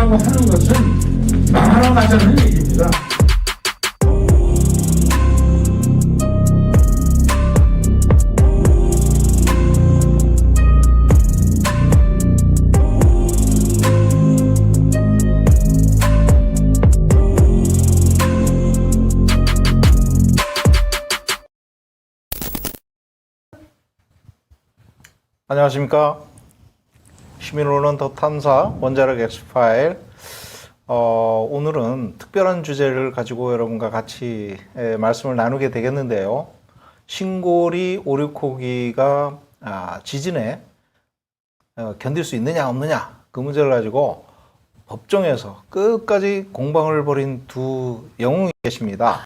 없다고 하는 것은 말아가자는 얘기입니다. 안녕하십니까. 시민언론 더 탐사 원자력 엑스파일. 오늘은 특별한 주제를 가지고 여러분과 같이 말씀을 나누게 되겠는데요. 신고리 오륙호기가 지진에 견딜 수 있느냐 없느냐, 그 문제를 가지고 법정에서 끝까지 공방을 벌인 두 영웅이 계십니다.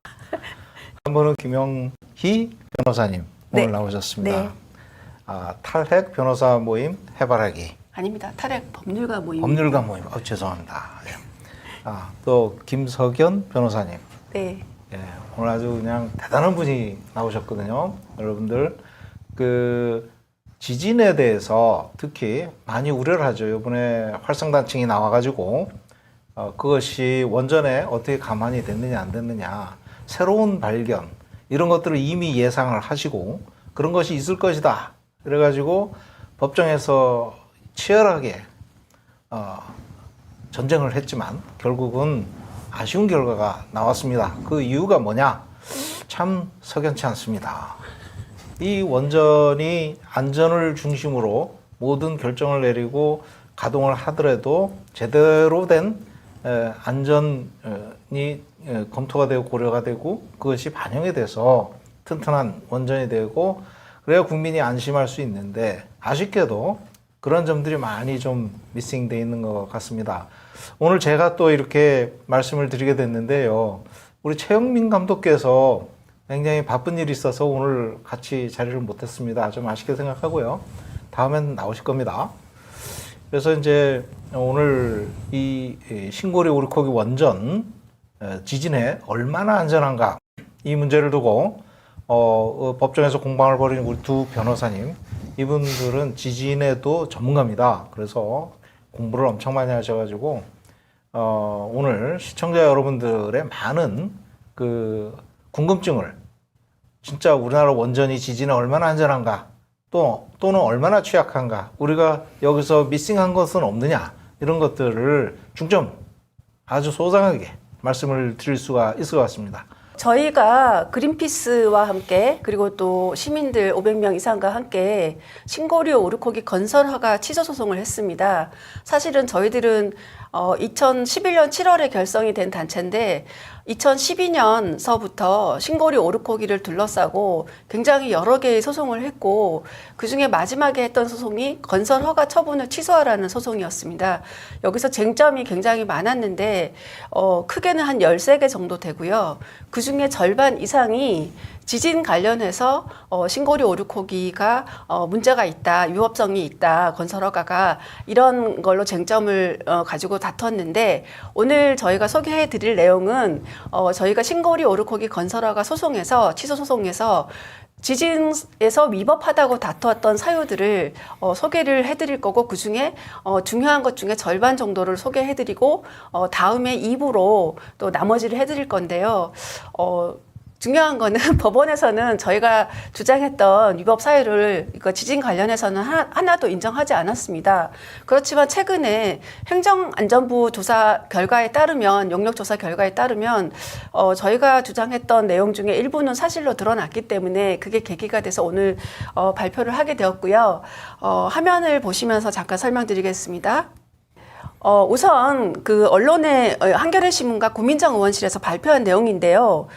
한 분은 김영희 변호사님 오늘 네. 나오셨습니다. 네. 탈핵 변호사 모임 해바라기. 아닙니다. 탈핵 법률가 모임. 법률가 모임. 죄송합니다. 또 김석연 변호사님. 네. 예, 오늘 아주 그냥 대단한 분이 나오셨거든요. 여러분들 그 지진에 대해서 특히 많이 우려를 하죠. 이번에 활성단층이 나와가지고 그것이 원전에 어떻게 가만히 됐느냐 안 됐느냐, 새로운 발견 이런 것들을 이미 예상을 하시고 그런 것이 있을 것이다. 그래가지고 법정에서 치열하게 전쟁을 했지만 결국은 아쉬운 결과가 나왔습니다. 그 이유가 뭐냐? 참 석연치 않습니다. 이 원전이 안전을 중심으로 모든 결정을 내리고 가동을 하더라도 제대로 된 안전이 검토가 되고 고려가 되고 그것이 반영이 돼서 튼튼한 원전이 되고 그래야 국민이 안심할 수 있는데 아쉽게도 그런 점들이 많이 좀 미싱돼 있는 것 같습니다. 오늘 제가 또 이렇게 말씀을 드리게 됐는데요. 우리 최영민 감독께서 굉장히 바쁜 일이 있어서 오늘 같이 자리를 못했습니다. 좀 아쉽게 생각하고요. 다음엔 나오실 겁니다. 그래서 이제 오늘 이 신고리 오륙호기 원전 지진에 얼마나 안전한가 이 문제를 두고 법정에서 공방을 벌인 우리 두 변호사님, 이분들은 지진에도 전문가입니다. 그래서 공부를 엄청 많이 하셔가지고 오늘 시청자 여러분들의 많은 그 궁금증을, 진짜 우리나라 원전이 지진에 얼마나 안전한가, 또는 얼마나 취약한가, 우리가 여기서 미싱한 것은 없느냐, 이런 것들을 중점 아주 소상하게 말씀을 드릴 수가 있을 것 같습니다. 저희가 그린피스와 함께 그리고 또 시민들 500명 이상과 함께 신고리 오륙호기 건설 허가 취소 소송을 했습니다. 사실은 저희들은 2011년 7월에 결성이 된 단체인데 2012년서부터 신고리 오륙호기를 둘러싸고 굉장히 여러 개의 소송을 했고 그중에 마지막에 했던 소송이 건설 허가 처분을 취소하라는 소송이었습니다. 여기서 쟁점이 굉장히 많았는데 크게는 한 13개 정도 되고요. 그중에 절반 이상이 지진 관련해서 신고리 오륙호기가 문제가 있다, 위법성이 있다, 건설 허가가 이런 걸로 쟁점을 가지고 다퉜는데 오늘 저희가 소개해 드릴 내용은 저희가 신고리 오륙호기 건설 허가 소송에서 취소 소송에서 지진에서 위법하다고 다투었던 사유들을 소개를 해드릴 거고 그중에 중요한 것 중에 절반 정도를 소개해드리고 다음에 2부로 또 나머지를 해드릴 건데요. 중요한 거는 법원에서는 저희가 주장했던 위법 사유를 지진 관련해서는 하나도 인정하지 않았습니다. 그렇지만 최근에 행정안전부 조사 결과에 따르면, 용역조사 결과에 따르면 저희가 주장했던 내용 중에 일부는 사실로 드러났기 때문에 그게 계기가 돼서 오늘 발표를 하게 되었고요. 화면을 보시면서 잠깐 설명드리겠습니다. 우선 그 언론의 한겨레 신문과 고민정 의원실에서 발표한 내용인데요.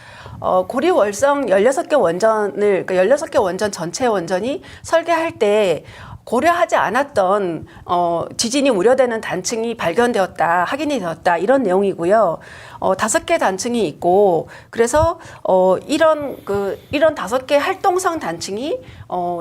고리월성 16개 원전을, 그러니까 16개 원전 전체 원전이 설계할 때 고려하지 않았던 지진이 우려되는 단층이 발견되었다, 확인이 되었다 이런 내용이고요. 5개 단층이 있고 그래서 이런 5개 활동성 단층이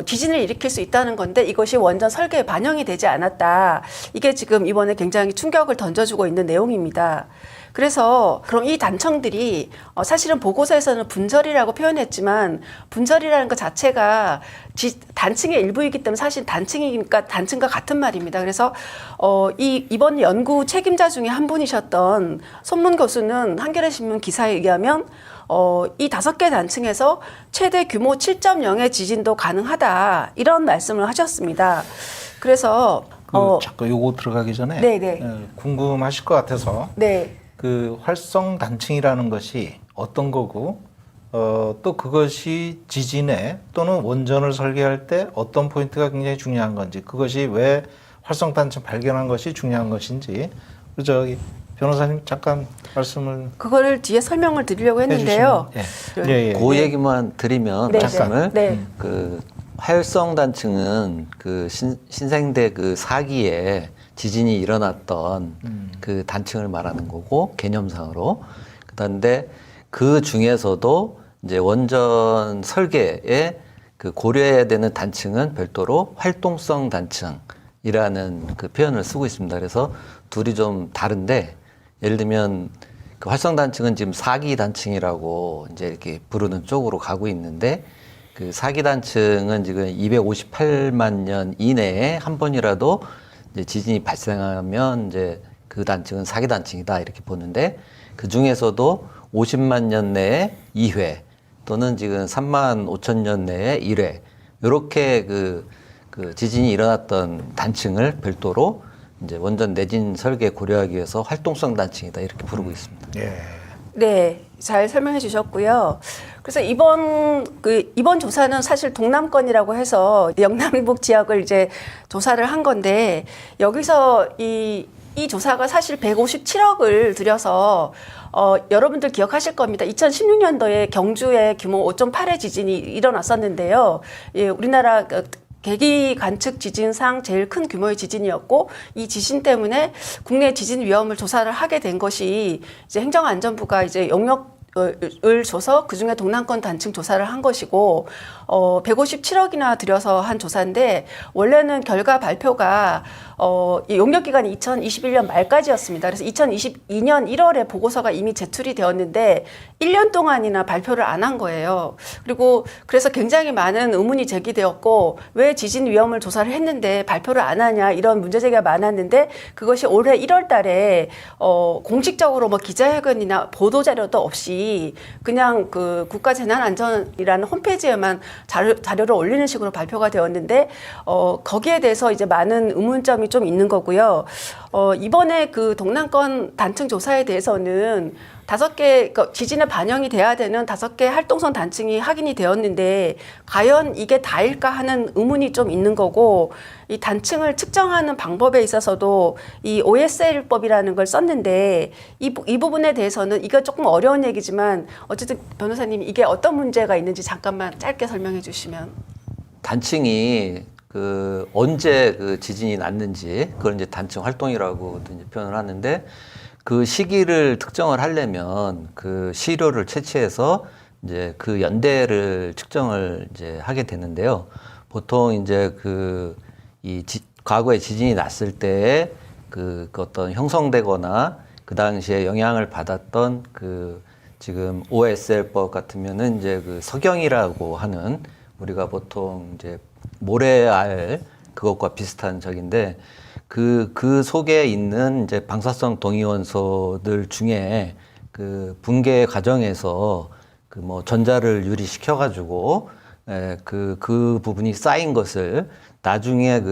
지진을 일으킬 수 있다는 건데 이것이 원전 설계에 반영이 되지 않았다. 이게 지금 이번에 굉장히 충격을 던져주고 있는 내용입니다. 그래서 그럼 이 단청들이 사실은 보고서에서는 분절이라고 표현했지만 분절이라는 것 자체가 단층의 일부이기 때문에 사실 단층이니까 단층과 같은 말입니다. 그래서 이번 연구 책임자 중에 한 분이셨던 손문 교수는 한겨레 신문 기사에 의하면 이 5개 단층에서 최대 규모 7.0의 지진도 가능하다 이런 말씀을 하셨습니다. 그래서 자꾸 요거 들어가기 전에 네네. 궁금하실 것 같아서 네. 그 활성 단층이라는 것이 어떤 거고 또 그것이 지진에 또는 원전을 설계할 때 어떤 포인트가 굉장히 중요한 건지 그것이 왜 활성 단층 발견한 것이 중요한 것인지 저기 변호사님 잠깐 말씀을 그거를 뒤에 설명을 드리려고 했는데요. 해주시면, 예. 그 얘기만 드리면 네, 말씀을 네. 그 활성 단층은 그 신생대 그 4기에 지진이 일어났던 그 단층을 말하는 거고 개념상으로 그런데 그 중에서도 이제 원전 설계에 그 고려해야 되는 단층은 별도로 활동성 단층이라는 그 표현을 쓰고 있습니다. 그래서 둘이 좀 다른데 예를 들면 그 활성 단층은 지금 4기 단층이라고 이제 이렇게 부르는 쪽으로 가고 있는데 그 4기 단층은 지금 258만 년 이내에 한 번이라도 이제 지진이 발생하면 이제 그 단층은 4기 단층이다 이렇게 보는데 그 중에서도 50만 년 내에 2회 또는 지금 3만 5천 년 내에 1회 이렇게 그 지진이 일어났던 단층을 별도로 이제 원전 내진 설계 고려하기 위해서 활동성 단층이다 이렇게 부르고 있습니다. 예. 네, 잘 설명해 주셨고요. 그래서 이번 조사는 사실 동남권이라고 해서 영남북 지역을 이제 조사를 한 건데 여기서 이 조사가 사실 157억을 들여서 여러분들 기억하실 겁니다. 2016년도에 경주에 규모 5.8의 지진이 일어났었는데요. 예, 우리나라 계기 관측 지진상 제일 큰 규모의 지진이었고 이 지진 때문에 국내 지진 위험을 조사를 하게 된 것이 이제 행정안전부가 이제 영역을 줘서 그중에 동남권 단층 조사를 한 것이고 157억이나 들여서 한 조사인데 원래는 결과 발표가 용역 기간이 2021년 말까지였습니다. 그래서 2022년 1월에 보고서가 이미 제출이 되었는데 1년 동안이나 발표를 안 한 거예요. 그리고 그래서 굉장히 많은 의문이 제기되었고 왜 지진 위험을 조사를 했는데 발표를 안 하냐 이런 문제 제기가 많았는데 그것이 올해 1월 달에 공식적으로 뭐 기자회견이나 보도 자료도 없이 그냥 그 국가재난안전이라는 홈페이지에만 자료를 올리는 식으로 발표가 되었는데 거기에 대해서 이제 많은 의문점이 좀 있는 거고요. 이번에 그 동남권 단층 조사에 대해서는 5개 지진에 반영이 돼야 되는 5개 활동성 단층이 확인이 되었는데 과연 이게 다일까 하는 의문이 좀 있는 거고 이 단층을 측정하는 방법에 있어서도 이 OSL법이라는 걸 썼는데 이 부분에 대해서는 이거 조금 어려운 얘기지만 어쨌든 변호사님 이게 어떤 문제가 있는지 잠깐만 짧게 설명해 주시면. 단층이 그 언제 그 지진이 났는지 그걸 이제 단층 활동이라고 이제 표현을 하는데 그 시기를 특정을 하려면 그 시료를 채취해서 이제 그 연대를 측정을 이제 하게 되는데요. 보통 이제 과거에 지진이 났을 때에 그 어떤 형성되거나 그 당시에 영향을 받았던 그 지금 OSL법 같으면은 이제 그 석영이라고 하는 우리가 보통 이제 모래알 그것과 비슷한 적인데 그 속에 있는 이제 방사성 동위원소들 중에 그 붕괴 과정에서 그 뭐 전자를 유리시켜 가지고 그 부분이 쌓인 것을 나중에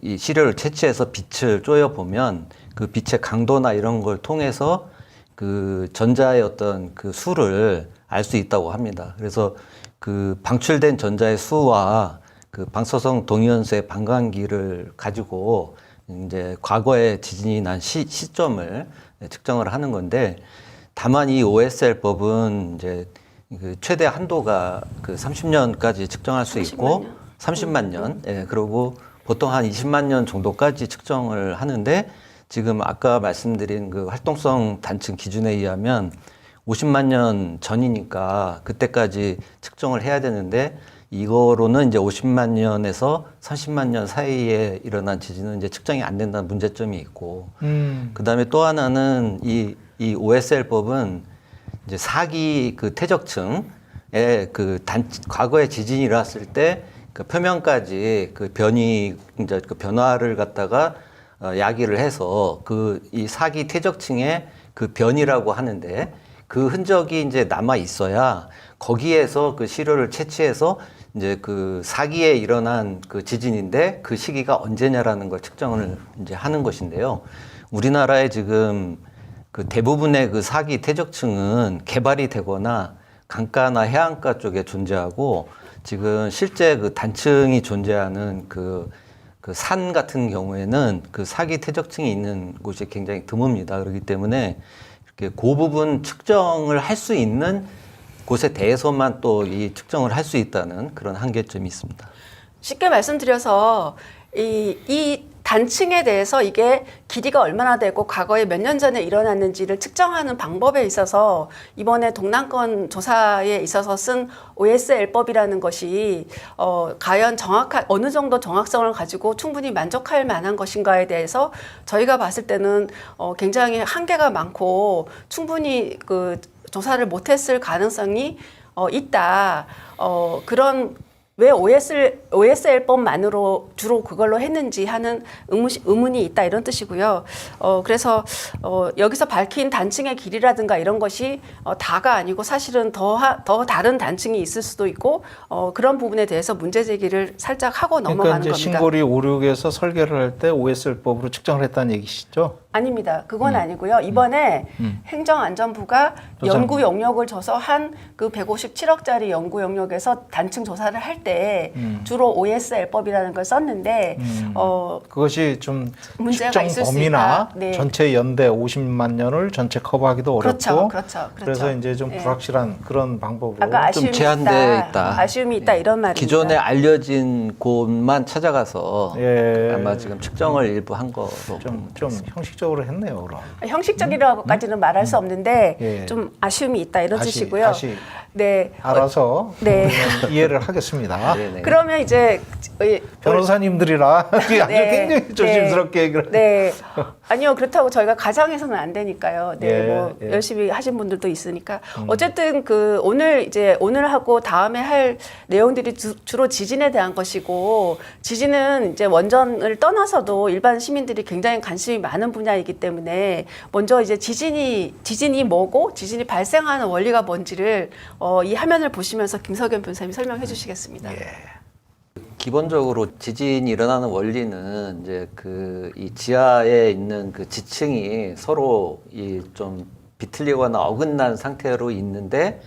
이 시료를 채취해서 빛을 쪼여 보면 그 빛의 강도나 이런 걸 통해서 그 전자의 어떤 그 수를 알 수 있다고 합니다. 그래서 그 방출된 전자의 수와 그 방사성 동위원소의 반감기를 가지고 이제 과거에 지진이 난 시점을 측정을 하는 건데 다만 이 OSL법은 이제 그 최대 한도가 그 30년까지 측정할 수 있고 30만 년. 예, 그리고 보통 한 20만 년 정도까지 측정을 하는데 지금 아까 말씀드린 그 활동성 단층 기준에 의하면 50만 년 전이니까 그때까지 측정을 해야 되는데 이거로는 이제 50만 년에서 30만 년 사이에 일어난 지진은 이제 측정이 안 된다는 문제점이 있고, 그다음에 또 하나는 이 OSL법은 이제 4기 그 퇴적층에 과거에 지진이 일어났을 때 그 표면까지 그 변이 이제 그 변화를 갖다가 야기를 해서 이 4기 퇴적층의 그 변이라고 하는데 그 흔적이 이제 남아 있어야 거기에서 그 시료를 채취해서 이제 그 4기에 일어난 그 지진인데 그 시기가 언제냐라는 걸 측정을 이제 하는 것인데요. 우리나라에 지금 그 대부분의 그 4기 퇴적층은 개발이 되거나 강가나 해안가 쪽에 존재하고, 지금 실제 그 단층이 존재하는 그 산 같은 경우에는 그 4기 퇴적층이 있는 곳이 굉장히 드뭅니다. 그렇기 때문에 이렇게 그 부분 측정을 할 수 있는 곳에 대해서만 또 이 측정을 할 수 있다는 그런 한계점이 있습니다. 쉽게 말씀드려서 이 단층에 대해서 이게 길이가 얼마나 되고 과거에 몇 년 전에 일어났는지를 측정하는 방법에 있어서 이번에 동남권 조사에 있어서 쓴 OSL법이라는 것이 과연 어느 정도 정확성을 가지고 충분히 만족할 만한 것인가에 대해서 저희가 봤을 때는 굉장히 한계가 많고 충분히 그 조사를 못했을 가능성이 있다. 그런 왜 OSL법만으로 주로 그걸로 했는지 하는 의문이 있다, 이런 뜻이고요. 그래서 여기서 밝힌 단층의 길이라든가 이런 것이 다가 아니고 사실은 더 다른 단층이 있을 수도 있고 그런 부분에 대해서 문제 제기를 살짝 하고 넘어가는 그러니까 이제 겁니다. 신고리 5, 6에서 설계를 할 때 OSL법으로 측정을 했다는 얘기시죠? 아닙니다. 그건 아니고요. 이번에 행정안전부가 연구 용역을 줘서 한 그 157억짜리 연구 용역에서 단층 조사를 할 때 주로 OSL법이라는 걸 썼는데 그것이 좀 문제가 측정 있을 수 범위나 있다. 네. 전체 연대 50만 년을 전체 커버하기도 어렵고, 그렇죠. 그래서 이제 좀 네. 불확실한 그런 방법으로 아까 좀 아쉬움이 제한돼 있다. 아쉬움이 있다, 이런 말입니다. 기존에 알려진 곳만 찾아가서 예. 아마 지금 측정을 일부 한 거로 좀 형식적으로 했네요, 그럼. 형식적이라고까지는 말할 수 없는데 예. 좀 아쉬움이 있다, 이런 다시 뜻이고요. 네. 알아서 네. 이해를 하겠습니다. 네네. 그러면 이제 변호사님들이라 아주 네. 굉장히 조심스럽게 얘기를 네. 아니요, 그렇다고 저희가 가정해서는 안 되니까요. 네, 예, 뭐 예. 열심히 하신 분들도 있으니까. 어쨌든 오늘 하고 다음에 할 내용들이 주로 지진에 대한 것이고, 지진은 이제 원전을 떠나서도 일반 시민들이 굉장히 관심이 많은 분야이기 때문에 먼저 이제 지진이 뭐고 지진이 발생하는 원리가 뭔지를 이 화면을 보시면서 김석연 변호사님이 설명해 주시겠습니다. 예. 기본적으로 지진이 일어나는 원리는 이제 이 지하에 있는 그 지층이 서로 좀 비틀리거나 어긋난 상태로 있는데,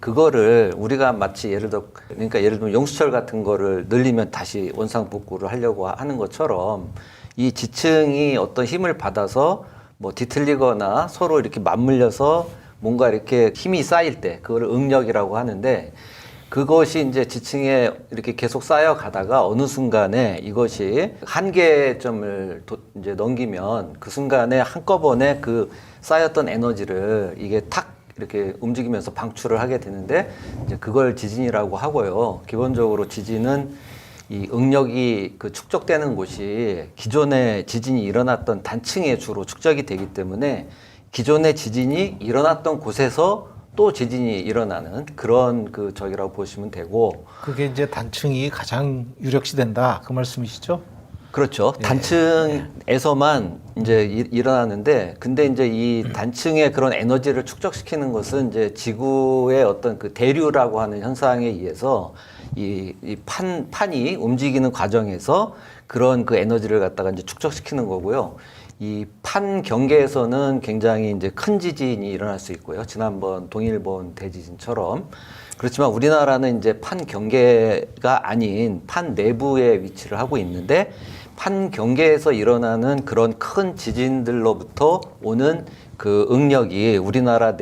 그거를 우리가 마치 예를 들면 용수철 같은 거를 늘리면 다시 원상복구를 하려고 하는 것처럼 이 지층이 어떤 힘을 받아서 뭐 뒤틀리거나 서로 이렇게 맞물려서 뭔가 이렇게 힘이 쌓일 때 그거를 응력이라고 하는데, 그것이 이제 지층에 이렇게 계속 쌓여 가다가 어느 순간에 이것이 한계점을 이제 넘기면 그 순간에 한꺼번에 그 쌓였던 에너지를 이게 탁 이렇게 움직이면서 방출을 하게 되는데, 이제 그걸 지진이라고 하고요. 기본적으로 지진은 이 응력이 축적되는 곳이 기존에 지진이 일어났던 단층에 주로 축적이 되기 때문에 기존의 지진이 일어났던 곳에서 또 지진이 일어나는 그런 저기라고 보시면 되고, 그게 이제 단층이 가장 유력시된다, 그 말씀이시죠? 그렇죠. 예. 단층에서만 이제 일어나는데, 근데 이제 이 단층의 그런 에너지를 축적시키는 것은 이제 지구의 어떤 그 대류라고 하는 현상에 의해서 이 판이 움직이는 과정에서 그런 그 에너지를 갖다가 이제 축적시키는 거고요. 이 판 경계에서는 굉장히 이제 큰 지진이 일어날 수 있고요. 지난번 동일본 대지진처럼. 그렇지만 우리나라는 이제 판 경계가 아닌 판 내부에 위치를 하고 있는데, 판 경계에서 일어나는 그런 큰 지진들로부터 오는 그 응력이 우리나라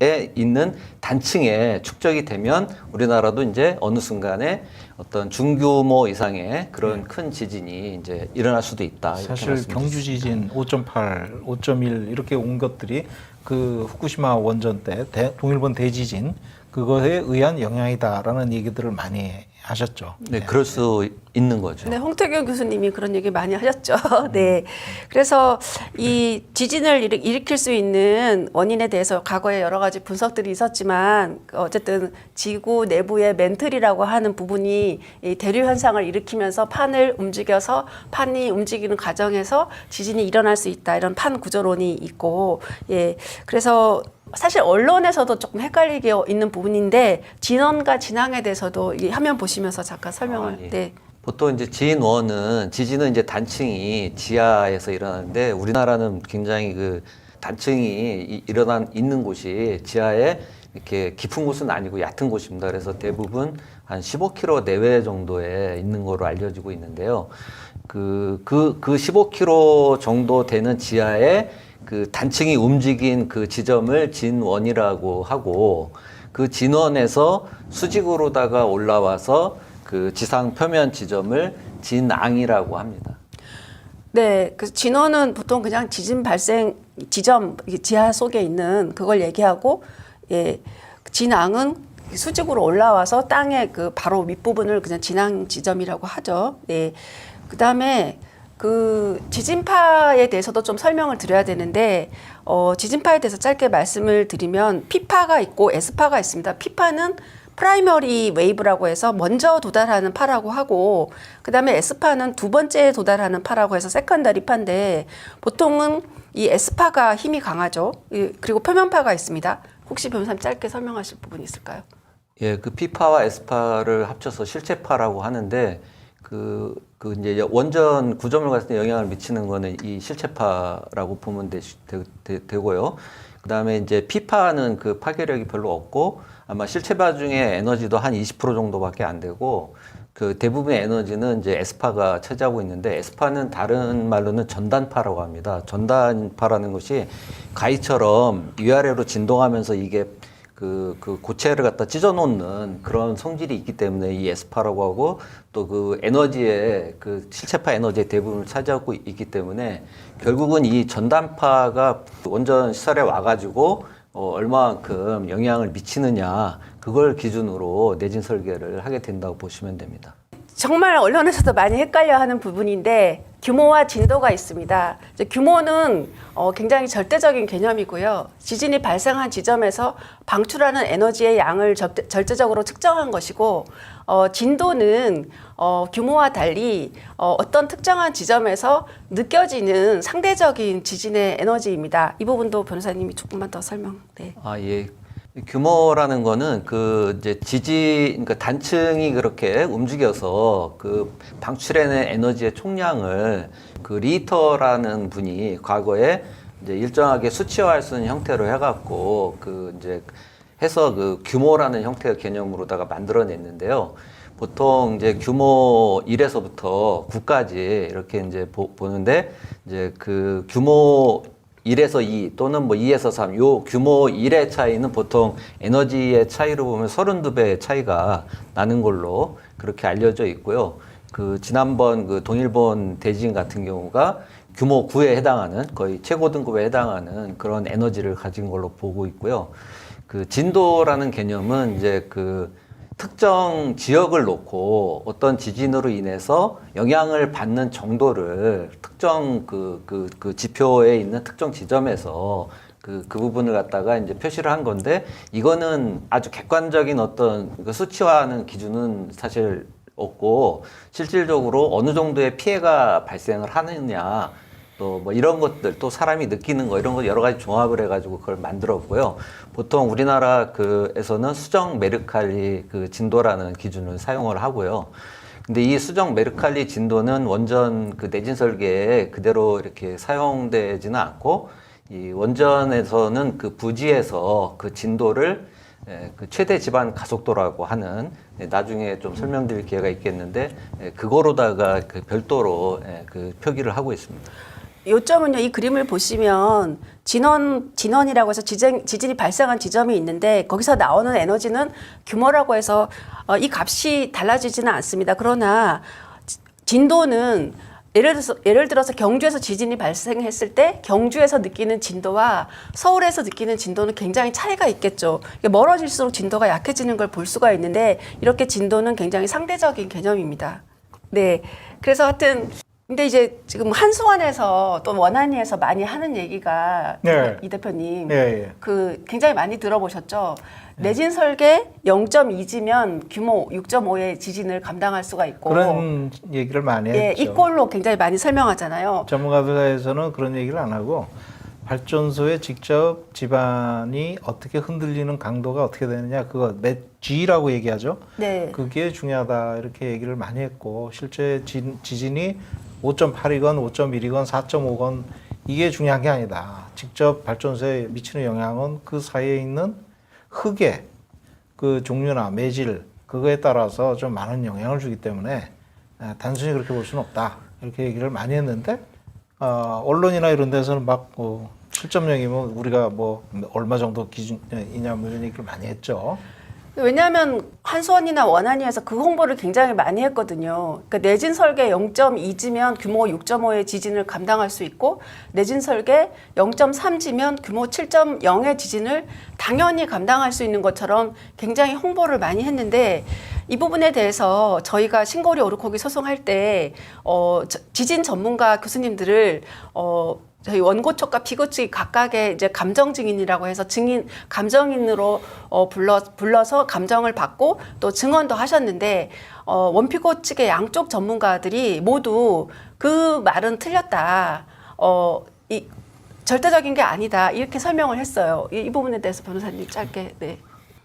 에 있는 단층에 축적이 되면 우리나라도 이제 어느 순간에 어떤 중규모 이상의 그런 큰 지진이 이제 일어날 수도 있다. 사실 경주 지진 5.8, 5.1 이렇게 온 것들이 그 후쿠시마 원전 때 동일본 대지진 그거에 의한 영향이다라는 얘기들을 많이 하셨죠. 네, 그럴 수 있는 거죠. 네, 홍태경 교수님이 그런 얘기 많이 하셨죠. 네. 그래서 이 지진을 일으킬 수 있는 원인에 대해서 과거에 여러 가지 분석들이 있었지만 어쨌든 지구 내부의 멘틀이라고 하는 부분이 이 대류 현상을 일으키면서 판을 움직여서 판이 움직이는 과정에서 지진이 일어날 수 있다. 이런 판 구조론이 있고, 예. 그래서 사실 언론에서도 조금 헷갈리게 있는 부분인데 진원과 진앙에 대해서도 이 화면 보시면서 잠깐 설명을 예. 네. 보통 이제 지진은 이제 단층이 지하에서 일어나는데 우리나라는 굉장히 그 단층이 있는 곳이 지하에 이렇게 깊은 곳은 아니고 얕은 곳입니다. 그래서 대부분 한 15km 내외 정도에 있는 거로 알려지고 있는데요. 그 15km 정도 되는 지하에 그 단층이 움직인 그 지점을 진원이라고 하고, 그 진원에서 수직으로다가 올라와서 그 지상 표면 지점을 진앙이라고 합니다. 네, 그 진원은 보통 그냥 지진 발생 지점 지하 속에 있는 그걸 얘기하고, 예, 진앙은 수직으로 올라와서 땅의 그 바로 윗부분을 그냥 진앙 지점이라고 하죠. 예, 그다음에 그 지진파에 대해서도 좀 설명을 드려야 되는데, 지진파에 대해서 짧게 말씀을 드리면 P파가 있고 S파가 있습니다. P파는 프라이머리 웨이브라고 해서 먼저 도달하는 파라고 하고, 그 다음에 S파는 두 번째에 도달하는 파라고 해서 세컨더리 파인데, 보통은 이 S파가 힘이 강하죠. 그리고 표면파가 있습니다. 혹시 변호사님 짧게 설명하실 부분이 있을까요? 예, 그 P파와 S파를 합쳐서 실체파라고 하는데, 이제 원전 구조물 같은 데 영향을 미치는 거는 이 실체파라고 보면 되고요. 그 다음에 이제 P파는 그 파괴력이 별로 없고, 아마 실체파 중에 에너지도 한 20% 정도밖에 안 되고, 그 대부분의 에너지는 이제 S파가 차지하고 있는데, S파는 다른 말로는 전단파라고 합니다. 전단파라는 것이 가위처럼 위아래로 진동하면서 이게 그 고체를 갖다 찢어 놓는 그런 성질이 있기 때문에 이 S파라고 하고, 또 그 에너지의 그 실체파 에너지의 대부분을 차지하고 있기 때문에 결국은 이 전단파가 원전 시설에 와가지고 얼마만큼 영향을 미치느냐, 그걸 기준으로 내진 설계를 하게 된다고 보시면 됩니다. 정말 언론에서도 많이 헷갈려하는 부분인데 규모와 진도가 있습니다. 이제 규모는 굉장히 절대적인 개념이고요. 지진이 발생한 지점에서 방출하는 에너지의 양을 절대적으로 측정한 것이고, 진도는 규모와 달리 어떤 특정한 지점에서 느껴지는 상대적인 지진의 에너지입니다. 이 부분도 변호사님이 조금만 더 설명. 네. 예. 규모라는 거는 이제 그러니까 단층이 그렇게 움직여서 그 방출해낸 에너지의 총량을 그 리터라는 분이 과거에 이제 일정하게 수치화할 수 있는 형태로 해갖고 이제 해서 그 규모라는 형태의 개념으로다가 만들어냈는데요. 보통 이제 규모 1에서부터 9까지 이렇게 이제 보는데, 이제 그 규모 1에서 2 또는 뭐 2에서 3, 요 규모 1의 차이는 보통 에너지의 차이로 보면 32배의 차이가 나는 걸로 그렇게 알려져 있고요. 지난번 동일본 대지진 같은 경우가 규모 9에 해당하는, 거의 최고 등급에 해당하는 그런 에너지를 가진 걸로 보고 있고요. 진도라는 개념은 이제 특정 지역을 놓고 어떤 지진으로 인해서 영향을 받는 정도를 특정 그 지표에 있는 특정 지점에서 그 부분을 갖다가 이제 표시를 한 건데, 이거는 아주 객관적인 어떤 수치화하는 기준은 사실 없고, 실질적으로 어느 정도의 피해가 발생을 하느냐, 또 뭐 이런 것들, 또 사람이 느끼는 거, 이런 거 여러 가지 종합을 해가지고 그걸 만들었고요. 보통 우리나라에서는 수정 메르칼리 진도라는 기준을 사용을 하고요. 근데 이 수정 메르칼리 진도는 원전 내진 설계에 그대로 이렇게 사용되지는 않고, 이 원전에서는 부지에서 진도를 최대 지반 가속도라고 하는, 나중에 좀 설명드릴 기회가 있겠는데, 그거로다가 별도로 표기를 하고 있습니다. 요점은요, 이 그림을 보시면 진원이라고 해서 지진이 발생한 지점이 있는데, 거기서 나오는 에너지는 규모라고 해서 이 값이 달라지지는 않습니다. 그러나 진도는 예를 들어서 경주에서 지진이 발생했을 때 경주에서 느끼는 진도와 서울에서 느끼는 진도는 굉장히 차이가 있겠죠. 멀어질수록 진도가 약해지는 걸 볼 수가 있는데 이렇게 진도는 굉장히 상대적인 개념입니다. 네, 그래서 하여튼 근데 이제 지금 한수원에서 또 원안위에서 많이 하는 얘기가 네. 이 대표님 예. 그 굉장히 많이 들어보셨죠. 내진 설계 0.2지면 규모 6.5의 지진을 감당할 수가 있고 그런 얘기를 많이 예, 했죠. 이 꼴로 굉장히 많이 설명하잖아요. 전문가들에서는 그런 얘기를 안 하고 발전소에 직접 지반이 어떻게 흔들리는 강도가 어떻게 되느냐 그거 G라고 얘기하죠. 네. 그게 중요하다 이렇게 얘기를 많이 했고 실제 지진이 5.8이건 5.1이건 4.5건 이게 중요한 게 아니다. 직접 발전소에 미치는 영향은 그 사이에 있는 흙의 그 종류나 매질 그거에 따라서 좀 많은 영향을 주기 때문에 단순히 그렇게 볼 수는 없다 이렇게 얘기를 많이 했는데 언론이나 이런 데서는 막 7.0이면 우리가 뭐 얼마 정도 기준이냐 뭐 이런 얘기를 많이 했죠. 왜냐하면 한수원이나 원안위에서 그 홍보를 굉장히 많이 했거든요. 그러니까 내진 설계 0.2지면 규모 6.5의 지진을 감당할 수 있고 내진 설계 0.3지면 규모 7.0의 지진을 당연히 감당할 수 있는 것처럼 굉장히 홍보를 많이 했는데 이 부분에 대해서 저희가 신고리 오르코기 소송할 때 지진 전문가 교수님들을 저희 원고 측과 피고 측이 각각의 이제 감정 증인이라고 해서 감정인으로 불러서 감정을 받고 또 증언도 하셨는데 원피고 측의 양쪽 전문가들이 모두 그 말은 틀렸다. 절대적인 게 아니다. 이렇게 설명을 했어요. 이 부분에 대해서 변호사님 짧게. 네.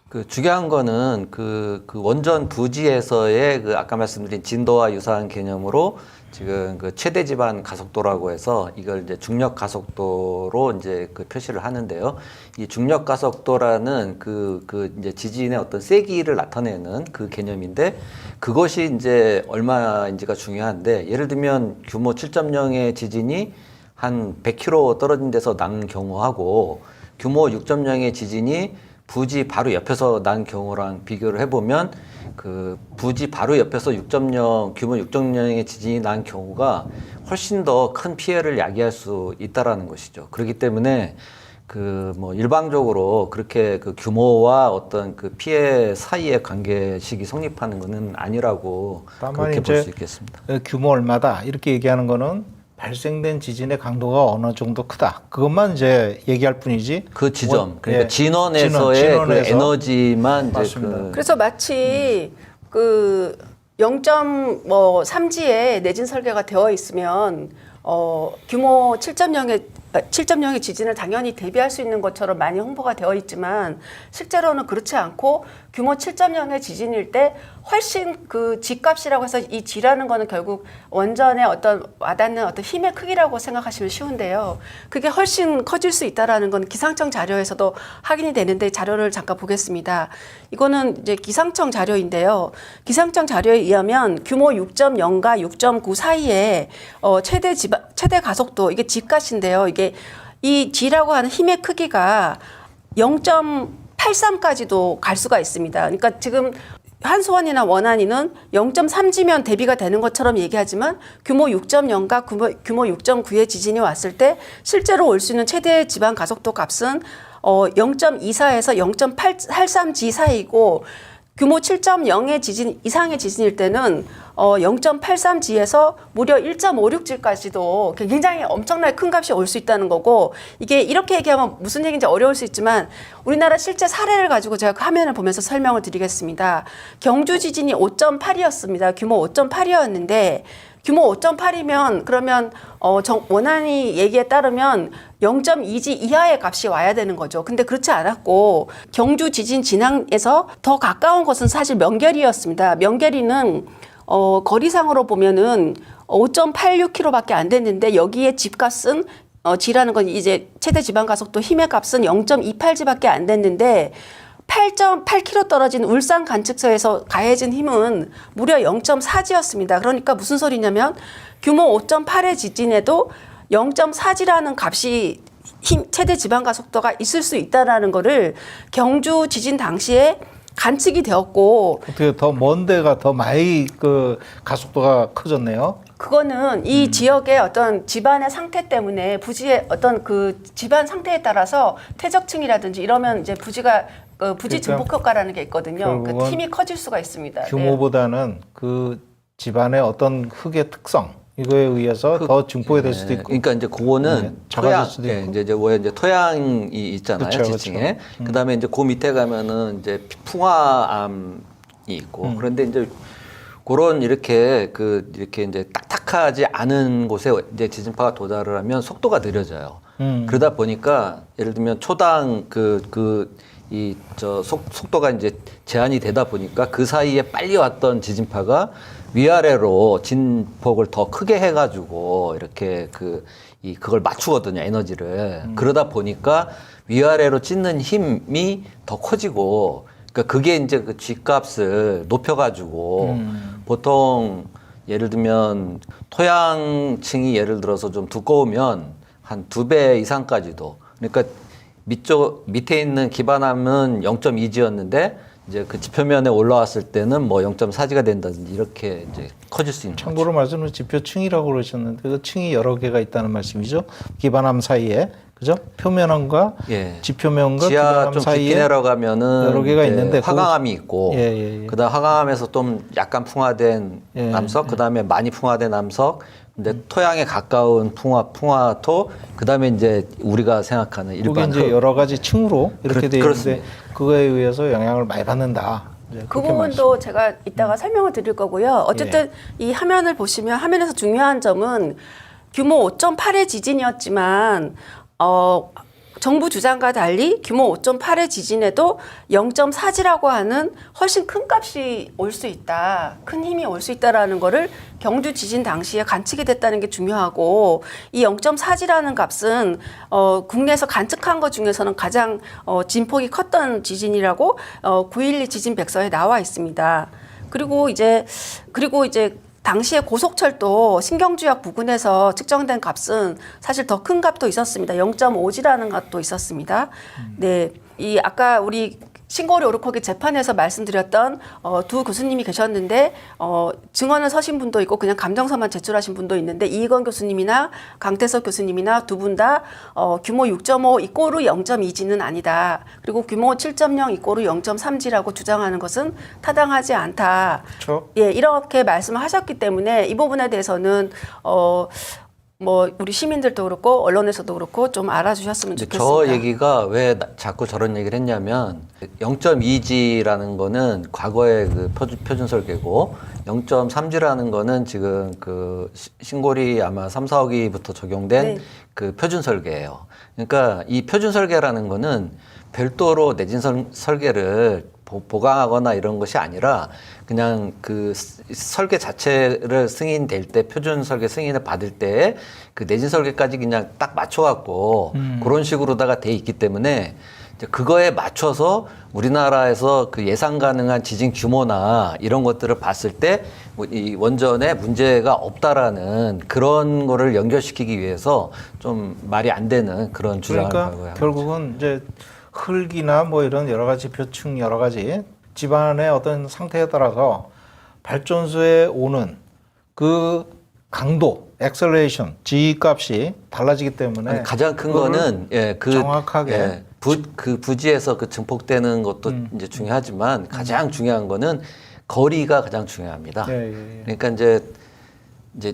그 중요한 거는 그 원전 부지에서의 그 아까 말씀드린 진도와 유사한 개념으로 지금 그 최대 지반 가속도라고 해서 이걸 이제 중력 가속도로 이제 그 표시를 하는데요. 이 중력 가속도라는 그 이제 지진의 어떤 세기를 나타내는 그 개념인데 그것이 이제 얼마인지가 중요한데 예를 들면 규모 7.0의 지진이 한 100km 떨어진 데서 난 경우하고 규모 6.0의 지진이 부지 바로 옆에서 난 경우랑 비교를 해보면 그 부지 바로 옆에서 규모 6.0의 지진이 난 경우가 훨씬 더 큰 피해를 야기할 수 있다라는 것이죠. 그렇기 때문에 그 뭐 일방적으로 그렇게 그 규모와 어떤 그 피해 사이의 관계식이 성립하는 것은 아니라고 그렇게 볼 수 있겠습니다. 규모 얼마다 이렇게 얘기하는 거는 발생된 지진의 강도가 어느 정도 크다. 그것만 이제 얘기할 뿐이지. 그 지점, 그러니까 예, 진원에서의 진원에서. 그 에너지만 이제 맞습니다. 그래서 마치 그 0.3지에 내진 설계가 되어 있으면 규모 7.0의 지진을 당연히 대비할 수 있는 것처럼 많이 홍보가 되어 있지만 실제로는 그렇지 않고 규모 7.0의 지진일 때 훨씬 그 G값이라고 해서 이 G라는 거는 결국 원전의 어떤 와닿는 어떤 힘의 크기라고 생각하시면 쉬운데요. 그게 훨씬 커질 수 있다라는 건 기상청 자료에서도 확인이 되는데 자료를 잠깐 보겠습니다. 이거는 이제 기상청 자료인데요. 기상청 자료에 의하면 규모 6.0과 6.9 사이에 최대 가속도 이게 G값인데요. 이게 이 G라고 하는 힘의 크기가 0.83까지도 갈 수가 있습니다. 그러니까 지금 한수원이나 원안위는 0.3지면 대비가 되는 것처럼 얘기하지만 규모 6.0과 규모 6.9의 지진이 왔을 때 실제로 올 수 있는 최대 지반 가속도 값은 0.24에서 0.83G 사이고 규모 7.0의 지진 이상의 지진일 때는 0.83G에서 무려 1.56G까지도 굉장히 엄청나게 큰 값이 올 수 있다는 거고 이게 이렇게 얘기하면 무슨 얘기인지 어려울 수 있지만 우리나라 실제 사례를 가지고 제가 그 화면을 보면서 설명을 드리겠습니다. 경주 지진이 5.8이었습니다. 규모 5.8이었는데 규모 5.8이면 그러면 원안위 얘기에 따르면 0.2G 이하의 값이 와야 되는 거죠. 근데 그렇지 않았고 경주 지진 진앙에서 더 가까운 것은 사실 명계리였습니다. 명계리는 거리상으로 보면은 5.86km밖에 안 됐는데 여기에 집값은 G라는 건 이제 최대 지방 가속도 힘의 값은 0.28G밖에 안 됐는데 8.8km 떨어진 울산 관측소에서 가해진 힘은 무려 0.4G였습니다. 그러니까 무슨 소리냐면 규모 5.8의 지진에도 0.4G라는 값이 최대 지방 가속도가 있을 수 있다라는 거를 경주 지진 당시에 관측이 되었고 어떻게 더 먼 데가 더 많이 그 가속도가 커졌네요. 그거는 이 지역의 어떤 집안의 상태 때문에 부지의 어떤 그 집안 상태에 따라서 퇴적층이라든지 이러면 이제 부지가 부지 증폭 효과라는 게 있거든요. 그 결국은 힘이 커질 수가 있습니다. 네. 규모보다는 그 집안의 어떤 흙의 특성 이거에 의해서 더 증폭이 될 수도 있고. 그러니까 이제 그거는 작아질 토양, 수도 예, 있고. 이제 뭐야 이제 토양이 있잖아요, 그쵸, 지층에. 그쵸. 그다음에 이제 그 밑에 가면은 이제 풍화암이 있고 그런데 이제 그런 이렇게 이렇게 이제 딱딱하지 않은 곳에 이제 지진파가 도달을 하면 속도가 느려져요. 그러다 보니까 예를 들면 초당 속도가 이제 제한이 되다 보니까 그 사이에 빨리 왔던 지진파가 위아래로 진폭을 더 크게 해가지고 이렇게 그걸 맞추거든요, 에너지를. 그러다 보니까 위아래로 찢는 힘이 더 커지고, 그러니까 그게 이제 그 G값을 높여가지고 보통 예를 들면 토양층이 예를 들어서 좀 두꺼우면 한 2배 이상까지도, 그러니까 밑에 있는 기반함은 0.2G였는데 이제 그 지표면에 올라왔을 때는 뭐 0.4G가 된다든지 이렇게 이제 커질 수 있는 거죠. 참고로 말씀은 지표층이라고 그러셨는데 그 층이 여러 개가 있다는 말씀이죠. 기반함 사이에 그죠? 표면함과 예. 지표면과 지하 기반함 좀 깊이 사이에 내려가면은 여러 개가 이제 있는데 화강암이 있고 예. 그다음 화강암에서 좀 약간 풍화된 예. 남석, 그다음에 많이 풍화된 남석, 근데 토양에 가까운 풍화토, 그다음에 이제 우리가 생각하는 그게 일반 이제 여러 가지 층으로 이렇게 되어 있는데 그렇습니다. 그거에 의해서 영향을 많이 받는다. 이제 그 그렇게 부분도 제가 이따가 설명을 드릴 거고요. 어쨌든 이 화면을 보시면 화면에서 중요한 점은 규모 5.8의 지진이었지만 정부 주장과 달리 규모 5.8의 지진에도 0.4G라고 하는 훨씬 큰 값이 올 수 있다. 큰 힘이 올 수 있다라는 거를 경주 지진 당시에 관측이 됐다는 게 중요하고, 이 0.4G라는 값은 국내에서 관측한 것 중에서는 가장 진폭이 컸던 지진이라고 9.12 지진 백서에 나와 있습니다. 그리고 이제 당시에 고속철도 신경주역 부근에서 측정된 값은 사실 더 큰 값도 있었습니다. 0.5G라는 값도 있었습니다. 네, 이 아까 우리 신고리 오르코기 재판에서 말씀드렸던 두 교수님이 계셨는데 증언을 서신 분도 있고 그냥 감정서만 제출하신 분도 있는데, 이희건 교수님이나 강태석 교수님이나 두 분 다 규모 6.5 이꼬르 0.2G는 아니다. 그리고 규모 7.0 이꼬르 0.3G라고 주장하는 것은 타당하지 않다. 그렇죠. 예, 이렇게 말씀을 하셨기 때문에 이 부분에 대해서는 뭐 우리 시민들도 그렇고 언론에서도 그렇고 좀 알아주셨으면 이제 좋겠습니다. 저 얘기가 왜 자꾸 저런 얘기를 했냐면 0.2G라는 거는 과거의 그 표준 설계고 0.3G라는 거는 지금 그 신고리 아마 3, 4억이부터 적용된 네. 그 표준 설계예요. 그러니까 이 표준 설계라는 거는 별도로 내진 설계를 보강하거나 이런 것이 아니라 그냥 그 설계 자체를 승인될 때, 표준 설계 승인을 받을 때 그 내진 설계까지 그냥 딱 맞춰갖고 그런 식으로다가 돼 있기 때문에 이제 그거에 맞춰서 우리나라에서 그 예상 가능한 지진 규모나 이런 것들을 봤을 때 이 원전에 문제가 없다라는 그런 거를 연결시키기 위해서 좀 말이 안 되는 그런 주장을 그러니까 걸고요. 결국은 이제 흙이나 뭐 이런 여러 가지 표층 여러 가지 집안의 어떤 상태에 따라서 발전소에 오는 그 강도, 엑셀레이션, G 값이 달라지기 때문에 아니, 가장 큰 거는 정확하게 그 부지에서 그 증폭되는 것도 이제 중요하지만 가장 중요한 거는 거리가 가장 중요합니다. 예. 그러니까 이제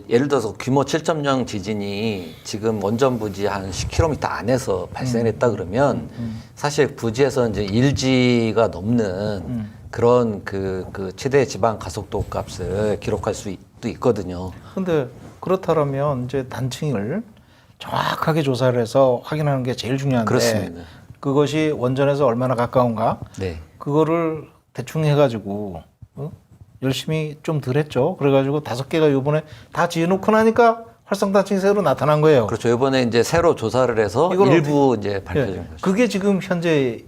예를 들어서 규모 7.0 지진이 지금 원전 부지 한 10km 안에서 발생했다 그러면 사실 부지에서 이제 1G가 넘는 그런 그 최대 지방 가속도 값을 기록할 수도 있거든요. 근데 그렇다면 이제 단층을 정확하게 조사를 해서 확인하는 게 제일 중요한데 그렇습니다. 그것이 원전에서 얼마나 가까운가 네. 그거를 대충 해가지고 열심히 좀 덜 했죠. 그래가지고 5개가 요번에 다 지어놓고 나니까 활성단층이 새로 나타난 거예요. 그렇죠. 이번에 이제 새로 조사를 해서 이걸 일부 이제 밝혀진 예. 거죠. 그게 지금 현재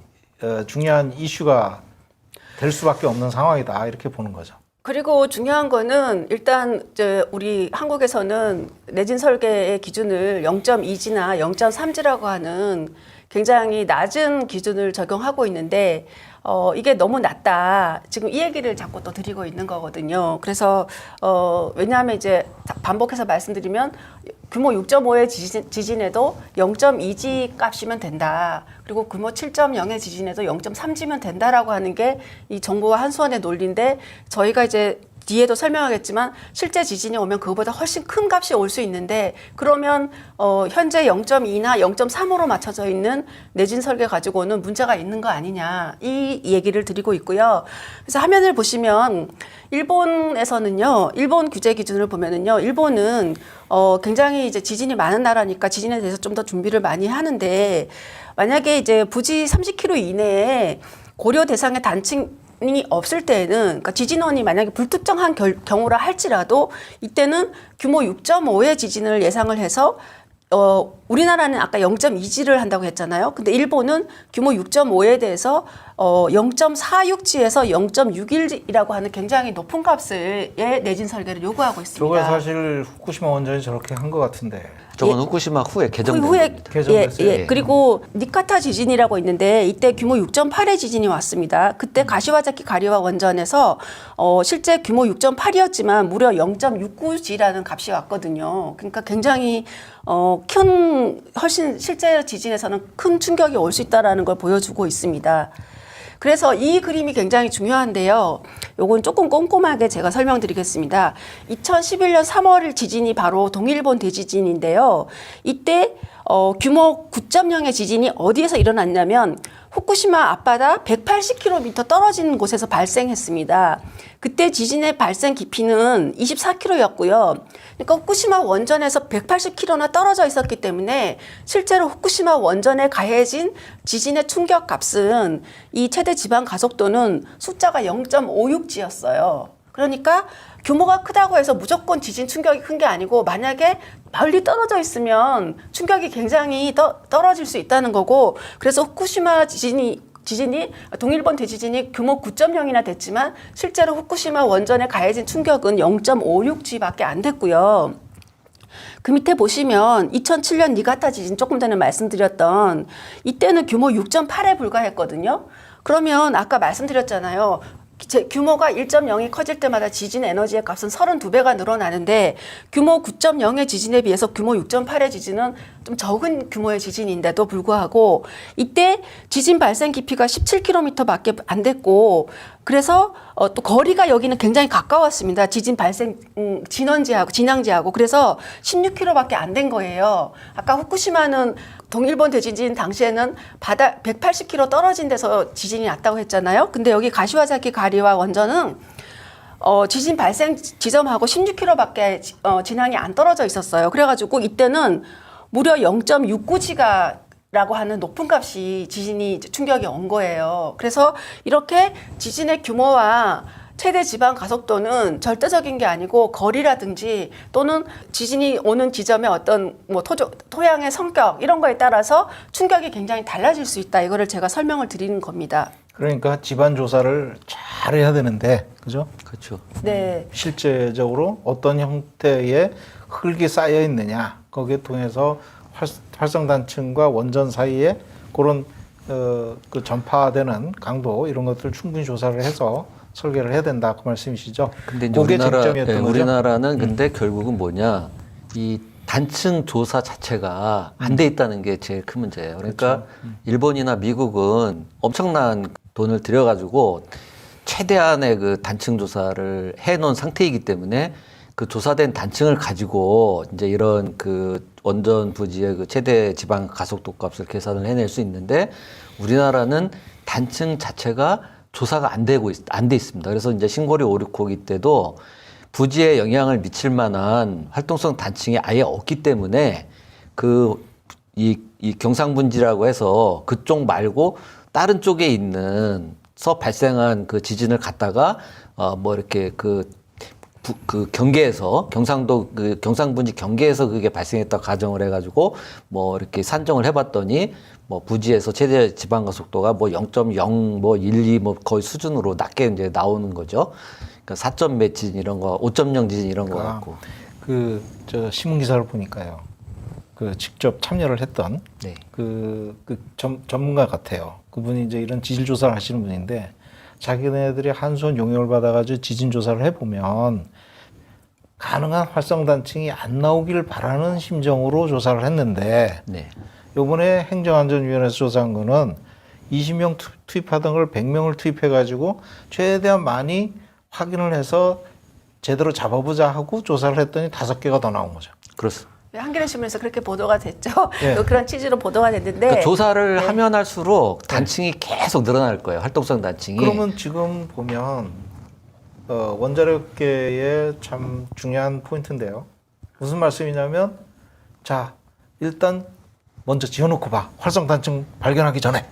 중요한 이슈가 될 수밖에 없는 상황이다 이렇게 보는 거죠. 그리고 중요한 거는 일단 이제 우리 한국에서는 내진 설계의 기준을 0.2G나 0.3G라고 하는 굉장히 낮은 기준을 적용하고 있는데 이게 너무 낮다. 지금 이 얘기를 자꾸 또 드리고 있는 거거든요. 그래서 왜냐하면 이제 반복해서 말씀드리면 규모 6.5의 지진에도 0.2G 값이면 된다. 그리고 규모 7.0의 지진에도 0.3G면 된다라고 하는 게 이 정부와 한수원의 논리인데 저희가 이제 뒤에도 설명하겠지만 실제 지진이 오면 그거보다 훨씬 큰 값이 올 수 있는데 그러면 현재 0.2나 0.3으로 맞춰져 있는 내진 설계 가지고는 문제가 있는 거 아니냐 이 얘기를 드리고 있고요. 그래서 화면을 보시면 일본에서는요, 일본 규제 기준을 보면은요, 일본은 굉장히 이제 지진이 많은 나라니까 지진에 대해서 좀 더 준비를 많이 하는데 만약에 이제 부지 30km 이내에 고려 대상의 단층이 없을 때에는 그러니까 지진원이 만약에 불특정한 경우라 할지라도 이때는 규모 6.5의 지진을 예상을 해서 우리나라는 아까 0.2G를 한다고 했잖아요. 근데 일본은 규모 6.5에 대해서 0.46G에서 0.61G이라고 하는 굉장히 높은 값의 내진 설계를 요구하고 있습니다. 저거 사실 후쿠시마 원전이 저렇게 한 것 같은데. 저건 후쿠시마 후에 개정된 겁니다. 개정됐어요? 예. 그리고 니카타 지진이라고 있는데 이때 규모 6.8의 지진이 왔습니다. 그때 가시와자키 가리와 원전에서 실제 규모 6.8이었지만 무려 0.69G라는 값이 왔거든요. 그러니까 굉장히 훨씬 실제 지진에서는 큰 충격이 올 수 있다는 걸 보여주고 있습니다. 그래서 이 그림이 굉장히 중요한데요. 요건 조금 꼼꼼하게 제가 설명드리겠습니다. 2011년 3월 지진이 바로 동일본 대지진인데요. 이때 규모 9.0의 지진이 어디에서 일어났냐면 후쿠시마 앞바다 180km 떨어진 곳에서 발생했습니다. 그때 지진의 발생 깊이는 24km였고요. 그러니까 후쿠시마 원전에서 180km나 떨어져 있었기 때문에 실제로 후쿠시마 원전에 가해진 지진의 충격 값은 이 최대 지방 가속도는 숫자가 0.56G였어요. 그러니까 규모가 크다고 해서 무조건 지진 충격이 큰 게 아니고 만약에 멀리 떨어져 있으면 충격이 굉장히 떨어질 수 있다는 거고 그래서 후쿠시마 지진이 동일본 대지진이 규모 9.0이나 됐지만 실제로 후쿠시마 원전에 가해진 충격은 0.56G밖에 안 됐고요. 그 밑에 보시면 2007년 니가타 지진 조금 전에 말씀드렸던 이때는 규모 6.8에 불과했거든요. 그러면 아까 말씀드렸잖아요. 규모가 1.0이 커질 때마다 지진 에너지의 값은 32배가 늘어나는데 규모 9.0의 지진에 비해서 규모 6.8의 지진은 좀 적은 규모의 지진인데도 불구하고 이때 지진 발생 깊이가 17km밖에 안 됐고 그래서 또 거리가 여기는 굉장히 가까웠습니다. 지진 발생 진앙지하고 그래서 16km밖에 안 된 거예요. 아까 후쿠시마는 동일본 대지진 당시에는 바다 180km 떨어진 데서 지진이 났다고 했잖아요. 근데 여기 가시와자키 가리와 원전은 지진 발생 지점하고 16km밖에 진앙이 안 떨어져 있었어요. 그래가지고 이때는 무려 0.69G가 라고 하는 높은 값이 지진이 충격이 온 거예요. 그래서 이렇게 지진의 규모와 최대 지방 가속도는 절대적인 게 아니고 거리라든지 또는 지진이 오는 지점의 어떤 토양의 성격 이런 거에 따라서 충격이 굉장히 달라질 수 있다. 이거를 제가 설명을 드리는 겁니다. 그러니까 집안 조사를 잘 해야 되는데, 그죠? 그렇죠. 네. 실제적으로 어떤 형태의 흙이 쌓여 있느냐, 거기에 통해서 활성단층과 원전 사이에 그런 그 전파되는 강도 이런 것들 충분히 조사를 해서 설계를 해야 된다 그 말씀이시죠? 근데 이제 그게 쟁점이었던 거죠? 우리나라는 근데 결국은 뭐냐 이 단층 조사 자체가 안 돼 있다는 게 제일 큰 문제예요. 그러니까 그렇죠. 일본이나 미국은 엄청난 돈을 들여가지고 최대한의 그 단층 조사를 해놓은 상태이기 때문에 그 조사된 단층을 가지고 이제 이런 그 원전 부지의 그 최대 지방 가속도 값을 계산을 해낼 수 있는데 우리나라는 단층 자체가 조사가 안 돼 있습니다. 그래서 이제 신고리 5, 6호기 때도 부지에 영향을 미칠 만한 활동성 단층이 아예 없기 때문에 이 경상분지라고 해서 그쪽 말고 다른 쪽에 있는 발생한 그 지진을 갖다가 뭐 이렇게 그 경계에서 경상분지 경계에서 그게 발생했다 가정을 해가지고 뭐 이렇게 산정을 해봤더니 뭐 부지에서 최대 지방 가속도가 뭐 0.0 뭐 12 뭐 거의 수준으로 낮게 이제 나오는 거죠. 그러니까 4점 몇 지진 이런 거, 5.0 지진 이런 거 같고. 저 신문 기사를 보니까요. 그 직접 참여를 했던 네. 전문가 같아요. 그분이 이제 이런 지질 조사를 하시는 분인데 자기네들이 한수원 용역을 받아가지고 지진 조사를 해보면 가능한 활성 단층이 안 나오길 바라는 심정으로 조사를 했는데 네. 요번에 행정안전위원회에서 조사한 거는 20명 투입하던 걸 100명을 투입해가지고 최대한 많이 확인을 해서 제대로 잡아보자 하고 조사를 했더니 5개가 더 나온 거죠. 그렇습니다. 한겨레 신문에서 그렇게 보도가 됐죠. 예. 그런 취지로 보도가 됐는데 그러니까 조사를 네. 하면 할수록 단층이 계속 늘어날 거예요. 활동성 단층이. 그러면 지금 보면 원자력계의 참 중요한 포인트인데요. 무슨 말씀이냐면 자 일단 먼저 지어놓고 봐. 활성 단층 발견하기 전에.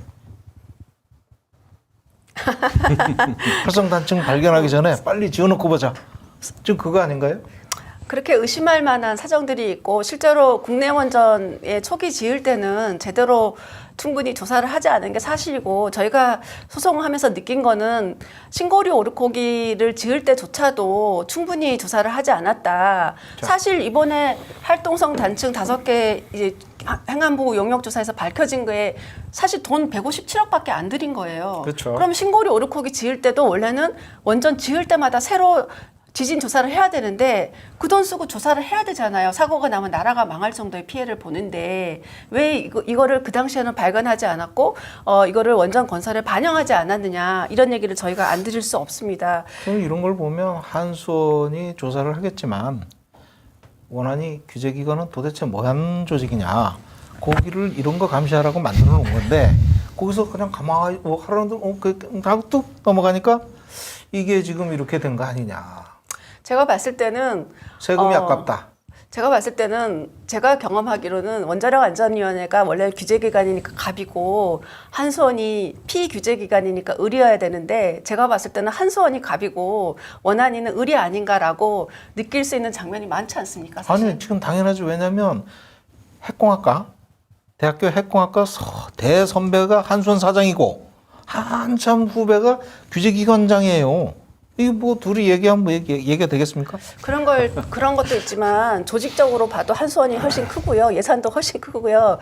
활성 단층 발견하기 전에 빨리 지어놓고 보자. 지금 그거 아닌가요? 그렇게 의심할 만한 사정들이 있고 실제로 국내 원전의 초기 지을 때는 제대로 충분히 조사를 하지 않은 게 사실이고 저희가 소송을 하면서 느낀 거는 신고리 오르코기를 지을 때조차도 충분히 조사를 하지 않았다. 사실 이번에 활동성 단층 5개 이제 행안부 용역조사에서 밝혀진 거에 사실 돈 157억밖에 안 들인 거예요. 그렇죠. 그럼 신고리 오르코기 지을 때도 원래는 원전 지을 때마다 새로 지진 조사를 해야 되는데 그 돈 쓰고 조사를 해야 되잖아요. 사고가 나면 나라가 망할 정도의 피해를 보는데 왜 이거를 그 당시에는 발견하지 않았고 이거를 원전 건설에 반영하지 않았느냐 이런 얘기를 저희가 안 드릴 수 없습니다. 저는 이런 걸 보면 한수원이 조사를 하겠지만 원안이 규제기관은 도대체 뭐한 조직이냐. 거기를 이런 거 감시하라고 만들어 놓은 건데 거기서 그냥 가만히 하라는 하고 뚝 넘어가니까 이게 지금 이렇게 된 거 아니냐. 제가 봤을 때는 세금이 아깝다. 제가 봤을 때는 제가 경험하기로는 원자력안전위원회가 원래 규제기관이니까 갑이고 한수원이 피규제기관이니까 을이어야 되는데 제가 봤을 때는 한수원이 갑이고 원안이는 을이 아닌가라고 느낄 수 있는 장면이 많지 않습니까? 사실? 아니 지금 당연하죠. 왜냐하면 핵공학과 대학교 핵공학과 대선배가 한수원 사장이고 한참 후배가 규제기관장이에요. 이게 뭐 둘이 얘기하면 뭐 얘기가 되겠습니까? 그런 것도 있지만 조직적으로 봐도 한수원이 훨씬 크고요. 예산도 훨씬 크고요.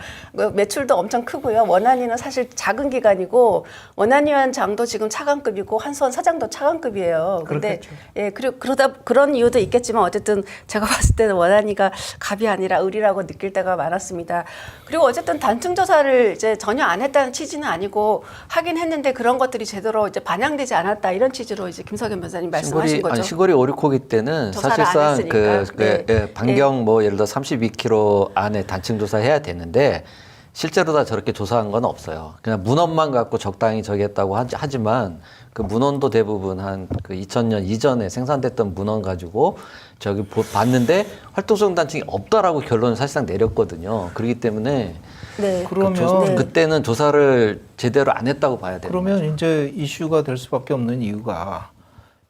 매출도 엄청 크고요. 원안위는 사실 작은 기관이고 원안위원장도 지금 차관급이고 한수원 사장도 차관급이에요. 근데 그렇겠죠. 예, 그리고 그런 이유도 있겠지만 어쨌든 제가 봤을 때는 원안위가 갑이 아니라 을이라고 느낄 때가 많았습니다. 그리고 어쨌든 단층 조사를 이제 전혀 안 했다는 취지는 아니고 하긴 했는데 그런 것들이 제대로 이제 반영되지 않았다 이런 취지로 이제 김석연 변호사님 말씀하신 거죠. 시골이 오르코기 때는 조사를 안 사실상 했으니까. 반경 뭐 예를 들어 32km 안에 단층 조사해야 되는데 실제로 다 저렇게 조사한 건 없어요. 그냥 문헌만 갖고 적당히 저기 했다고 하지만 그 문헌도 대부분 한 그 2000년 이전에 생산됐던 문헌 가지고 저기 봤는데 활동성 단층이 없다라고 결론을 사실상 내렸거든요. 그렇기 때문에 네. 그러면 그때는 조사를 제대로 안 했다고 봐야 돼요. 그러면 이제 이슈가 될 수밖에 없는 이유가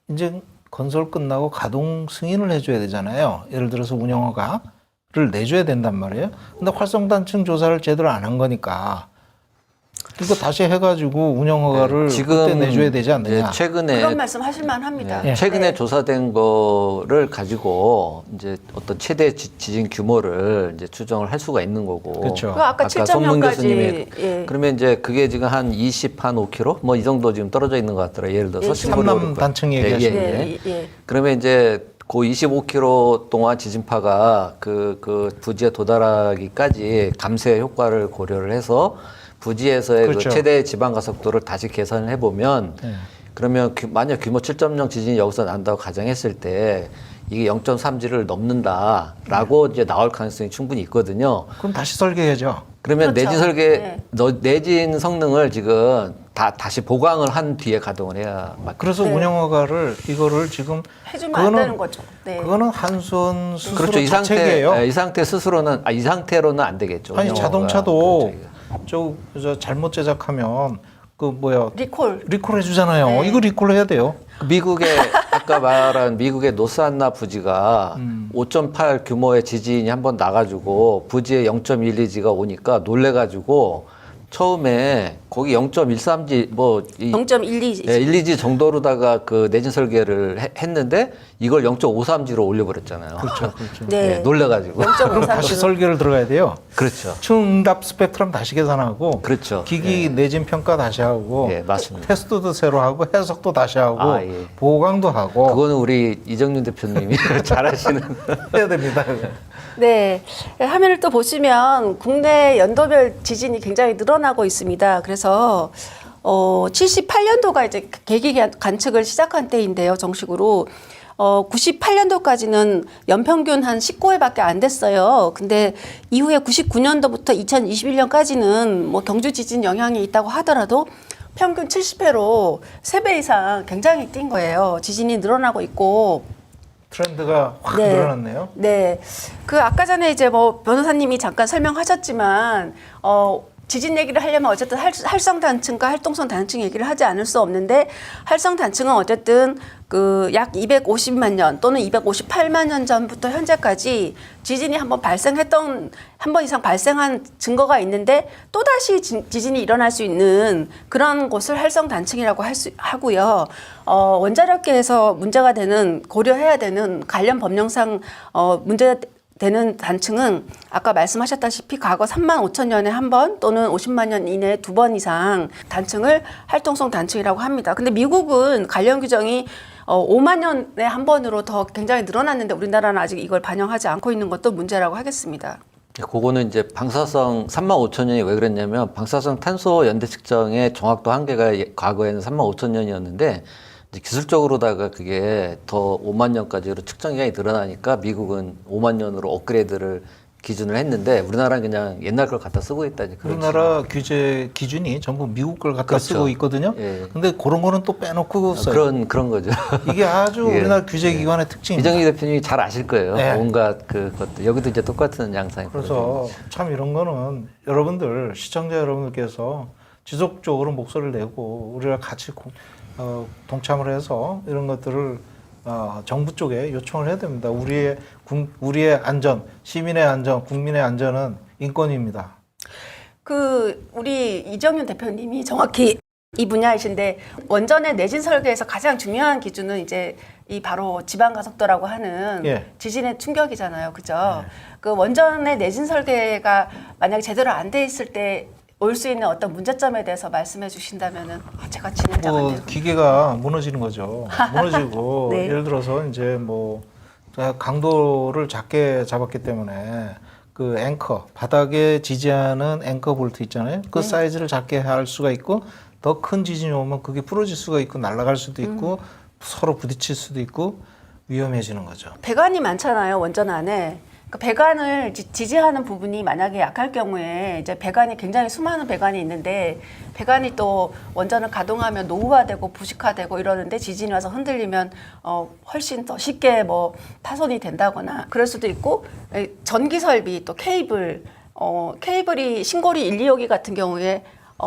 이제 건설 끝나고 가동 승인을 해줘야 되잖아요. 예를 들어서 운영허가를 내줘야 된단 말이에요. 근데 활성단층 조사를 제대로 안 한 거니까 이거 다시 해가지고 운영허가를 그때 내줘야 되지 않느냐. 최근에 그런 말씀 하실 만합니다. 네. 최근에 네. 조사된 거를 가지고 이제 어떤 최대 지진 규모를 이제 추정을 할 수가 있는 거고. 그렇죠. 그 아까 손문 7.0까지 교수님이 예. 그러면 이제 그게 지금 한 5km 뭐 이 정도 지금 떨어져 있는 것 같더라고요. 예를 들어서 예, 삼남 단층 얘기하시는 예, 예. 그러면 이제 그 25km 동안 지진파가 그 부지에 도달하기까지 감쇄 효과를 고려를 해서 부지에서의 그렇죠. 그 최대 지방 가속도를 다시 계산을 해보면 네. 그러면 만약 규모 7.0 지진이 여기서 난다고 가정했을 때 이게 0.3G를 넘는다라고 이제 나올 가능성이 충분히 있거든요. 그럼 다시 설계해야죠. 그러면 그렇죠. 내진 설계, 네. 내진 성능을 지금 다시 보강을 한 뒤에 가동을 해야 맞. 그래서 네. 운영허가를 이거를 지금 해주면 안 되는 거죠. 네. 그거는 한수원 스스로 그렇죠. 자책이에요. 이 상태 스스로는 이 상태로는 안 되겠죠. 아니 운영허가. 자동차도 그렇죠. 저 잘못 제작하면 그 뭐야 리콜. 해주잖아요. 네. 이거 리콜 해야 돼요. 미국의 아까 말한 미국의 노스안나 부지가 5.8 규모의 지진이 한 번 나가지고 부지에 0.12G가 오니까 놀래가지고 처음에 거기 0.13G 뭐 0.12. 예, 1, 2G 정도로다가 그 내진 설계를 했는데 이걸 0.53G로 올려버렸잖아요. 그렇죠, 그렇죠. 네. 예, 놀래가지고. 0.53. 다시 설계를 들어가야 돼요. 그렇죠. 응답 스펙트럼 다시 계산하고, 그렇죠. 기기 내진 평가 다시 하고, 예, 맞습니다. 테스트도 새로 하고, 해석도 다시 하고, 아, 예. 보강도 하고 그거는 우리 이정윤 대표님이 잘하시는. 해야 됩니다. 네. 화면을 또 보시면 국내 연도별 지진이 굉장히 늘어나고 있습니다. 그래서 78년도가 이제 계기 관측을 시작한 때인데요, 정식으로. 98년도까지는 연평균 한 19회밖에 안 됐어요. 근데 이후에 99년도부터 2021년까지는 뭐 경주 지진 영향이 있다고 하더라도 평균 70회로 3배 이상 굉장히 뛴 거예요. 지진이 늘어나고 있고. 트렌드가 확 네. 늘어났네요. 네. 그 아까 전에 이제 뭐 변호사님이 잠깐 설명하셨지만 지진 얘기를 하려면 어쨌든 활성 단층과 활동성 단층 얘기를 하지 않을 수 없는데 활성 단층은 어쨌든 그 약 250만 년 또는 258만 년 전부터 현재까지 지진이 한 번 이상 발생한 증거가 있는데 또다시 지진이 일어날 수 있는 그런 곳을 활성 단층이라고 하고요. 원자력계에서 문제가 되는 고려해야 되는 관련 법령상 문제되는 단층은 아까 말씀하셨다시피 과거 3만 5천 년에 한 번 또는 50만 년 이내에 2번 이상 단층을 활동성 단층이라고 합니다. 근데 미국은 관련 규정이 5만 년에 한 번으로 더 굉장히 늘어났는데 우리나라는 아직 이걸 반영하지 않고 있는 것도 문제라고 하겠습니다. 그거는 이제 방사성 3만 5천 년이 왜 그랬냐면 방사성 탄소 연대 측정의 정확도 한계가 과거에는 3만 5천 년이었는데 이제 기술적으로다가 그게 더 5만 년까지로 측정 기간이 늘어나니까 미국은 5만 년으로 업그레이드를 기준을 했는데 우리나라는 그냥 옛날 걸 갖다 쓰고 있다. 우리나라 규제 기준이 전부 미국 걸 갖다 그렇죠. 쓰고 있거든요. 예. 근데 그런 거는 또 빼놓고 써요. 그런 거죠. 이게 아주 예. 우리나라 규제 기관의 특징입니다. 이정희 대표님이 잘 아실 거예요. 네. 온갖 그것도 여기도 이제 똑같은 양상이. 그래서 참 이런 거는 여러분들 시청자 여러분들께서 지속적으로 목소리를 내고 우리가 같이 동참을 해서 이런 것들을 정부 쪽에 요청을 해야 됩니다. 우리의 안전, 시민의 안전, 국민의 안전은 인권입니다. 우리 이정윤 대표님이 정확히 이 분야이신데 원전의 내진 설계에서 가장 중요한 기준은 이제 이 바로 지방 가속도라고 하는 예. 지진의 충격이잖아요, 그죠? 그 원전의 내진 설계가 만약에 제대로 안 돼 있을 때 올 수 있는 어떤 문제점에 대해서 말씀해 주신다면은 제가 진행자가 뭐 기계가 무너지는 거죠. 무너지고 네. 예를 들어서 이제 뭐 강도를 작게 잡았기 때문에 그 앵커 바닥에 지지하는 앵커 볼트 있잖아요. 그 네. 사이즈를 작게 할 수가 있고 더 큰 지진이 오면 그게 부러질 수가 있고 날아갈 수도 있고 서로 부딪힐 수도 있고 위험해지는 거죠. 배관이 많잖아요, 원전 안에. 그 배관을 지지하는 부분이 만약에 약할 경우에 이제 배관이 굉장히 수많은 배관이 있는데 배관이 또 원전을 가동하면 노후화되고 부식화되고 이러는데 지진이 와서 흔들리면 훨씬 더 쉽게 뭐 파손이 된다거나 그럴 수도 있고 전기 설비 또 케이블이 신고리 1, 2호기 같은 경우에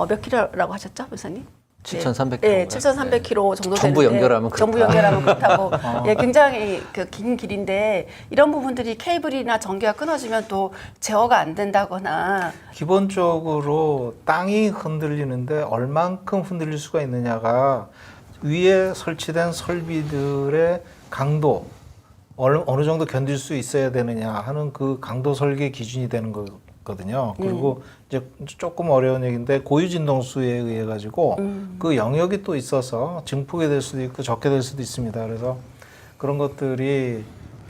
몇 킬로라고 하셨죠, 변호사님? 7,300km. 네, 7,300km 정도 전부 되는데 연결하면 전부 그렇다. 연결하면 그렇다고. 예, 굉장히 긴 길인데 이런 부분들이 케이블이나 전기가 끊어지면 또 제어가 안 된다거나. 기본적으로 땅이 흔들리는데 얼만큼 흔들릴 수가 있느냐가 위에 설치된 설비들의 강도 어느 정도 견딜 수 있어야 되느냐 하는 그 강도 설계 기준이 되는 거거든요. 그리고 이제 조금 어려운 얘기인데 고유진동수에 의해 가지고 그 영역이 또 있어서 증폭이 될 수도 있고 적게 될 수도 있습니다. 그래서 그런 것들이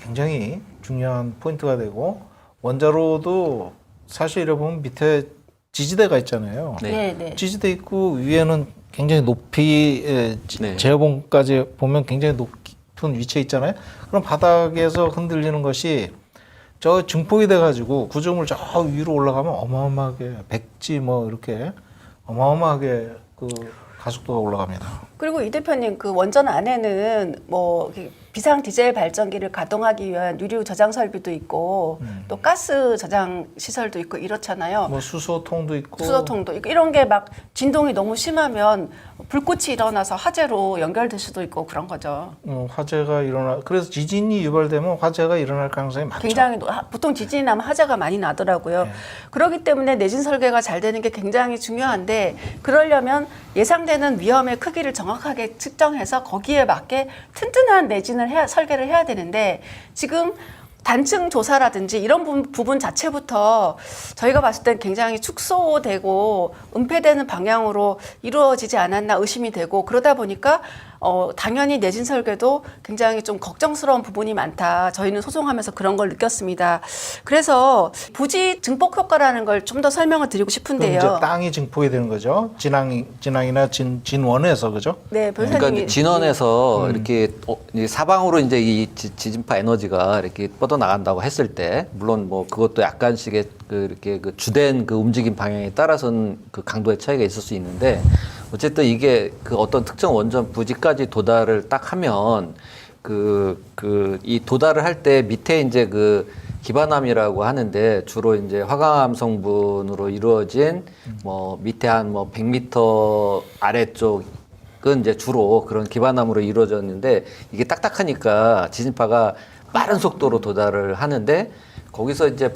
굉장히 중요한 포인트가 되고 원자로도 사실 이래 보면 밑에 지지대가 있잖아요. 네, 네. 지지대 있고 위에는 굉장히 높이 네. 제어봉까지 보면 굉장히 높은 위치에 있잖아요. 그럼 바닥에서 흔들리는 것이 저 증폭이 돼가지고 구조물 저 위로 올라가면 어마어마하게 백지 뭐 이렇게 어마어마하게 그 가속도가 올라갑니다. 그리고 이 대표님 그 원전 안에는 뭐 비상 디젤 발전기를 가동하기 위한 유류 저장 설비도 있고 또 가스 저장 시설도 있고 이렇잖아요. 뭐 수소통도 있고 수소통도 있고 이런 게 막 진동이 너무 심하면 불꽃이 일어나서 화재로 연결될 수도 있고 그런 거죠. 화재가 그래서 지진이 유발되면 화재가 일어날 가능성이 많죠. 굉장히 보통 지진이 나면 화재가 많이 나더라고요. 네. 그렇기 때문에 내진 설계가 잘 되는 게 굉장히 중요한데 그러려면 예상되는 위험의 크기를 정확하게 측정해서 거기에 맞게 튼튼한 내진을 설계를 해야 되는데 지금 단층 조사라든지 이런 부분 자체부터 저희가 봤을 땐 굉장히 축소되고 은폐되는 방향으로 이루어지지 않았나 의심이 되고 그러다 보니까 당연히 내진 설계도 굉장히 좀 걱정스러운 부분이 많다. 저희는 소송하면서 그런 걸 느꼈습니다. 그래서 부지 증폭 효과라는 걸 좀 더 설명을 드리고 싶은데요. 이제 땅이 증폭이 되는 거죠. 진앙이나 진원에서 그죠? 네, 그러니까 변호사님이 이제 진원에서 이렇게 이제 사방으로 이제 이 지진파 에너지가 이렇게 뻗어 나간다고 했을 때, 물론 뭐 그것도 약간씩의 이렇게 그 주된 그 움직임 방향에 따라서는 그 강도의 차이가 있을 수 있는데, 어쨌든 이게 그 어떤 특정 원전 부지까지 도달을 딱 하면 이 도달을 할 때 밑에 이제 그 기반암이라고 하는데 주로 이제 화강암 성분으로 이루어진 뭐 밑에 한 뭐 100m 아래쪽은 이제 주로 그런 기반암으로 이루어졌는데 이게 딱딱하니까 지진파가 빠른 속도로 도달을 하는데 거기서 이제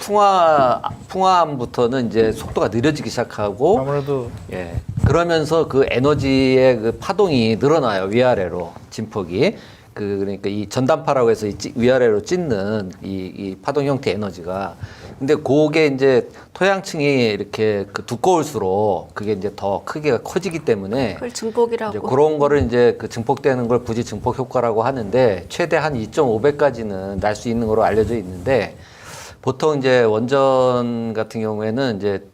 풍화암부터는 이제 속도가 느려지기 시작하고 아무래도 예. 그러면서 그 에너지의 그 파동이 늘어나요. 위아래로 진폭이. 그러니까 이 전단파라고 해서 위아래로 찢는 이 파동 형태 에너지가. 근데 그게 이제 토양층이 이렇게 그 두꺼울수록 그게 이제 더 크기가 커지기 때문에 그걸 증폭이라고. 이제 그런 거를 이제 그 증폭되는 걸 부지 증폭 효과라고 하는데 최대 한 2.5배까지는 날 수 있는 거로 알려져 있는데 보통 이제 원전 같은 경우에는 이제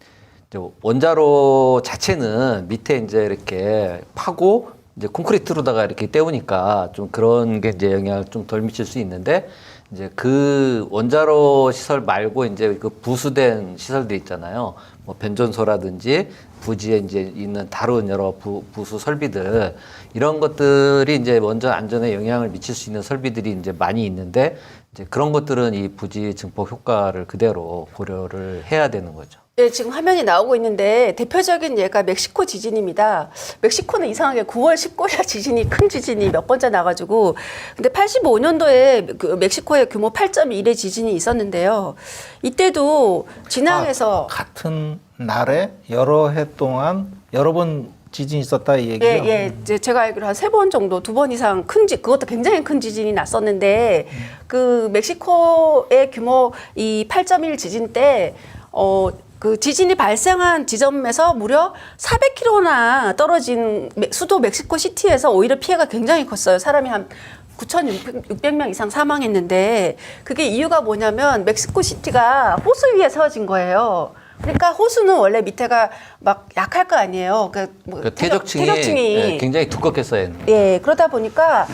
원자로 자체는 밑에 이제 이렇게 파고 이제 콘크리트로다가 이렇게 때우니까 좀 그런 게 이제 영향을 좀 덜 미칠 수 있는데 이제 그 원자로 시설 말고 이제 그 부수된 시설들 있잖아요. 뭐 변전소라든지 부지에 이제 있는 다른 여러 부수 설비들 이런 것들이 이제 원전 안전에 영향을 미칠 수 있는 설비들이 이제 많이 있는데 이제 그런 것들은 이 부지 증폭 효과를 그대로 고려를 해야 되는 거죠. 네, 지금 화면이 나오고 있는데 대표적인 예가 멕시코 지진입니다. 멕시코는 이상하게 9월 19일 지진이 큰 지진이 몇 번째 나가지고 근데 85년도에 그 멕시코에 규모 8.1의 지진이 있었는데요. 이때도 진앙에서 같은 날에 여러 해 동안 여러 번 지진이 있었다 이 얘기죠. 예. 이제 제가 알기로 한 3번 정도, 2번 이상 그것도 굉장히 큰 지진이 났었는데 그 멕시코의 규모 이 8.1 지진 때 그 지진이 발생한 지점에서 무려 400km나 떨어진 수도 멕시코 시티에서 오히려 피해가 굉장히 컸어요. 사람이 한 9,600명 이상 사망했는데 그게 이유가 뭐냐면 멕시코 시티가 호수 위에 세워진 거예요. 그러니까 호수는 원래 밑에가 막 약할 거 아니에요. 그 퇴적층이 굉장히 두껍게 쌓여 있는. 예, 그러다 보니까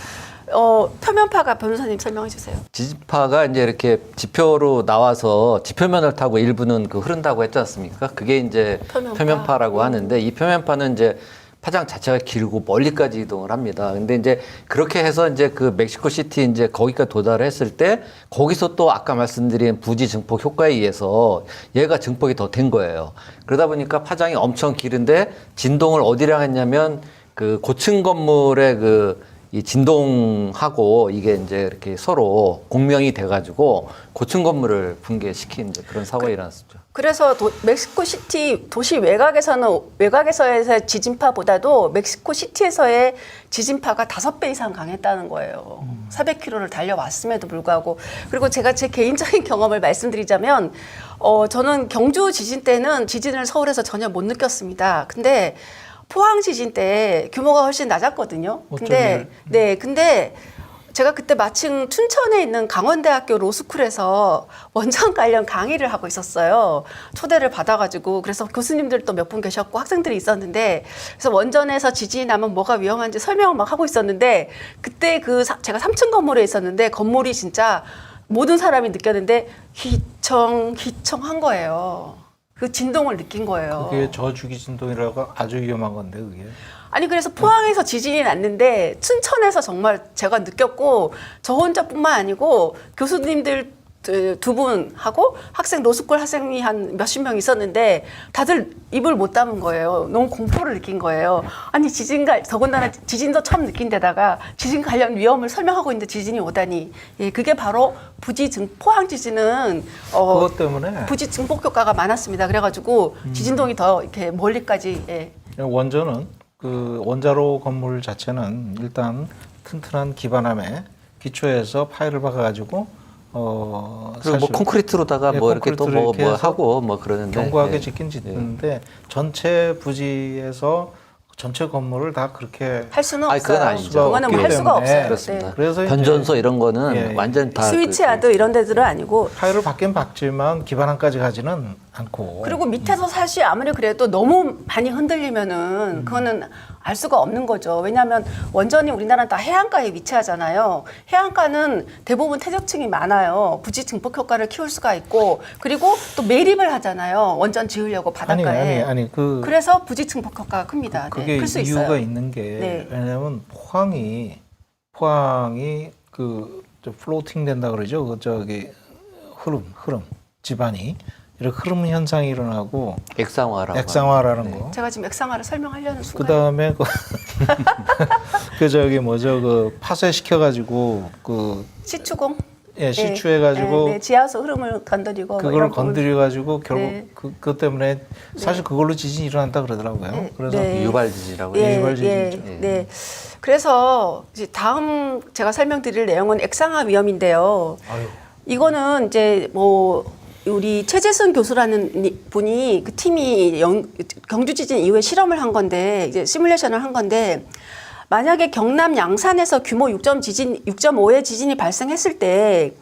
표면파가 변호사님 설명해 주세요. 지진파가 이제 이렇게 지표로 나와서 지표면을 타고 일부는 그 흐른다고 했지 않습니까? 그게 이제 표면파라고 하는데 이 표면파는 이제 파장 자체가 길고 멀리까지 이동을 합니다. 근데 이제 그렇게 해서 이제 그 멕시코 시티 이제 거기까지 도달했을 때 거기서 또 아까 말씀드린 부지 증폭 효과에 의해서 얘가 증폭이 더 된 거예요. 그러다 보니까 파장이 엄청 길은데 진동을 어디랑 했냐면 그 고층 건물의 이 진동하고 이게 이제 이렇게 서로 공명이 돼가지고 고층 건물을 붕괴시킨 그런 사고가 일어났었죠. 그래서 멕시코 시티 도시 외곽에서의 지진파보다도 멕시코 시티에서의 지진파가 5배 이상 강했다는 거예요. 400km를 달려왔음에도 불구하고. 그리고 제가 제 개인적인 경험을 말씀드리자면 저는 경주 지진 때는 지진을 서울에서 전혀 못 느꼈습니다. 근데 포항 지진 때 규모가 훨씬 낮았거든요. 근데 제가 그때 마침 춘천에 있는 강원대학교 로스쿨에서 원전 관련 강의를 하고 있었어요. 초대를 받아가지고 그래서 교수님들도 몇 분 계셨고 학생들이 있었는데 그래서 원전에서 지진이 나면 뭐가 위험한지 설명을 막 하고 있었는데 그때 제가 3층 건물에 있었는데 건물이 진짜 모든 사람이 느꼈는데 휘청휘청한 거예요. 그 진동을 느낀 거예요. 그게 저주기 진동이라고 아주 위험한 건데 그게. 아니 그래서 포항에서 지진이 났는데 춘천에서 정말 제가 느꼈고 저 혼자뿐만 아니고 교수님들 두 분하고 학생 로스쿨 학생이 한 몇십 명 있었는데 다들 입을 못 담은 거예요. 너무 공포를 느낀 거예요. 아니 더군다나 지진도 처음 느낀 데다가 지진 관련 위험을 설명하고 있는데 지진이 오다니. 예, 그게 바로 포항 지진은 그것 때문에 부지 증폭 효과가 많았습니다. 그래가지고 지진동이 더 이렇게 멀리까지. 예. 원전은 그 원자로 건물 자체는 일단 튼튼한 기반함에 기초에서 파일을 박아가지고 그리고 뭐 콘크리트로다가 예, 뭐 이렇게 또 뭐 콘크리트를 이렇게 하고 뭐 그러는데 견고하게 예. 짓긴 짓는데 전체 부지에서 전체 건물을 다 그렇게 할 수는 아니, 없어요. 그건 아니죠. 그거는 뭐 할 수가 때문에 없어요. 그렇습니다. 네. 그래서 이제 변전소 이런 거는 예, 완전 다 스위치야드 이런 데들은 아니고 파일을 받긴 박지만 기반함까지 가지는 않고. 그리고 밑에서 사실 아무리 그래도 너무 많이 흔들리면은 그거는 알 수가 없는 거죠. 왜냐하면 원전이 우리나라는 다 해안가에 위치하잖아요. 해안가는 대부분 퇴적층이 많아요. 부지 증폭 효과를 키울 수가 있고 그리고 또 매립을 하잖아요. 원전 지으려고 바닷가에. 아니 그래서 부지 증폭 효과가 큽니다. 그게 클 수 이유가 있어요. 있는 게 네. 왜냐하면 포항이 저 플로팅 된다 그러죠. 그 저기 흐름 집안이 이렇게 흐름 현상이 일어나고 액상화라고 액상화라는 거. 제가 지금 액상화를 설명하려는 그 순간 다음에 그 저기 뭐죠 그 파쇄시켜 가지고 그 시추공 시추해 가지고 네, 지하수 흐름을 건드리고 뭐 그걸 이런 부분. 건드려 가지고 결국 네. 그것 때문에 사실 그걸로 지진이 일어난다 그러더라고요. 네. 그래서 네. 유발지진이라고 예, 유발 예, 지진이죠. 네. 그래서 이제 다음 제가 설명드릴 내용은 액상화 위험인데요. 아유. 이거는 이제 뭐 우리 최재승 교수라는 분이 그 팀이 경주 지진 이후에 실험을 한 건데 이제 시뮬레이션을 한 건데 만약에 경남 양산에서 규모 6.5의 지진이 발생했을 때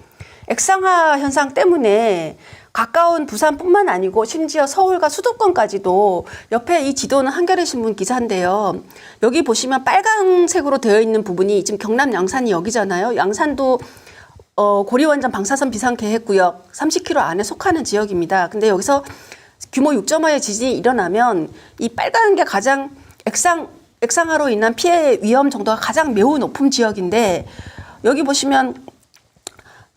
액상화 현상 때문에 가까운 부산뿐만 아니고 심지어 서울과 수도권까지도 옆에 이 지도는 한겨레 신문 기사인데요. 여기 보시면 빨간색으로 되어 있는 부분이 지금 경남 양산이 여기잖아요. 양산도 고리원전 방사선 비상계획구역 30km 안에 속하는 지역입니다. 근데 여기서 규모 6.5의 지진이 일어나면 이 빨간 게 가장 액상화로 인한 피해 위험 정도가 가장 매우 높은 지역인데 여기 보시면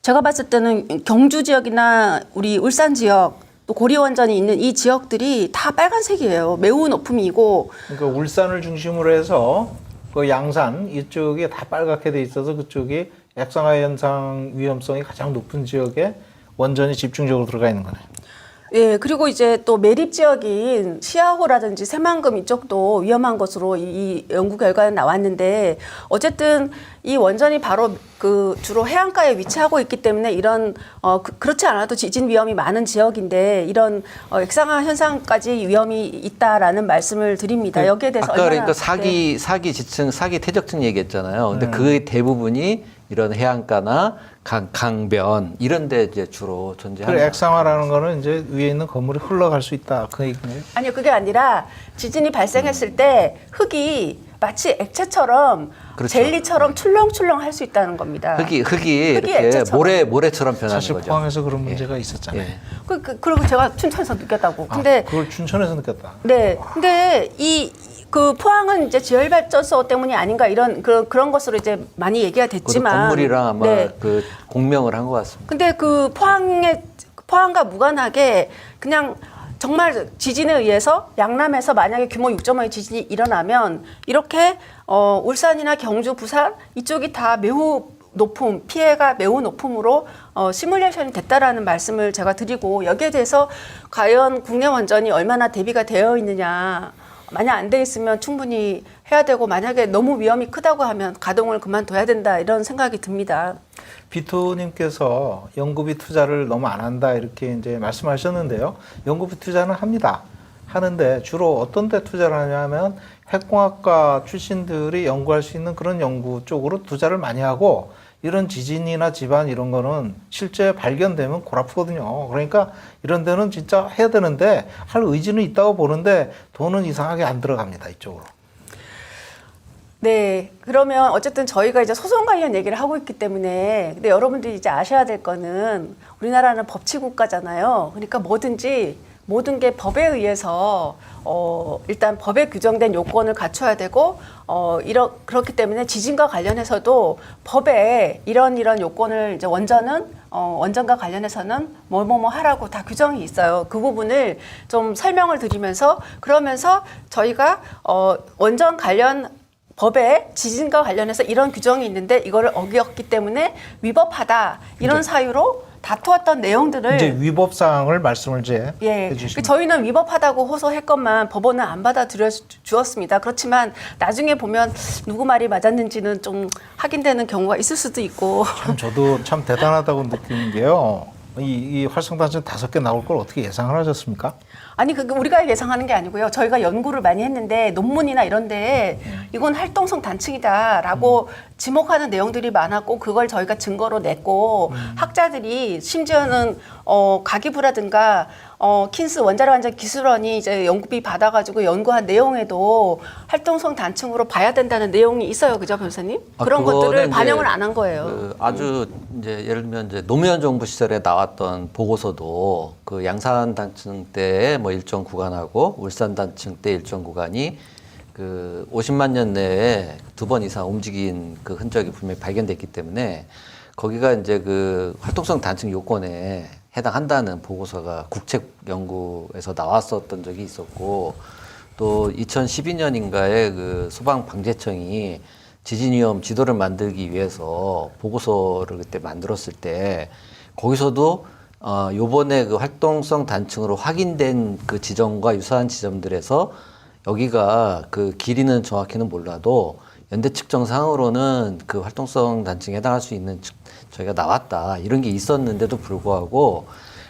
제가 봤을 때는 경주 지역이나 우리 울산 지역 또 고리원전이 있는 이 지역들이 다 빨간색이에요. 매우 높음이고 그러니까 울산을 중심으로 해서 그 양산 이쪽이 다 빨갛게 돼 있어서 그쪽이 액상화 현상 위험성이 가장 높은 지역에 원전이 집중적으로 들어가 있는 거네요. 예, 그리고 이제 또 매립 지역인 시야호라든지 새만금 이쪽도 위험한 것으로 이 연구 결과는 나왔는데 어쨌든 이 원전이 바로 그 주로 해안가에 위치하고 있기 때문에 이런 그렇지 않아도 지진 위험이 많은 지역인데 이런 액상화 현상까지 위험이 있다라는 말씀을 드립니다. 여기에 대해서 아까 얼마나 그러니까 네. 사기 지층, 사기 퇴적층 얘기했잖아요. 근데 그 대부분이 이런 해안가나 강변 이런 데 이제 주로 그 존재합니다. 액상화라는 거는 이제 위에 있는 건물이 흘러갈 수 있다. 그 얘기네요. 아니요, 그게 아니라 지진이 발생했을 때 흙이 마치 액체처럼 그렇죠. 젤리처럼 출렁출렁 할 수 있다는 겁니다. 흙이 이렇게 액체처럼. 모래처럼 변하는 사실 거죠. 포항에서 그런 문제가 있었잖아요. 예. 그리고 제가 춘천에서 느꼈다고. 근데 그걸 춘천에서 느꼈다. 네, 근데 그 포항은 이제 지열발전소 때문이 아닌가 이런 그런 것으로 이제 많이 얘기가 그것도 됐지만 건물이랑 아마 네. 그 공명을 한 것 같습니다. 근데 그 포항과 무관하게 그냥 정말 지진에 의해서 양남에서 만약에 규모 6.5의 지진이 일어나면 이렇게 울산이나 경주, 부산 이쪽이 다 매우 높음, 피해가 매우 높음으로 시뮬레이션이 됐다라는 말씀을 제가 드리고 여기에 대해서 과연 국내 원전이 얼마나 대비가 되어 있느냐 만약 안 돼 있으면 충분히 해야 되고 만약에 너무 위험이 크다고 하면 가동을 그만둬야 된다 이런 생각이 듭니다. 비토님께서 연구비 투자를 너무 안 한다 이렇게 이제 말씀하셨는데요. 연구비 투자는 합니다. 하는데 주로 어떤 데 투자를 하냐면 핵공학과 출신들이 연구할 수 있는 그런 연구 쪽으로 투자를 많이 하고 이런 지진이나 지반 이런 거는 실제 발견되면 골아프거든요. 그러니까 이런 데는 진짜 해야 되는데 할 의지는 있다고 보는데 돈은 이상하게 안 들어갑니다. 이쪽으로. 네, 그러면 어쨌든 저희가 이제 소송 관련 얘기를 하고 있기 때문에 근데 여러분들이 이제 아셔야 될 거는 우리나라는 법치 국가잖아요. 그러니까 뭐든지 모든 게 법에 의해서 일단 법에 규정된 요건을 갖춰야 되고 그렇기 때문에 지진과 관련해서도 법에 이런 요건을 이제 원전과 관련해서는 뭐뭐 하라고 다 규정이 있어요. 그 부분을 좀 설명을 드리면서 그러면서 저희가 원전 관련 법에 지진과 관련해서 이런 규정이 있는데 이거를 어겼기 때문에 위법하다 이런 사유로 다투었던 내용들을 이제 위법 사항을 말씀을 이제 해주시면 저희는 위법하다고 호소했건만 법원은 안 받아들여 주었습니다. 그렇지만 나중에 보면 누구 말이 맞았는지는 좀 확인되는 경우가 있을 수도 있고. 참 저도 참 대단하다고 느끼는 게요. 이 활성탄층 5개 나올 걸 어떻게 예상을 하셨습니까? 아니 그게 우리가 예상하는 게 아니고요. 저희가 연구를 많이 했는데 논문이나 이런 데에 이건 활동성 단층이다라고 지목하는 내용들이 많았고 그걸 저희가 증거로 냈고 학자들이 심지어는 가기부라든가 킨스 원자력 안전 기술원이 이제 연구비 받아가지고 연구한 내용에도 활동성 단층으로 봐야 된다는 내용이 있어요, 그죠, 변호사님? 그런 것들을 반영을 안 한 거예요. 아주 이제 예를 들면 이제 노무현 정부 시절에 나왔던 보고서도 그 양산 단층 때 뭐 일정 구간하고 울산 단층 때 일정 구간이 그 50만 년 내에 2번 이상 움직인 그 흔적이 분명히 발견됐기 때문에 거기가 이제 그 활동성 단층 요건에 해당한다는 보고서가 국책연구에서 나왔었던 적이 있었고 또 2012년인가에 그 소방방재청이 지진위험 지도를 만들기 위해서 보고서를 그때 만들었을 때 거기서도 요번에 그 활동성 단층으로 확인된 그 지점과 유사한 지점들에서 여기가 그 길이는 정확히는 몰라도 연대 측정상으로는 그 활동성 단층에 해당할 수 있는 저희가 나왔다 이런 게 있었는데도 불구하고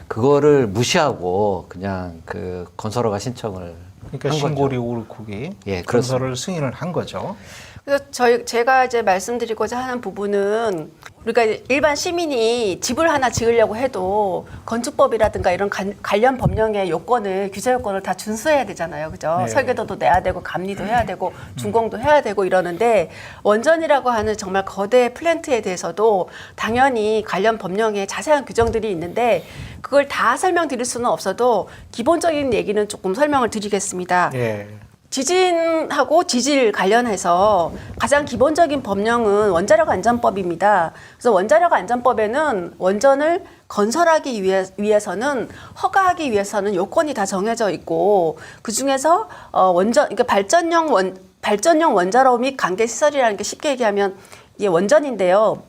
그거를 무시하고 그냥 그 건설허가 신청을 그러니까 한 신고리 거죠. 오르콕이 예, 건설을 승인을 한 거죠. 그래서 제가 이제 말씀드리고자 하는 부분은 우리가 일반 시민이 집을 하나 지으려고 해도 건축법이라든가 이런 관련 법령의 요건을 규제 요건을 다 준수해야 되잖아요, 그죠? 네. 설계도도 내야 되고 감리도 해야 되고 준공도 해야 되고 이러는데 원전이라고 하는 정말 거대 플랜트에 대해서도 당연히 관련 법령에 자세한 규정들이 있는데 그걸 다 설명드릴 수는 없어도 기본적인 얘기는 조금 설명을 드리겠습니다. 예. 지진하고 지질 관련해서 가장 기본적인 법령은 원자력 안전법입니다. 그래서 원자력 안전법에는 원전을 건설하기 위해서는 허가하기 위해서는 요건이 다 정해져 있고 그 중에서 그러니까 발전용 원자로 및 관계 시설이라는 게 쉽게 얘기하면 이게 원전인데요.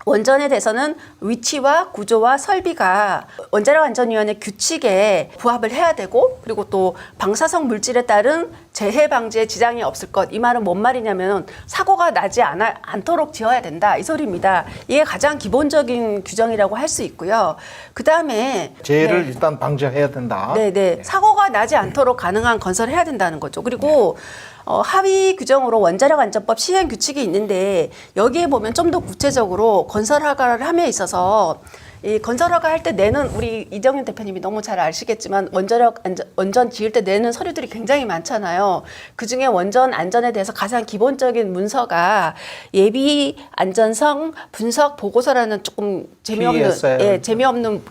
원전에 대해서는 위치와 구조와 설비가 원자력 안전위원회 규칙에 부합을 해야 되고 그리고 또 방사성 물질에 따른 재해 방지에 지장이 없을 것. 이 말은 뭔 말이냐면 사고가 나지 않도록 지어야 된다 이 소리입니다. 이게 가장 기본적인 규정이라고 할 수 있고요. 그다음에 재해를 일단 방지해야 된다. 네네. 사고가 나지 않도록 가능한 건설을 해야 된다는 거죠. 그리고 하위 규정으로 원자력 안전법 시행 규칙이 있는데 여기에 보면 좀 더 구체적으로 건설 허가를 함에 있어서 이 건설 허가 할 때 내는 우리 이정윤 대표님이 너무 잘 아시겠지만 원전 지을 때 내는 서류들이 굉장히 많잖아요. 그중에 원전 안전에 대해서 가장 기본적인 문서가 예비 안전성 분석 보고서라는 조금 재미없는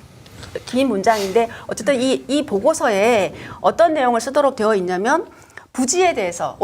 긴 문장인데 어쨌든 이 보고서에 어떤 내용을 쓰도록 되어 있냐면 부지에 대해서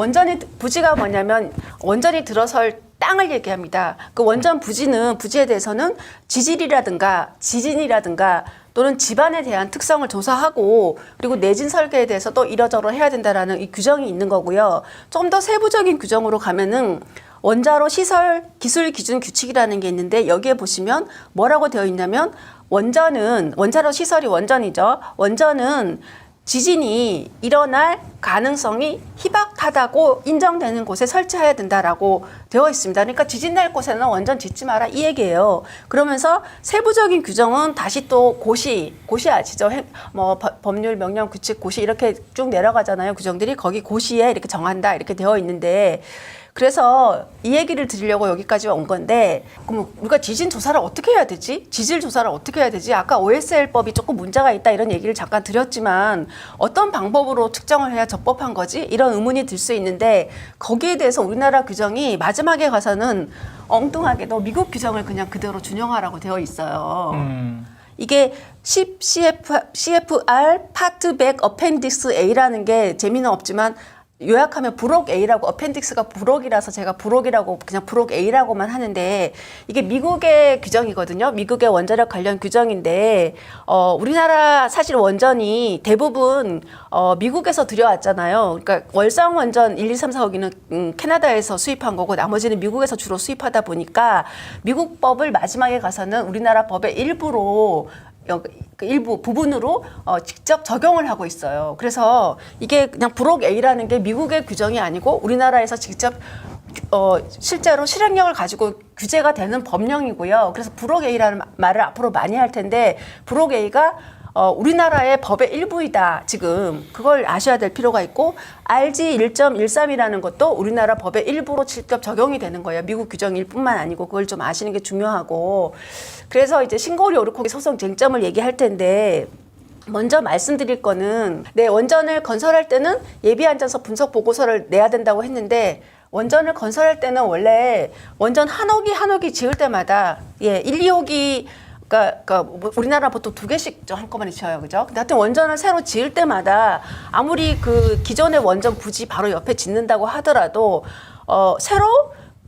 부지가 뭐냐면 원전이 들어설 땅을 얘기합니다. 그 원전 부지에 대해서는 지질이라든가 지진이라든가 또는 집안에 대한 특성을 조사하고 그리고 내진 설계에 대해서 또 이러저러 해야 된다라는 이 규정이 있는 거고요. 좀 더 세부적인 규정으로 가면은 원자로 시설 기술 기준 규칙이라는 게 있는데 여기에 보시면 뭐라고 되어 있냐면 원자로 시설이 원전이죠. 원전은 지진이 일어날 가능성이 희박하다고 인정되는 곳에 설치해야 된다라고 되어 있습니다. 그러니까 지진 날 곳에는 원전 짓지 마라 이 얘기예요. 그러면서 세부적인 규정은 다시 또 고시 아시죠? 법률, 명령, 규칙, 고시 이렇게 쭉 내려가잖아요. 규정들이 거기 고시에 이렇게 정한다 이렇게 되어 있는데 그래서 이 얘기를 드리려고 여기까지 온 건데 그럼 우리가 지진 조사를 어떻게 해야 되지? 지질 조사를 어떻게 해야 되지? 아까 OSL법이 조금 문제가 있다 이런 얘기를 잠깐 드렸지만 어떤 방법으로 측정을 해야 적법한 거지? 이런 의문이 들 수 있는데 거기에 대해서 우리나라 규정이 마지막에 가서는 엉뚱하게도 미국 규정을 그냥 그대로 준용하라고 되어 있어요. 이게 CFR 파트 100 어펜딕스 A라는 게 재미는 없지만 요약하면 부록 A라고, 어펜딕스가 부록이라서 제가 부록이라고 그냥 부록 A라고만 하는데, 이게 미국의 규정이거든요. 미국의 원자력 관련 규정인데 우리나라 사실 원전이 대부분 미국에서 들여왔잖아요. 그러니까 월성 원전 1, 2, 3, 4호기는 캐나다에서 수입한 거고 나머지는 미국에서 주로 수입하다 보니까 미국 법을 마지막에 가서는 우리나라 법의 일부로 그 일부 부분으로 직접 적용을 하고 있어요. 그래서 이게 그냥 부록 A라는 게 미국의 규정이 아니고 우리나라에서 직접 실제로 실행력을 가지고 규제가 되는 법령이고요. 그래서 부록 A라는 말을 앞으로 많이 할 텐데, 부록 A가 우리나라의 법의 일부이다. 지금 그걸 아셔야 될 필요가 있고, RG 1.13이라는 것도 우리나라 법의 일부로 직접 적용이 되는 거예요. 미국 규정일 뿐만 아니고 그걸 좀 아시는 게 중요하고. 그래서 이제 신고리 오르코기 소송 쟁점을 얘기할 텐데, 먼저 말씀드릴 거는, 원전을 건설할 때는 예비안전서 분석 보고서를 내야 된다고 했는데, 원전을 건설할 때는 원래 원전 한 호기 지을 때마다 1, 2호기 그러니까 우리나라 보통 2개씩 한꺼번에 지어요, 그죠? 근데 하여튼 원전을 새로 지을 때마다 아무리 그 기존의 원전 부지 바로 옆에 짓는다고 하더라도 새로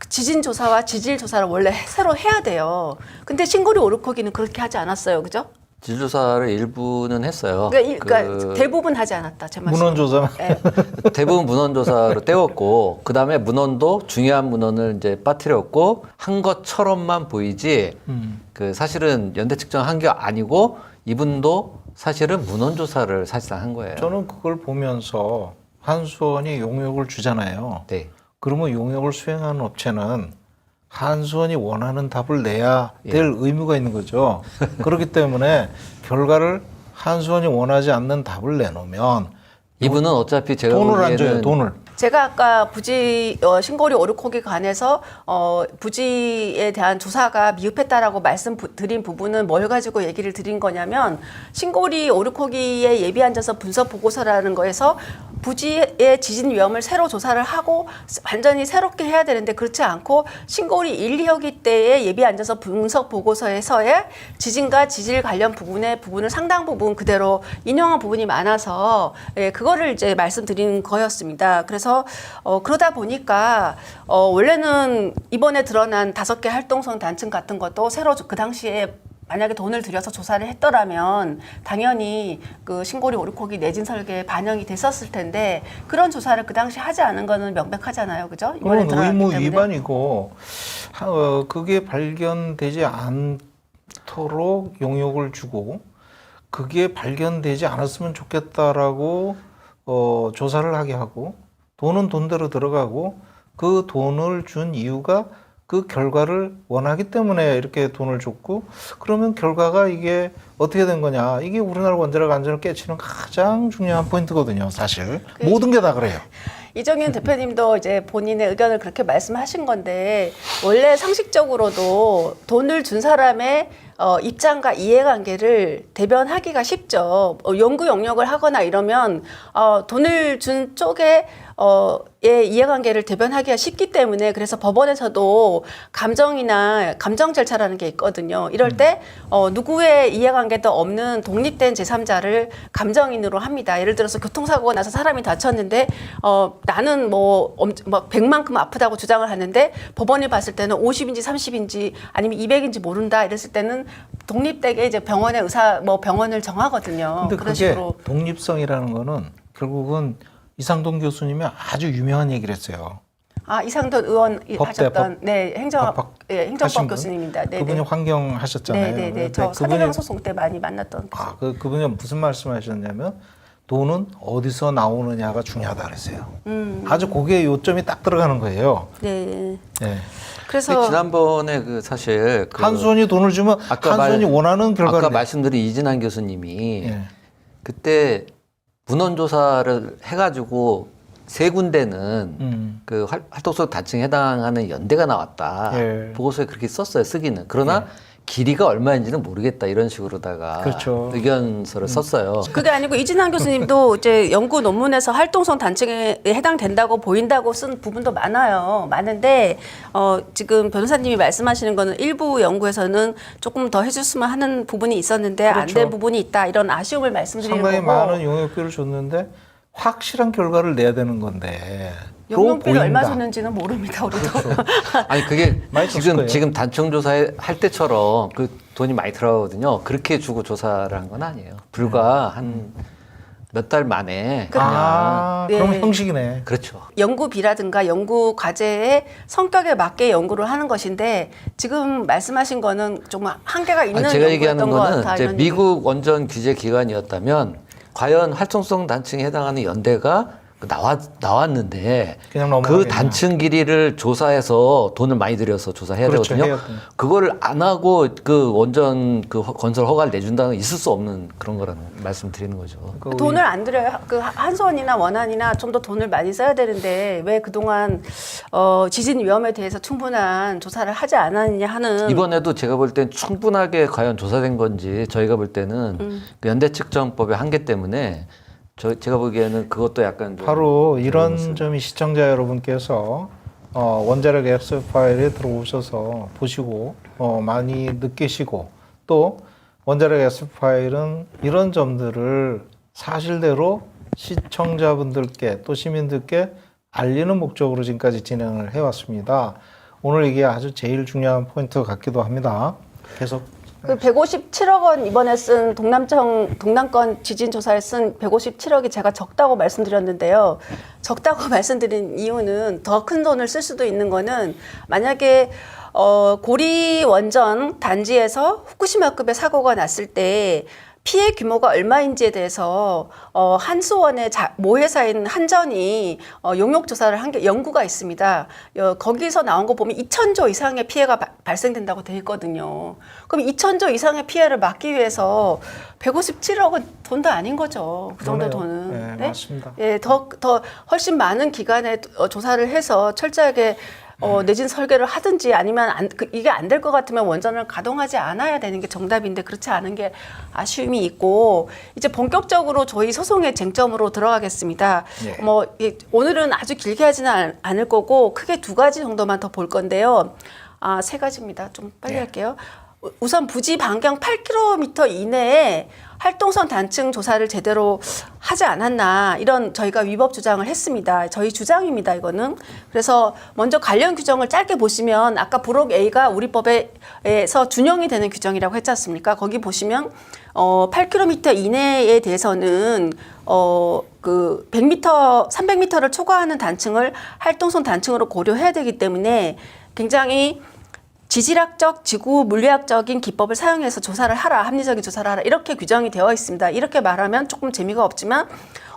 지진 조사와 지질 조사를 원래 새로 해야 돼요. 근데 신고리 오르코기는 그렇게 하지 않았어요, 그죠? 지조사를 일부는 했어요. 그러니까 대부분 하지 않았다, 제 말씀. 문헌조사. 네. 대부분 문헌조사로 떼웠고, 그 다음에 문헌도 중요한 문헌을 이제 빠뜨렸고, 한 것처럼만 보이지, 그 사실은 연대 측정한 게 아니고, 이분도 사실은 문헌조사를 사실상 한 거예요. 저는 그걸 보면서 한수원이 용역을 주잖아요. 네. 그러면 용역을 수행하는 업체는 한수원이 원하는 답을 내야 될 의무가 있는 거죠. 그렇기 때문에 결과를 한수원이 원하지 않는 답을 내놓으면 이분은 어차피 제가 돈을 안 줘요, 보기에는 돈을. 제가 아까 부지 신고리 오르코기 관해서 부지에 대한 조사가 미흡했다라고 말씀드린 부분은 뭘 가지고 얘기를 드린 거냐면, 신고리 오르코기의 예비안전서 분석 보고서라는 거에서 부지의 지진 위험을 새로 조사를 하고 완전히 새롭게 해야 되는데, 그렇지 않고 신고리 1, 2호기 때의 예비안전서 분석 보고서에서의 지진과 지질 관련 부분을 상당 부분 그대로 인용한 부분이 많아서 그거를 이제 말씀드린 거였습니다. 그래서 그러다 보니까 원래는 이번에 드러난 5개 활동성 단층 같은 것도 새로 그 당시에 만약에 돈을 들여서 조사를 했더라면 당연히 그 신고리 오르코기 내진 설계에 반영이 됐었을 텐데, 그런 조사를 그 당시 하지 않은 거는 명백하잖아요, 그죠? 이번에 그건 의무 때문에. 위반이고, 그게 발견되지 않도록 용역을 주고, 그게 발견되지 않았으면 좋겠다라고 조사를 하게 하고, 돈은 돈대로 들어가고, 그 돈을 준 이유가 그 결과를 원하기 때문에 이렇게 돈을 줬고, 그러면 결과가 이게 어떻게 된 거냐, 이게 우리나라 원자력 안전을 깨치는 가장 중요한 포인트거든요, 사실. 모든 게 다 그래요. 이정현 대표님도 이제 본인의 의견을 그렇게 말씀하신 건데, 원래 상식적으로도 돈을 준 사람의 입장과 이해관계를 대변하기가 쉽죠. 연구 영역을 하거나 이러면 돈을 준 쪽에 이해관계를 대변하기가 쉽기 때문에, 그래서 법원에서도 감정이나 감정 절차라는 게 있거든요. 이럴 때 누구의 이해관계도 없는 독립된 제3자를 감정인으로 합니다. 예를 들어서 교통사고가 나서 사람이 다쳤는데 나는 뭐 100만큼 아프다고 주장을 하는데 법원이 봤을 때는 50인지 30인지 아니면 200인지 모른다 이랬을 때는 독립되게 이제 병원의 병원을 정하거든요. 근데 그런 그게 식으로. 독립성이라는 거는 결국은 이상돈 교수님이 아주 유명한 얘기를 했어요. 이상돈 의원 하셨던 행정법 하신 분? 교수님입니다. 네, 그분이 환경 하셨잖아요. 네네네. 저 사대강 소송 때 많이 만났던. 그분이 무슨 말씀하셨냐면, 돈은 어디서 나오느냐가 중요하다 그랬어요. 아주 거기에 요점이 딱 들어가는 거예요. 네. 네. 그래서 지난번에 사실 한수원이 돈을 주면 한수원이 원하는 결과를 아까 말씀드린 이진환 교수님이 예. 그때 문헌조사를 해가지고 3군데는 그 활동성 다층에 해당하는 연대가 나왔다. 예. 보고서에 그렇게 썼어요, 쓰기는. 그러나 길이가 얼마인지는 모르겠다 이런 식으로다가 그렇죠. 의견서를 썼어요. 그게 아니고 이진환 교수님도 이제 연구 논문에서 활동성 단층에 해당된다고 보인다고 쓴 부분도 많은데 지금 변호사님이 말씀하시는 거는 일부 연구에서는 조금 더 해줬으면 하는 부분이 있었는데 안 된 그렇죠. 부분이 있다 이런 아쉬움을 말씀드리는 상당히 거고 많은 용역비를 줬는데 확실한 결과를 내야 되는 건데 영역비를 얼마 보인다. 줬는지는 모릅니다 우리도. 아니 그게 많이 줬을 거예요. 지금 단층 조사할 때처럼 그 돈이 많이 들어가거든요. 그렇게 주고 조사를 한 건 아니에요. 불과 한 몇 달 만에 그럼 네. 형식이네. 그렇죠. 연구비라든가 연구 과제의 성격에 맞게 연구를 하는 것인데 지금 말씀하신 거는 좀 한계가 있는 아니, 제가 얘기하는 연구였던 것 거는 같아. 이제 이런 미국 원전 규제 기관이었다면 과연 활동성 단층에 해당하는 연대가 나왔는데 그냥 그 넘어가겠냐. 단층 길이를 조사해서 돈을 많이 들여서 조사해야 그렇죠, 되거든요. 해야 돼요. 그걸 안 하고 그 원전 그 건설 허가를 내준다는 건 있을 수 없는 그런 거라는 말씀 드리는 거죠. 그 돈을 안 들여요. 그 한수원이나 원안이나 좀 더 돈을 많이 써야 되는데 왜 그동안 지진 위험에 대해서 충분한 조사를 하지 않았느냐 하는 이번에도 제가 볼 땐 충분하게 과연 조사된 건지 저희가 볼 때는 그 연대 측정법의 한계 때문에 제가 보기에는 그것도 약간 좀 바로 이런 점이 시청자 여러분께서 원자력 엑스 파일에 들어오셔서 보시고 많이 느끼시고 또 원자력 엑스 파일은 이런 점들을 사실대로 시청자분들께 또 시민들께 알리는 목적으로 지금까지 진행을 해왔습니다. 오늘 이게 아주 제일 중요한 포인트 같기도 합니다. 계속 그 157억 원 이번에 쓴 동남권 지진 조사에 쓴 157억이 제가 적다고 말씀드렸는데요. 적다고 말씀드린 이유는 더 큰 돈을 쓸 수도 있는 거는 만약에 고리 원전 단지에서 후쿠시마급의 사고가 났을 때 피해 규모가 얼마인지에 대해서 한수원의 모회사인 한전이 용역 조사를 한 게 연구가 있습니다. 거기서 나온 거 보면 2,000조 이상의 피해가 발생된다고 돼 있거든요. 그럼 2,000조 이상의 피해를 막기 위해서 157억은 돈도 아닌 거죠. 그 정도 그러네요. 돈은. 네, 맞습니다. 예, 더 훨씬 많은 기관에 조사를 해서 철저하게 내진 설계를 하든지 아니면 이게 안 될 것 같으면 원전을 가동하지 않아야 되는 게 정답인데 그렇지 않은 게 아쉬움이 있고 이제 본격적으로 저희 소송의 쟁점으로 들어가겠습니다. 예. 오늘은 아주 길게 하지는 않을 거고 크게 두 가지 정도만 더 볼 건데요. 세 가지입니다. 좀 빨리 예. 할게요. 우선 부지 반경 8km 이내에 활동성 단층 조사를 제대로 하지 않았나 이런 저희가 위법 주장을 했습니다. 저희 주장입니다. 이거는. 그래서 먼저 관련 규정을 짧게 보시면 아까 부록 A가 우리 법에서 준용이 되는 규정이라고 했지 않습니까? 거기 보시면 8km 이내에 대해서는 그 100m, 300m를 초과하는 단층을 활동성 단층으로 고려해야 되기 때문에 굉장히 지질학적, 지구 물리학적인 기법을 사용해서 조사를 하라, 합리적인 조사를 하라 이렇게 규정이 되어 있습니다. 이렇게 말하면 조금 재미가 없지만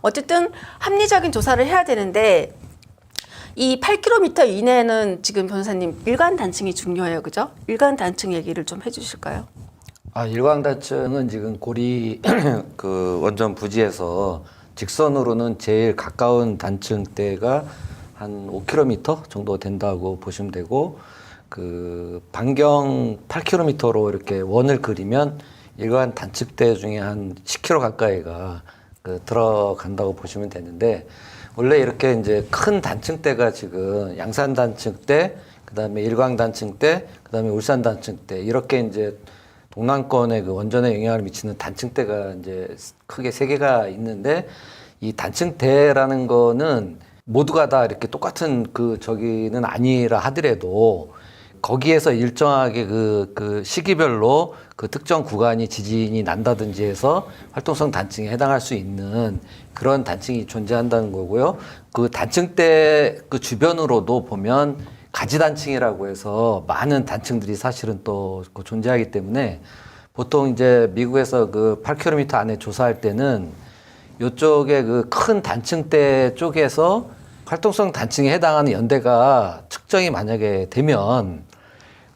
어쨌든 합리적인 조사를 해야 되는데 이 8km 이내에는 지금 변호사님 일관 단층이 중요해요, 그죠? 일관 단층 얘기를 좀 해주실까요? 일광 단층은 지금 고리 그 원전 부지에서 직선으로는 제일 가까운 단층대가 한 5km 정도 된다고 보시면 되고. 그 반경 8km로 이렇게 원을 그리면 일반 단층대 중에 한 10km 가까이가 들어간다고 보시면 되는데 원래 이렇게 이제 큰 단층대가 지금 양산 단층대, 그다음에 일광 단층대, 그다음에 울산 단층대 이렇게 이제 동남권의 그 원전에 영향을 미치는 단층대가 이제 크게 세 개가 있는데 이 단층대라는 거는 모두가 다 이렇게 똑같은 저기는 아니라 하더라도 거기에서 일정하게 그 시기별로 그 특정 구간이 지진이 난다든지 해서 활동성 단층에 해당할 수 있는 그런 단층이 존재한다는 거고요. 그 단층대 그 주변으로도 보면 가지 단층이라고 해서 많은 단층들이 사실은 또 존재하기 때문에 보통 이제 미국에서 그 8km 안에 조사할 때는 이쪽에 그 큰 단층대 쪽에서 활동성 단층에 해당하는 연대가 측정이 만약에 되면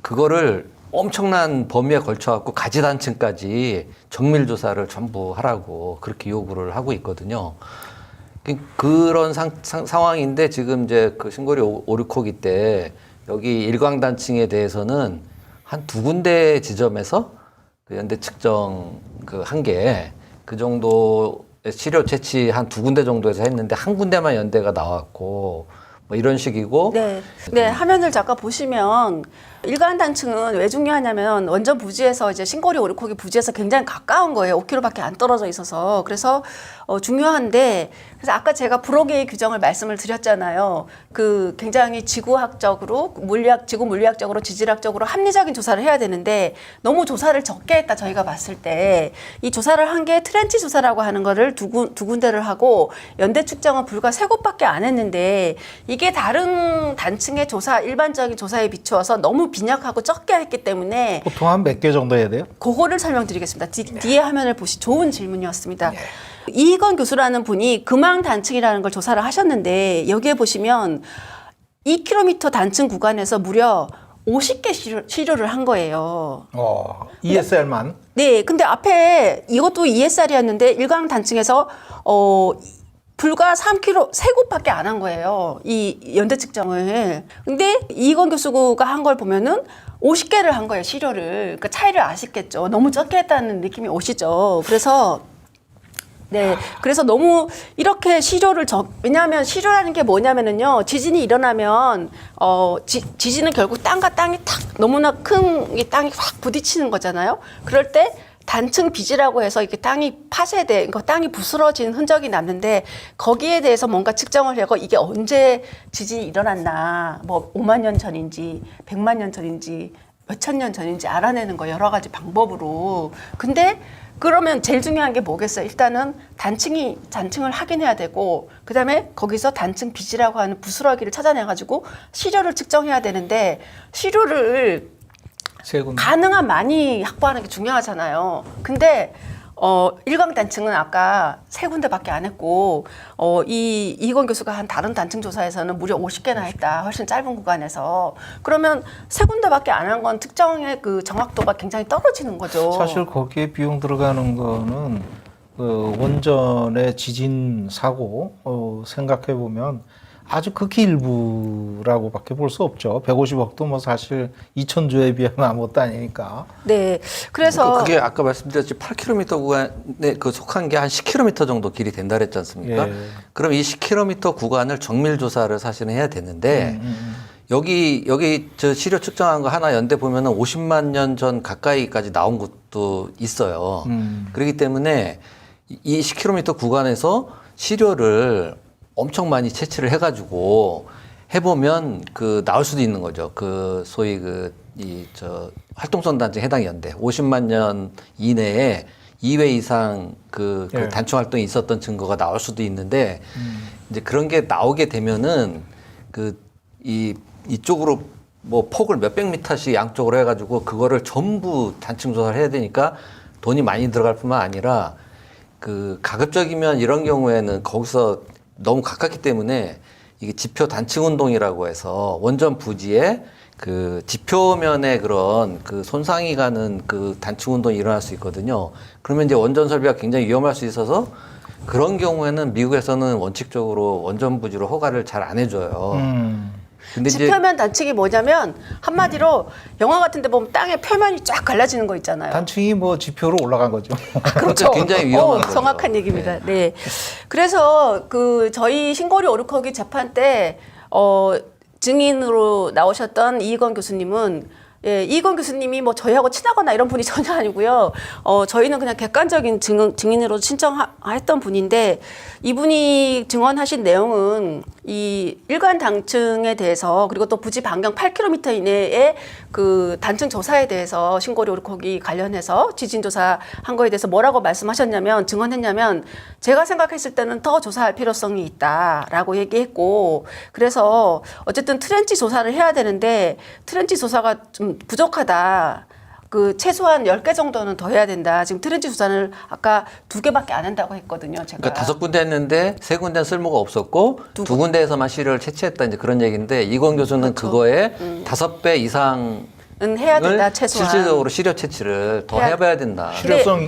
그거를 엄청난 범위에 걸쳐 갖고 가지 단층까지 정밀 조사를 전부 하라고 그렇게 요구를 하고 있거든요. 그런 상황인데 지금 이제 그 신고리 오류코기 때 여기 일광 단층에 대해서는 한 두 군데 지점에서 그 연대 측정 그 한 개 그 정도 시료 채취 한 두 군데 정도에서 했는데 한 군데만 연대가 나왔고 뭐 이런 식이고. 네. 네, 화면을 잠깐 보시면 일간 단층은 왜 중요하냐면 원전 부지에서 이제 신고리 오르코기 부지에서 굉장히 가까운 거예요. 5km밖에 안 떨어져 있어서. 그래서 중요한데, 그래서 아까 제가 브로게의 규정을 말씀을 드렸잖아요. 그 굉장히 지구학적으로 지구 물리학적으로 지질학적으로 합리적인 조사를 해야 되는데 너무 조사를 적게 했다. 저희가 봤을 때 이 조사를 한 게 트렌치 조사라고 하는 거를 두 군데를 하고 연대 측정은 불과 3곳밖에 안 했는데 이게 다른 단층의 조사 일반적인 조사에 비추어서 너무 빈약하고 적게 했기 때문에 보통 한 몇 개 정도 해야 돼요? 그거를 설명드리겠습니다. 뒤에 화면을 보시 좋은 질문이었습니다. 이희건 교수라는 분이 금왕 단층이라는 걸 조사를 하셨는데 여기에 보시면 2km 단층 구간에서 무려 50개 시료를 한 거예요. ESR만? 네, 근데 앞에 이것도 ESR이었는데 일광 단층에서 불과 3km, 3곳밖에 안 한 거예요. 이 연대 측정을. 근데 이건 교수가 한 걸 보면은 50개를 한 거예요, 시료를. 그러니까 차이를 아시겠죠. 너무 적게 했다는 느낌이 오시죠. 그래서 네, 그래서 너무 이렇게 시료를 왜냐하면 시료라는 게 뭐냐면은요, 지진이 일어나면 지진은 결국 땅과 땅이 탁 너무나 큰 이 땅이 확 부딪히는 거잖아요. 그럴 때 단층 빚이라고 해서 이렇게 땅이 파쇄돼, 그러니까 땅이 부스러진 흔적이 남는데 거기에 대해서 뭔가 측정을 하고 이게 언제 지진이 일어났나, 뭐 5만 년 전인지 100만 년 전인지 몇천 년 전인지 알아내는 거 여러 가지 방법으로. 근데 그러면 제일 중요한 게 뭐겠어요? 일단은 단층을 확인해야 되고, 그 다음에 거기서 단층 빚이라고 하는 부스러기를 찾아내가지고 시료를 측정해야 되는데, 시료를 가능한 많이 확보하는 게 중요하잖아요. 근데 일광 단층은 아까 3군데밖에 안 했고, 이건 교수가 한 다른 단층 조사에서는 무려 50개나 했다. 훨씬 짧은 구간에서. 그러면 3군데밖에 안 한 건 특정의 그 정확도가 굉장히 떨어지는 거죠. 사실 거기에 비용 들어가는 거는 그 원전의 지진 사고 생각해 보면 아주 극히 일부라고밖에 볼 수 없죠. 150억도 뭐 사실 2,000조에 비하면 아무것도 아니니까. 네, 그래서 그게 아까 말씀드렸지 8km 구간에 그 속한 게 한 10km 정도 길이 된다 그랬지 않습니까? 예. 그럼 이 10km 구간을 정밀 조사를 사실은 해야 되는데 여기 저 시료 측정한 거 하나 연대 보면은 50만 년 전 가까이까지 나온 것도 있어요. 그렇기 때문에 이 10km 구간에서 시료를 엄청 많이 채취를 해가지고 해보면 그 나올 수도 있는 거죠. 그 소위 활동성 단층 해당 연대 50만 년 이내에 2회 이상 그 단층 활동이 있었던 증거가 나올 수도 있는데 이제 그런 게 나오게 되면은 이쪽으로 뭐 폭을 몇백 미터씩 양쪽으로 해가지고 그거를 전부 단층 조사를 해야 되니까 돈이 많이 들어갈 뿐만 아니라 그 가급적이면 이런 경우에는 거기서 너무 가깝기 때문에 이게 지표 단층 운동이라고 해서 원전 부지에 그 지표면에 그런 그 손상이 가는 그 단층 운동이 일어날 수 있거든요. 그러면 이제 원전 설비가 굉장히 위험할 수 있어서 그런 경우에는 미국에서는 원칙적으로 원전 부지로 허가를 잘 안 해줘요. 근데 지표면 단층이 뭐냐면 한마디로 영화 같은 데 보면 땅의 표면이 쫙 갈라지는 거 있잖아요. 단층이 뭐 지표로 올라간 거죠. 그렇죠. 굉장히 위험한 거죠. 정확한 얘기입니다. 네. 그래서 저희 신고리 오르코기 재판 때 증인으로 나오셨던 이희건 교수님은 이희건 교수님이 뭐 저희하고 친하거나 이런 분이 전혀 아니고요. 저희는 그냥 객관적인 증인으로 신청했던 분인데 이분이 증언하신 내용은 이 일간 단층에 대해서 그리고 또 부지 반경 8km 이내의 그 단층 조사에 대해서 신고리 오르코기 관련해서 지진 조사한 거에 대해서 뭐라고 증언했냐면 제가 생각했을 때는 더 조사할 필요성이 있다라고 얘기했고 그래서 어쨌든 트렌치 조사를 해야 되는데 트렌치 조사가 좀 부족하다. 그 최소한 10개 정도는 더 해야 된다. 지금 트렌치 조사를 아까 2개밖에 안 한다고 했거든요. 제가. 그러니까 5군데 했는데 3군데는 쓸모가 없었고 2군데에서만 시료를 채취했다 이제 그런 얘기인데 이건 교수는 그렇죠. 그거에 5배 이상은 해야 된다. 최소한. 실질적으로 시료 채취를 더 해봐야 된다.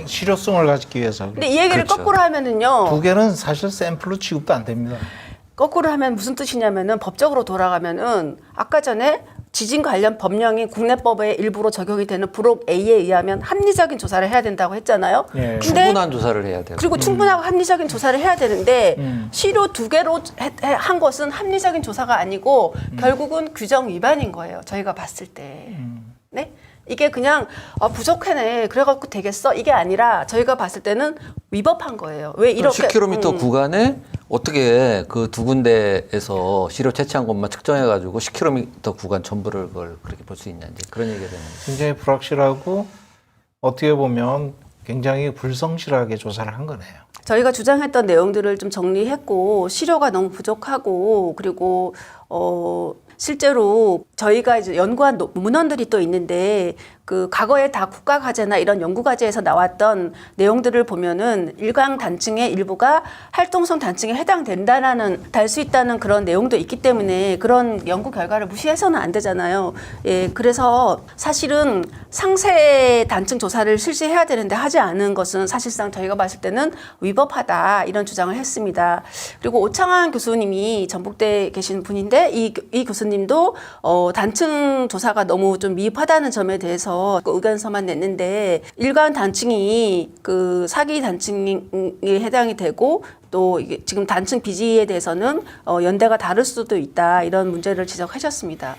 실효성을 가지기 위해서. 근데 이 얘기를 그렇죠. 거꾸로 하면은요. 2개는 사실 샘플로 취급도 안 됩니다. 거꾸로 하면 무슨 뜻이냐면은 법적으로 돌아가면은 아까 전에 지진 관련 법령이 국내법의 일부로 적용이 되는 부록 A에 의하면 합리적인 조사를 해야 된다고 했잖아요. 예. 충분한 조사를 해야 되고. 그리고 충분하고 합리적인 조사를 해야 되는데 시료 2개로 한 것은 합리적인 조사가 아니고 결국은 규정 위반인 거예요. 저희가 봤을 때. 네? 이게 그냥 부족하네. 그래갖고 되겠어? 이게 아니라 저희가 봤을 때는 위법한 거예요. 왜 이렇게 10km 구간에 어떻게 그 두 군데에서 시료 채취한 것만 측정해가지고 10km 구간 전부를 그걸 그렇게 볼 수 있냐 이제 그런 얘기가 되는 거죠. 굉장히 불확실하고 어떻게 보면 굉장히 불성실하게 조사를 한 거네요. 저희가 주장했던 내용들을 좀 정리했고 시료가 너무 부족하고 그리고 실제로 저희가 이제 연구한 문헌들이 또 있는데 그 과거에 다 국가과제나 이런 연구과제에서 나왔던 내용들을 보면은 일강 단층의 일부가 활동성 단층에 달 수 있다는 그런 내용도 있기 때문에 그런 연구 결과를 무시해서는 안 되잖아요. 예, 그래서 사실은 상세 단층 조사를 실시해야 되는데 하지 않은 것은 사실상 저희가 봤을 때는 위법하다 이런 주장을 했습니다. 그리고 오창환 교수님이 전북대에 계신 분인데 이 교수님도 단층 조사가 너무 좀 미흡하다는 점에 대해서 그 의견서만 냈는데 일반 단층이 그 사기 단층에 해당이 되고 또 이게 지금 단층 비지에 대해서는 연대가 다를 수도 있다 이런 문제를 지적하셨습니다.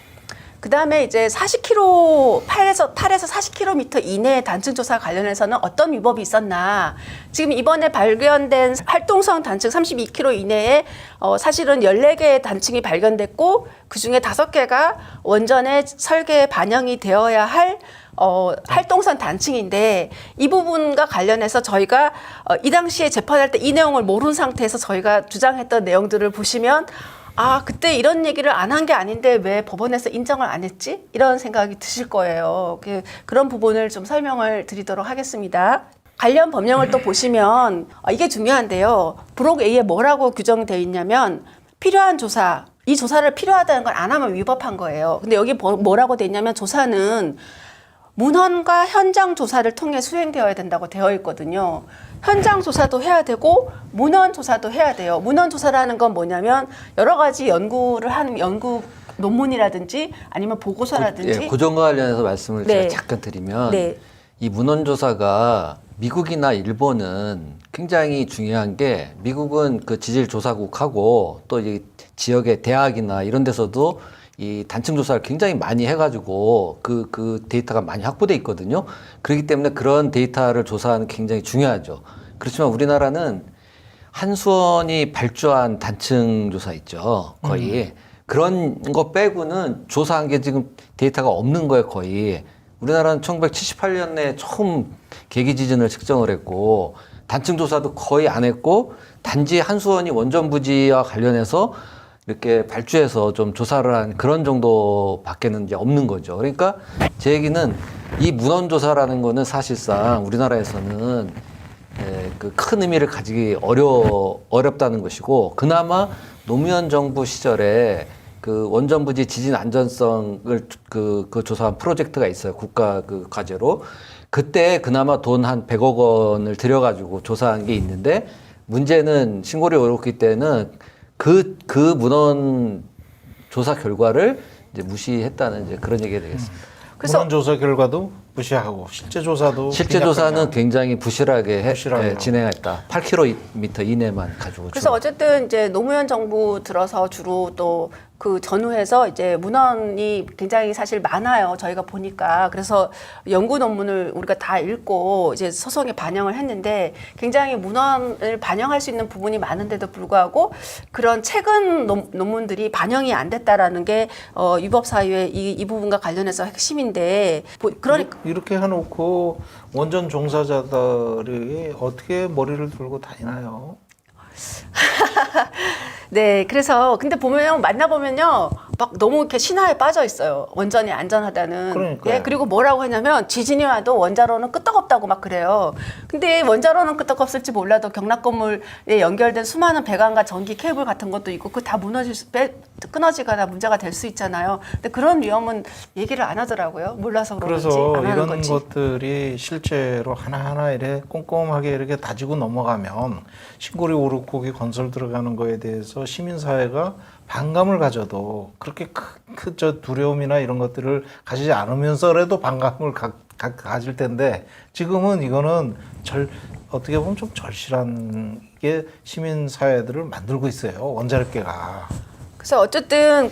그 다음에 이제 8에서 40km 이내의 단층 조사 관련해서는 어떤 위법이 있었나. 지금 이번에 발견된 활동성 단층 32km 이내에 사실은 14개의 단층이 발견됐고 그중에 5개가 원전의 설계에 반영이 되어야 할 활동선 단층인데 이 부분과 관련해서 저희가 이 당시에 재판할 때 이 내용을 모르는 상태에서 저희가 주장했던 내용들을 보시면 그때 이런 얘기를 안 한 게 아닌데 왜 법원에서 인정을 안 했지? 이런 생각이 드실 거예요. 그런 부분을 좀 설명을 드리도록 하겠습니다. 관련 법령을 또 보시면 이게 중요한데요. 부록 A에 뭐라고 규정되어 있냐면 필요한 조사, 이 조사를 필요하다는 걸 안 하면 위법한 거예요. 근데 여기 뭐라고 돼 있냐면 조사는 문헌과 현장 조사를 통해 수행되어야 된다고 되어 있거든요. 현장 조사도 해야 되고 문헌 조사도 해야 돼요. 문헌 조사라는 건 뭐냐면 여러 가지 연구를 하는 연구 논문이라든지 아니면 보고서라든지 고정과 관련해서 말씀을 네. 제가 잠깐 드리면 네. 이 문헌 조사가 미국이나 일본은 굉장히 중요한 게 미국은 그 지질 조사국하고 또 이 지역의 대학이나 이런 데서도 이 단층 조사를 굉장히 많이 해가지고 그 데이터가 많이 확보돼 있거든요. 그렇기 때문에 그런 데이터를 조사하는 게 굉장히 중요하죠. 그렇지만 우리나라는 한수원이 발주한 단층 조사 있죠. 거의. 그런 거 빼고는 조사한 게 지금 데이터가 없는 거예요, 거의. 우리나라는 1978년에 처음 계기 지진을 측정을 했고 단층 조사도 거의 안 했고 단지 한수원이 원전 부지와 관련해서 이렇게 발주해서 좀 조사를 한 그런 정도밖에는 이제 없는 거죠. 그러니까 제 얘기는 이 문헌조사라는 거는 사실상 우리나라에서는 그 큰 의미를 가지기 어렵다는 것이고 그나마 노무현 정부 시절에 그 원전 부지 지진 안전성을 그 조사한 프로젝트가 있어요. 국가 그 과제로. 그때 그나마 돈 한 100억 원을 들여가지고 조사한 게 있는데 문제는 신고리 오르기 때는 그 문헌 조사 결과를 이제 무시했다는 이제 그런 얘기가 되겠습니다. 그래서 문헌 조사 결과도 무시하고 실제 조사는 굉장히 부실하게 부실하게 진행했다. 8km 이내만 가지고. 그래서 어쨌든 이제 노무현 정부 들어서 주로 또 그 전후에서 이제 문헌이 굉장히 사실 많아요. 저희가 보니까. 그래서 연구 논문을 우리가 다 읽고 이제 소송에 반영을 했는데 굉장히 문헌을 반영할 수 있는 부분이 많은데도 불구하고 그런 최근 논문들이 반영이 안 됐다라는 게 위법 사유의 이 부분과 관련해서 핵심인데 그러니까 이렇게 해놓고 원전 종사자들이 어떻게 머리를 들고 다니나요? 네, 그래서 근데 만나보면요, 막 너무 이렇게 신화에 빠져 있어요. 원전이 안전하다는. 그러니까요. 예, 그리고 뭐라고 하냐면 지진이 와도 원자로는 끄떡없다고 막 그래요. 근데 원자로는 끄떡없을지 몰라도 경락 건물에 연결된 수많은 배관과 전기 케이블 같은 것도 있고 그 다 끊어지거나 문제가 될 수 있잖아요. 근데 그런 위험은 얘기를 안 하더라고요. 몰라서 그런지 그래서 안 하는 이런 건지. 것들이 실제로 하나하나 이렇게 꼼꼼하게 이렇게 다지고 넘어가면 신고리 오르고기 건설 들어가는 거에 대해서 시민사회가 반감을 가져도 그렇게 그렇게 큰 저 두려움이나 이런 것들을 가지지 않으면서라도 반감을 가질 텐데 지금은 이거는 어떻게 보면 좀 절실한 게 시민 사회들을 만들고 있어요. 원자력계가. 그래서 어쨌든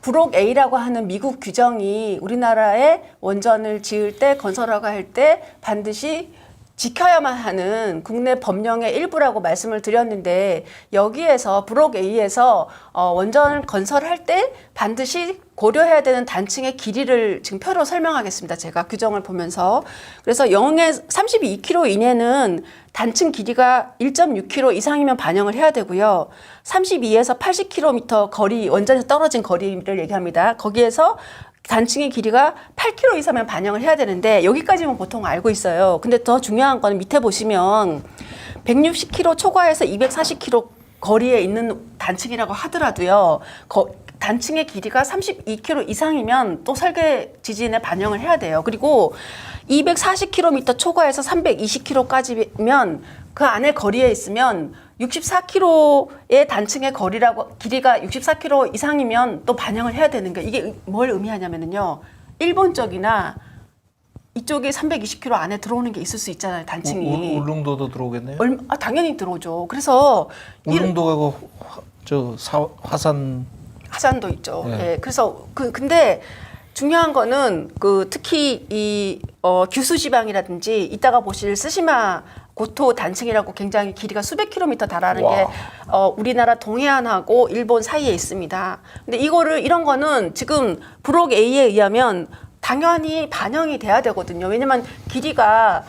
브록 A라고 하는 미국 규정이 우리나라에 원전을 지을 때 건설허가 할 때 반드시 지켜야만 하는 국내 법령의 일부라고 말씀을 드렸는데 여기에서 브록 A에서 원전을 건설할 때 반드시 고려해야 되는 단층의 길이를 지금 표로 설명하겠습니다. 제가 규정을 보면서. 그래서 0에서 32km 이내는 단층 길이가 1.6km 이상이면 반영을 해야 되고요. 32에서 80km 거리, 원전에서 떨어진 거리를 얘기합니다. 거기에서 단층의 길이가 8km 이상이면 반영을 해야 되는데 여기까지만 보통 알고 있어요. 근데 더 중요한 건 밑에 보시면 160km 초과해서 240km 거리에 있는 단층이라고 하더라도요. 단층의 길이가 32km 이상이면 또 설계 지진에 반영을 해야 돼요. 그리고 240km 초과해서 320km까지면 그 안에 거리에 있으면 64km의 단층의 길이가 64km 이상이면 또 반영을 해야 되는 거예요. 이게 뭘 의미하냐면요. 일본 쪽이나 이쪽에 320km 안에 들어오는 게 있을 수 있잖아요. 단층이. 울릉도도 들어오겠네요. 당연히 들어오죠. 그래서 울릉도가 화산도 있죠. 네. 예. 그래서 근데 중요한 거는 특히 이 규슈 지방이라든지 이따가 보실 스시마 고토 단층이라고 굉장히 길이가 수백 킬로미터 달하는 게 우리나라 동해안하고 일본 사이에 있습니다. 근데 이런 거는 지금 브록 A에 의하면 당연히 반영이 돼야 되거든요. 왜냐면 길이가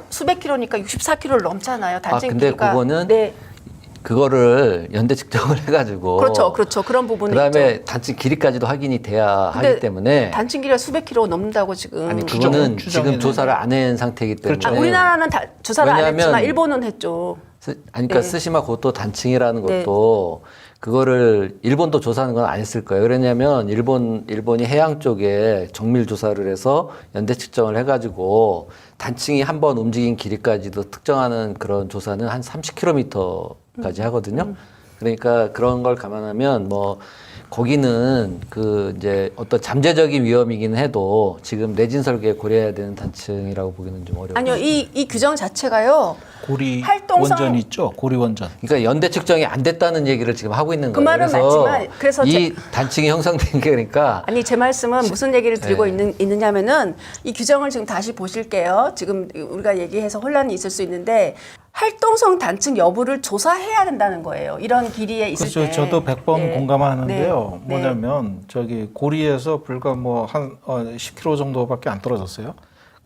수백 킬로니까 64킬로를 넘잖아요. 단층 근데 길이가. 그거는 네. 그거를 연대 측정을 해가지고 그렇죠. 그런 부분은 그다음에 있죠. 단층 길이까지도 확인이 돼야 하기 때문에 단층 길이가 수백 킬로 넘는다고 지금. 아니 그거는 지금 조사를 안 한 상태이기 때문에 그렇죠. 우리나라는 조사를 안 했지만 일본은 했죠. 그러니까 네. 스시마 고토 단층이라는 것도 그거를 일본도 조사하는 건 안 했을 거예요. 왜냐하면 일본이 해양 쪽에 정밀 조사를 해서 연대 측정을 해가지고 단층이 한번 움직인 길이까지도 특정하는 그런 조사는 한 30km까지 하거든요. 그러니까 그런 걸 감안하면 거기는 이제 어떤 잠재적인 위험이긴 해도 지금 내진 설계에 고려해야 되는 단층이라고 보기는 좀 어려워요. 아니요, 이 규정 자체가요. 고리 활동성- 원전 있죠? 고리 원전. 그러니까 연대 측정이 안 됐다는 얘기를 지금 하고 있는 그 거예요. 말은 맞지만 그래서 이 단층이 형성된 게 그러니까 아니 제 말씀은 무슨 얘기를 드리고 네. 있느냐면은 이 규정을 지금 다시 보실게요. 지금 우리가 얘기해서 혼란이 있을 수 있는데 활동성 단층 여부를 조사해야 된다는 거예요. 이런 길이에 있을 그렇죠. 때. 저도 100번 네. 공감하는데요. 네. 뭐냐면 고리에서 불과 한 10km 정도밖에 안 떨어졌어요.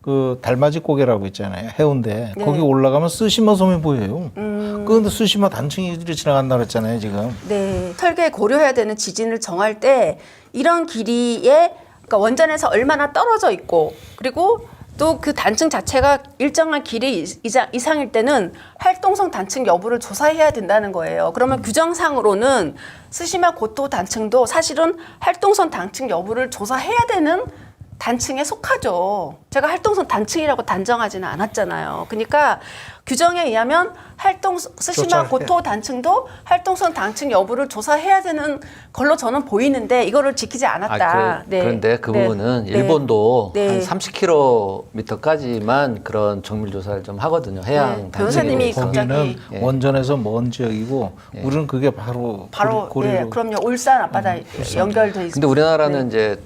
그 달맞이 고개라고 있잖아요. 해운대. 네. 거기 올라가면 스시마 섬이 보여요. 그런데 스시마 단층이 지나간다 그랬잖아요, 지금. 네. 설계에 고려해야 되는 지진을 정할 때 이런 길이에 그러니까 원전에서 얼마나 떨어져 있고 그리고 또 그 단층 자체가 일정한 길이 이상일 때는 활동성 단층 여부를 조사해야 된다는 거예요. 그러면 규정상으로는 스시마 고토 단층도 사실은 활동성 단층 여부를 조사해야 되는 단층에 속하죠. 제가 활동성 단층이라고 단정하지는 않았잖아요. 그러니까 규정에 의하면 스시마 고토 단층도 활동성 단층 여부를 조사해야 되는 걸로 저는 보이는데 이거를 지키지 않았다. 그런데 그 부분은 일본도 한 30km까지만 그런 정밀 조사를 좀 하거든요. 해양 변호사님이 단층에 대해서. 거기는 갑자기- 원전에서 먼 지역이고 우리는 그게 바로 고리로. 그럼요. 울산 앞바다 연결돼 있습니다. 근데 우리나라는 이제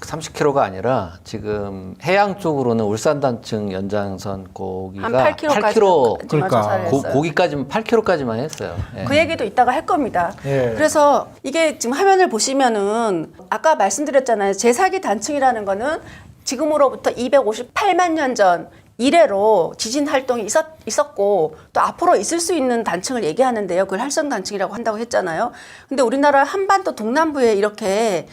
30km가 아니라 지금 해양 쪽으로는 울산 단층 연장선 고기가 한 8km까지 8km 그러니까 고기까지는 8km까지만 했어요. 예. 그 얘기도 이따가 할 겁니다. 예. 그래서 이게 지금 화면을 보시면은 아까 말씀드렸잖아요. 제사기 단층이라는 거는 지금으로부터 258만 년 전 이래로 지진 활동이 있었고 또 앞으로 있을 수 있는 단층을 얘기하는데요. 그걸 활성 단층이라고 한다고 했잖아요. 근데 우리나라 한반도 동남부에 이렇게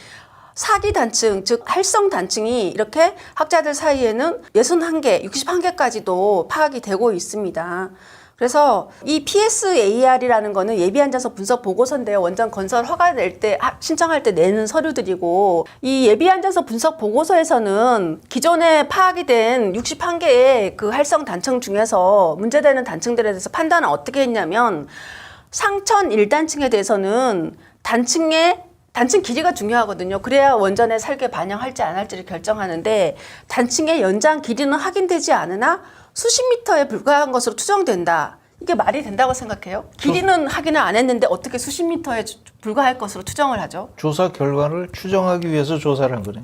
사기 단층, 즉 활성 단층이 이렇게 학자들 사이에는 61개, 61개까지도 파악이 되고 있습니다. 그래서 이 PSAR이라는 거는 예비안전서 분석 보고서인데요. 원전 건설 허가 낼 때 신청할 때 내는 서류들이고 이 예비안전서 분석 보고서에서는 기존에 파악이 된 61개의 그 활성 단층 중에서 문제되는 단층들에 대해서 판단을 어떻게 했냐면 상천 1단층에 대해서는 단층 길이가 중요하거든요. 그래야 원전에 설계 반영할지 안 할지를 결정하는데 단층의 연장 길이는 확인되지 않으나 수십 미터에 불과한 것으로 추정된다. 이게 말이 된다고 생각해요? 길이는 확인을 안 했는데 어떻게 수십 미터에 불과할 것으로 추정을 하죠? 조사 결과를 추정하기 위해서 조사를 한 거네.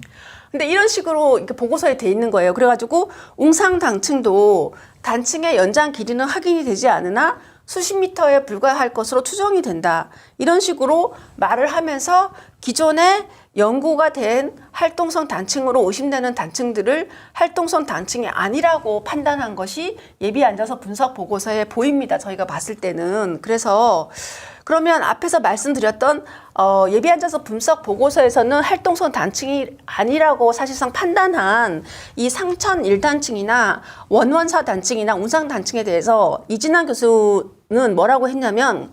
근데 이런 식으로 이렇게 보고서에 돼 있는 거예요. 그래가지고 웅상 단층도 단층의 연장 길이는 확인이 되지 않으나 수십 미터에 불과할 것으로 추정이 된다. 이런 식으로 말을 하면서 기존에 연구가 된 활동성 단층으로 의심되는 단층들을 활동성 단층이 아니라고 판단한 것이 예비 앉아서 분석 보고서에 보입니다. 저희가 봤을 때는. 그래서 그러면 앞에서 말씀드렸던 예비 앉아서 분석 보고서에서는 활동성 단층이 아니라고 사실상 판단한 이 상천 1단층이나 원원사 단층이나 웅상 단층에 대해서 이진환 교수는 뭐라고 했냐면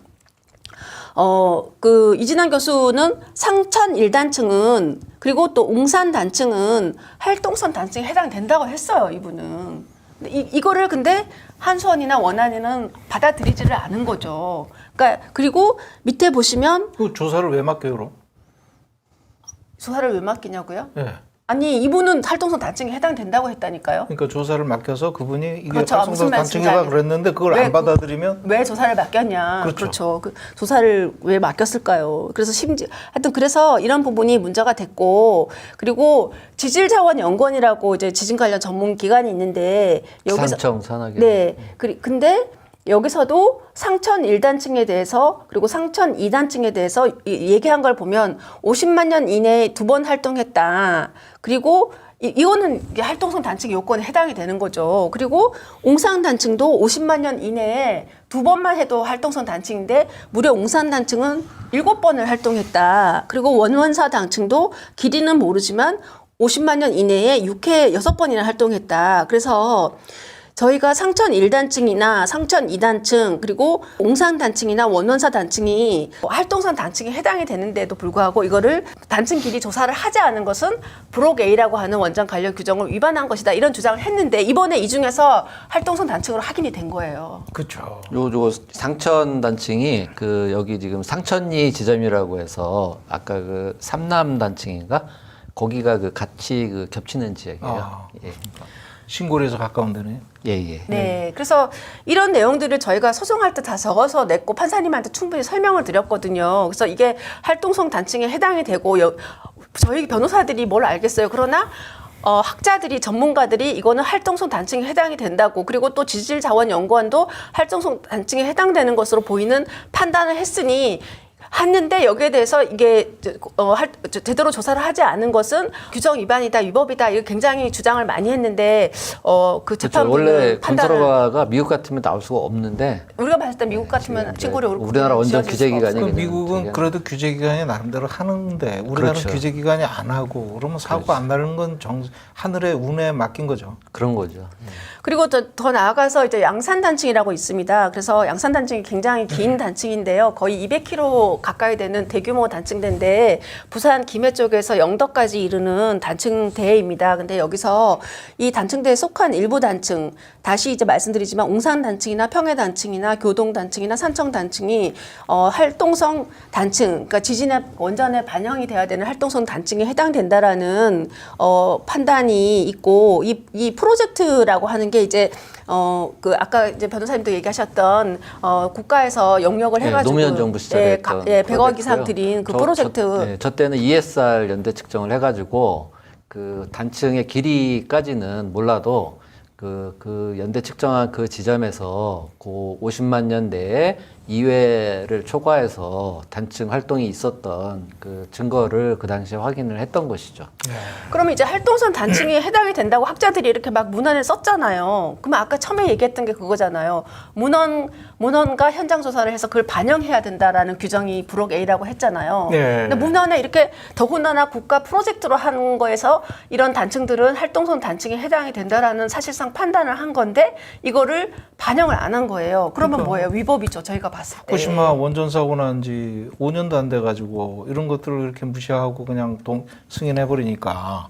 이진환 교수는 상천 1단층은 그리고 또 웅산 단층은 활동성 단층에 해당된다고 했어요, 이분은. 이거를 근데 한수원이나 원안에는 받아들이지를 않은 거죠. 그러니까 그리고 밑에 보시면 그 조사를 왜 맡겨요, 그럼? 조사를 왜 맡기냐고요? 예. 아니 이분은 활동성 단층에 해당된다고 했다니까요. 그러니까 조사를 맡겨서 그분이 이게 그렇죠. 활동성 무슨 말씀인지 단층이다 그랬는데 그걸 왜 안 받아들이면 왜 조사를 맡겼냐. 그렇죠. 그 조사를 왜 맡겼을까요? 그래서 하여튼 그래서 이런 부분이 문제가 됐고 그리고 지질자원연구원이라고 이제 지진 관련 전문 기관이 있는데 여기서 산청 산하기. 네. 근데 여기서도 상천 1단층에 대해서 그리고 상천 2단층에 대해서 얘기한 걸 보면 50만 년 이내에 2번 활동했다. 그리고 이거는 활동성 단층 요건에 해당이 되는 거죠. 그리고 웅산 단층도 50만 년 이내에 2번만 해도 활동성 단층인데 무려 웅산 단층은 7번을 활동했다. 그리고 원원사 단층도 길이는 모르지만 50만 년 이내에 6회 6번이나 활동했다. 그래서 저희가 상천 1단층이나 상천 2단층 그리고 웅산 단층이나 원원사 단층이 활동성 단층에 해당이 되는데도 불구하고 이거를 단층 길이 조사를 하지 않은 것은 브록 A라고 하는 원전 관련 규정을 위반한 것이다. 이런 주장을 했는데 이번에 이 중에서 활동성 단층으로 확인이 된 거예요. 그렇죠. 요 상천 단층이 그 여기 지금 상천리 지점이라고 해서 아까 그 삼남 단층인가 거기가 그 같이 그 겹치는 지역이에요. 아. 예. 신고리에서 가까운 데네요. 예. 네. 그래서 이런 내용들을 저희가 소송할 때 다 적어서 냈고 판사님한테 충분히 설명을 드렸거든요. 그래서 이게 활동성 단층에 해당이 되고 저희 변호사들이 뭘 알겠어요. 그러나 학자들이 전문가들이 이거는 활동성 단층에 해당이 된다고 그리고 또 지질자원연구원도 활동성 단층에 해당되는 것으로 보이는 판단을 했는데 여기에 대해서 이게 제대로 조사를 하지 않은 것은 규정 위반이다, 위법이다 이거 굉장히 주장을 많이 했는데 그 재판부는 원래 건설허가가 미국 같으면 나올 수가 없는데 우리가 봤을 때 미국 같으면 신고리 우리나라 원전 규제기관이 그 미국은 그래도 규제기관이 나름대로 하는데 우리나라는 그렇죠. 규제기관이 안 하고 그러면 사고가 안 나는 건 하늘의 운에 맡긴 거죠. 그런 거죠. 그리고 더 나아가서 이제 양산 단층이라고 있습니다. 그래서 양산 단층이 굉장히 긴 단층인데요. 거의 200km 가까이 되는 대규모 단층대인데 부산 김해 쪽에서 영덕까지 이르는 단층대입니다. 근데 여기서 이 단층대에 속한 일부 단층, 다시 이제 말씀드리지만 웅산 단층이나 평해 단층이나 교동 단층이나 산청 단층이 활동성 단층, 그러니까 지진의 원전에 반영이 돼야 되는 활동성 단층에 해당된다라는 판단이 있고 이 프로젝트라고 하는 게 이제 그 아까 이제 변호사님도 얘기하셨던 국가에서 영역을 해가지고 노무현 정부 시절에 했던 100억 이상 들인 그 프로젝트. 저 때는 ESR 연대 측정을 해가지고 그 단층의 길이까지는 몰라도 그 연대 측정한 그 지점에서 그 50만 년 내에 이외를 초과해서 단층 활동이 있었던 그 증거를 그 당시에 확인을 했던 것이죠. 그러면 이제 활동성 단층이 해당이 된다고 학자들이 이렇게 막 문헌에 썼잖아요. 그러면 아까 처음에 얘기했던 게 그거잖아요. 문헌과 현장 조사를 해서 그걸 반영해야 된다라는 규정이 브록 A라고 했잖아요. 네. 근데 문헌에 이렇게 더군다나 국가 프로젝트로 하는 거에서 이런 단층들은 활동성 단층에 해당이 된다라는 사실상 판단을 한 건데 이거를 반영을 안 한 거예요. 그러면 그러니까. 뭐예요? 위법이죠. 저희가 봤을 때. 후쿠시마 원전 사고 난 지 5년도 안 돼 가지고 이런 것들을 이렇게 무시하고 그냥 승인해 버리니까.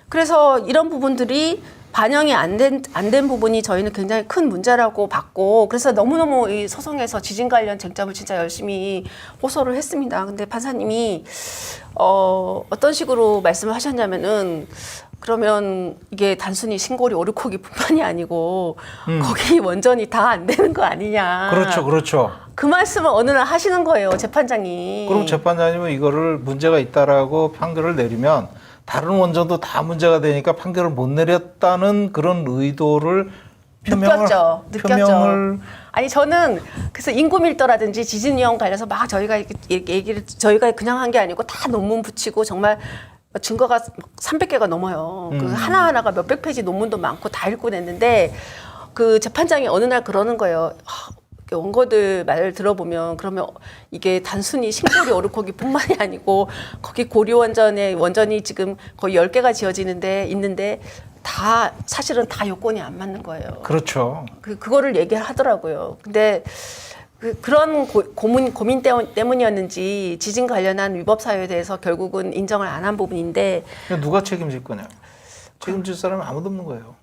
그래서 이런 부분들이 반영이 안 된 부분이 저희는 굉장히 큰 문제라고 봤고, 그래서 너무너무 이 소송에서 지진 관련 쟁점을 진짜 열심히 호소를 했습니다. 근데 판사님이 어떤 식으로 말씀을 하셨냐면은, 그러면 이게 단순히 신고리 오르코기뿐만이 아니고 거기 원전이 다 안 되는 거 아니냐. 그렇죠, 그렇죠. 그 말씀을 어느 날 하시는 거예요, 재판장이. 그럼 재판장님은 이거를 문제가 있다라고 판결을 내리면 다른 원전도 다 문제가 되니까 판결을 못 내렸다는 그런 의도를 느꼈죠. 표명을 아니 저는 그래서 인구 밀도라든지 지진 위험 관련해서 막 저희가 이렇게 얘기를 저희가 그냥 한 게 아니고 다 논문 붙이고 정말 증거가 300개가 넘어요. 그 하나하나가 몇백 페이지 논문도 많고 다 읽고 냈는데 그 재판장이 어느 날 그러는 거예요. 원고들 말을 들어보면 그러면 이게 단순히 신고리 오르코기뿐만이 아니고 거기 고리 원전이 지금 거의 10개가 있는데 다 사실은 다 요건이 안 맞는 거예요. 그렇죠. 그거를 얘기를 하더라고요. 근데 그런 고민 때문이었는지 지진 관련한 위법 사유에 대해서 결국은 인정을 안 한 부분인데 누가 책임질 거냐? 책임질 사람은 아무도 없는 거예요.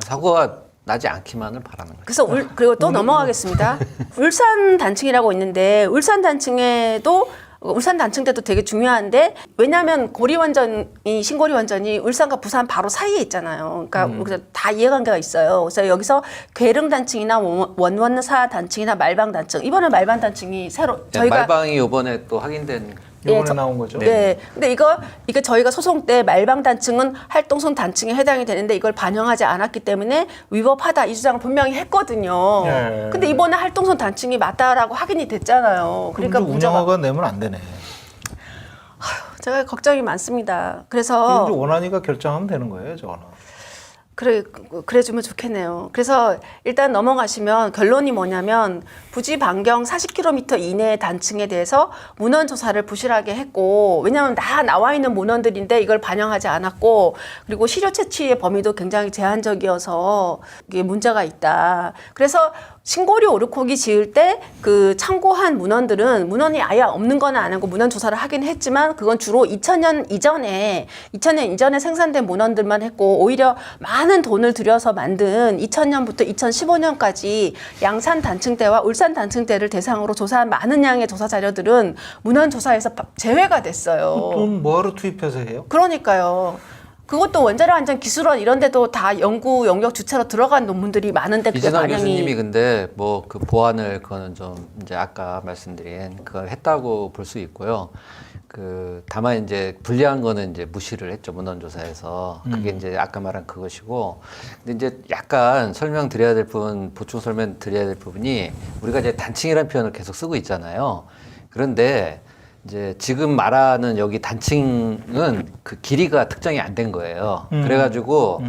사고가 나지 않기만을 바라는 거예요. 그래서 그리고 또 넘어가겠습니다. 울산 단층이라고 있는데 울산 단층에도 울산 단층대도 되게 중요한데 왜냐하면 신고리 원전이 울산과 부산 바로 사이에 있잖아요. 그러니까 다 이해관계가 있어요. 그래서 여기서 괴릉 단층이나 원원사 단층이나 말방 단층 이번에 말방 단층이 새로 저희가 말방이 이번에 또 확인된 이번에 나온 거죠. 네. 근데 이게 저희가 소송 때 말방 단층은 활동성 단층에 해당이 되는데 이걸 반영하지 않았기 때문에 위법하다 이 주장을 분명히 했거든요. 네. 근데 이번에 활동성 단층이 맞다라고 확인이 됐잖아요. 그러니까 운영허가 내면 안 되네. 제가 걱정이 많습니다. 그래서 이제 원안위가 결정하면 되는 거예요, 저거는. 그래주면 좋겠네요. 그래서 일단 넘어가시면 결론이 뭐냐면 부지 반경 40km 이내의 단층에 대해서 문헌 조사를 부실하게 했고 왜냐하면 다 나와 있는 문헌들인데 이걸 반영하지 않았고 그리고 시료 채취의 범위도 굉장히 제한적이어서 이게 문제가 있다. 그래서 신고리 오르코기 지을 때 그 참고한 문헌이 아예 없는 건 아니고 문헌 조사를 하긴 했지만 그건 주로 2000년 이전에 생산된 문헌들만 했고 오히려 많은 돈을 들여서 만든 2000년부터 2015년까지 양산 단층대와 울산 단층대를 대상으로 조사한 많은 양의 조사 자료들은 문헌 조사에서 제외가 됐어요. 돈 뭐하러 투입해서 해요? 그러니까요. 그것도 원자력 안전 기술원 이런 데도 다 연구 영역 주체로 들어간 논문들이 많은데 그게 이진환 반영이 교수님이 근데 뭐 그 보완을 그거는 좀 이제 아까 말씀드린 그걸 했다고 볼 수 있고요. 그 다만 이제 불리한 거는 이제 무시를 했죠 문헌조사에서 그게 이제 아까 말한 그것이고 근데 이제 약간 설명드려야 될 부분 보충 설명드려야 될 부분이 우리가 이제 단층이라는 표현을 계속 쓰고 있잖아요. 그런데 이제 지금 말하는 여기 단층은 그 길이가 특정이 안 된 거예요. 그래가지고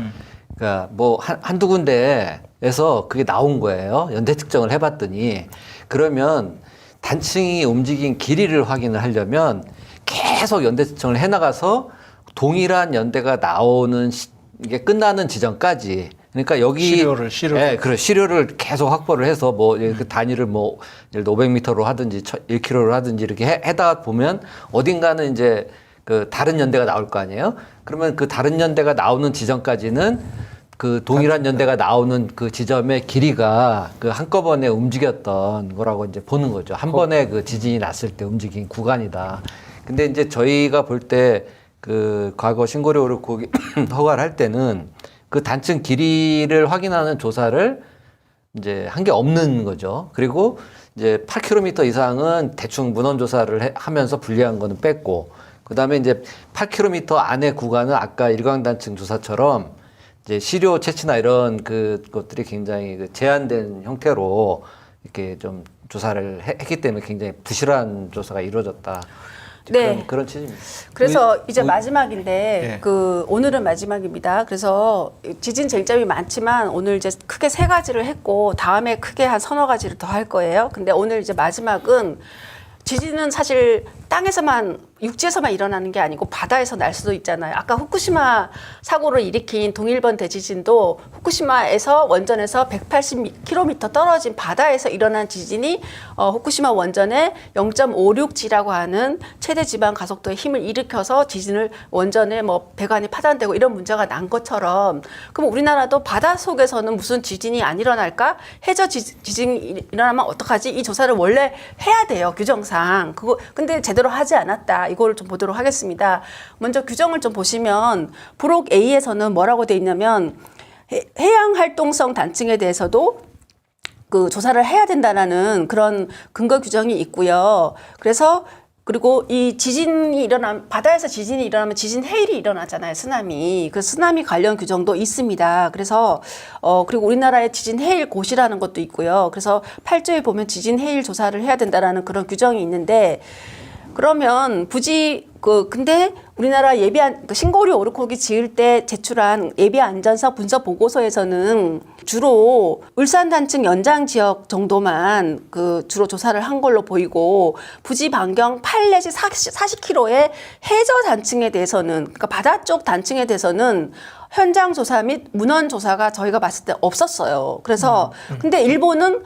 그러니까 뭐 한두 군데에서 그게 나온 거예요. 연대 특정을 해봤더니 그러면 단층이 움직인 길이를 확인을 하려면 계속 연대 특정을 해나가서 동일한 연대가 나오는 이게 끝나는 지점까지 그러니까 여기 시료를 예, 그래 시료를 계속 확보를 해서 뭐 그 단위를 뭐 예를 들어 500m로 하든지 1km로 하든지 이렇게 해다 보면 어딘가는 이제 그 다른 연대가 나올 거 아니에요. 그러면 그 다른 연대가 나오는 지점까지는 그 동일한 연대가 나오는 그 지점의 길이가 그 한꺼번에 움직였던 거라고 이제 보는 거죠. 한 번에 그 지진이 났을 때 움직인 구간이다. 근데 이제 저희가 볼 때 그 과거 신고리 오르코기 허가를 할 때는 그 단층 길이를 확인하는 조사를 이제 한 게 없는 거죠. 그리고 이제 8km 이상은 대충 문헌 조사를 하면서 분리한 거는 뺐고, 그 다음에 이제 8km 안의 구간은 아까 일광단층 조사처럼 이제 시료 채취나 이런 그 것들이 굉장히 그 제한된 형태로 이렇게 좀 조사를 했기 때문에 굉장히 부실한 조사가 이루어졌다. 네. 그런 취지입니다. 그래서 이제 마지막인데 네. 그 오늘은 마지막입니다. 그래서 지진 쟁점이 많지만 오늘 이제 크게 3가지를 했고 다음에 크게 한 서너 가지를 더 할 거예요. 근데 오늘 이제 마지막은 지진은 사실 땅에서만 육지에서만 일어나는 게 아니고 바다에서 날 수도 있잖아요. 아까 후쿠시마 사고를 일으킨 동일본 대지진도 후쿠시마에서 원전에서 180km 떨어진 바다에서 일어난 지진이 후쿠시마 원전의 0.56G라고 하는 최대 지방 가속도의 힘을 일으켜서 지진을 원전에 뭐 배관이 파단되고 이런 문제가 난 것처럼, 그럼 우리나라도 바다 속에서는 무슨 지진이 안 일어날까? 해저 지진이 일어나면 어떡하지? 이 조사를 원래 해야 돼요, 규정상. 근데 제대로 하지 않았다. 이거를 좀 보도록 하겠습니다. 먼저 규정을 좀 보시면 부록 A에서는 뭐라고 돼 있냐면 해양 활동성 단층에 대해서도 그 조사를 해야 된다라는 그런 근거 규정이 있고요. 그리고 이 지진이 바다에서 지진이 일어나면 지진 해일이 일어나잖아요, 쓰나미. 그 쓰나미 관련 규정도 있습니다. 그래서, 그리고 우리나라의 지진 해일 고시라는 것도 있고요. 그래서 8조에 보면 지진 해일 조사를 해야 된다라는 그런 규정이 있는데, 그러면 근데 우리나라 신고리 오르코기 지을 때 제출한 예비 안전사 분석 보고서에서는 주로 울산 단층 연장 지역 정도만 주로 조사를 한 걸로 보이고, 부지 반경 8 내지 40km의 해저 단층에 대해서는, 그러니까 바다 쪽 단층에 대해서는 현장 조사 및 문헌 조사가 저희가 봤을 때 없었어요. 그래서 근데 일본은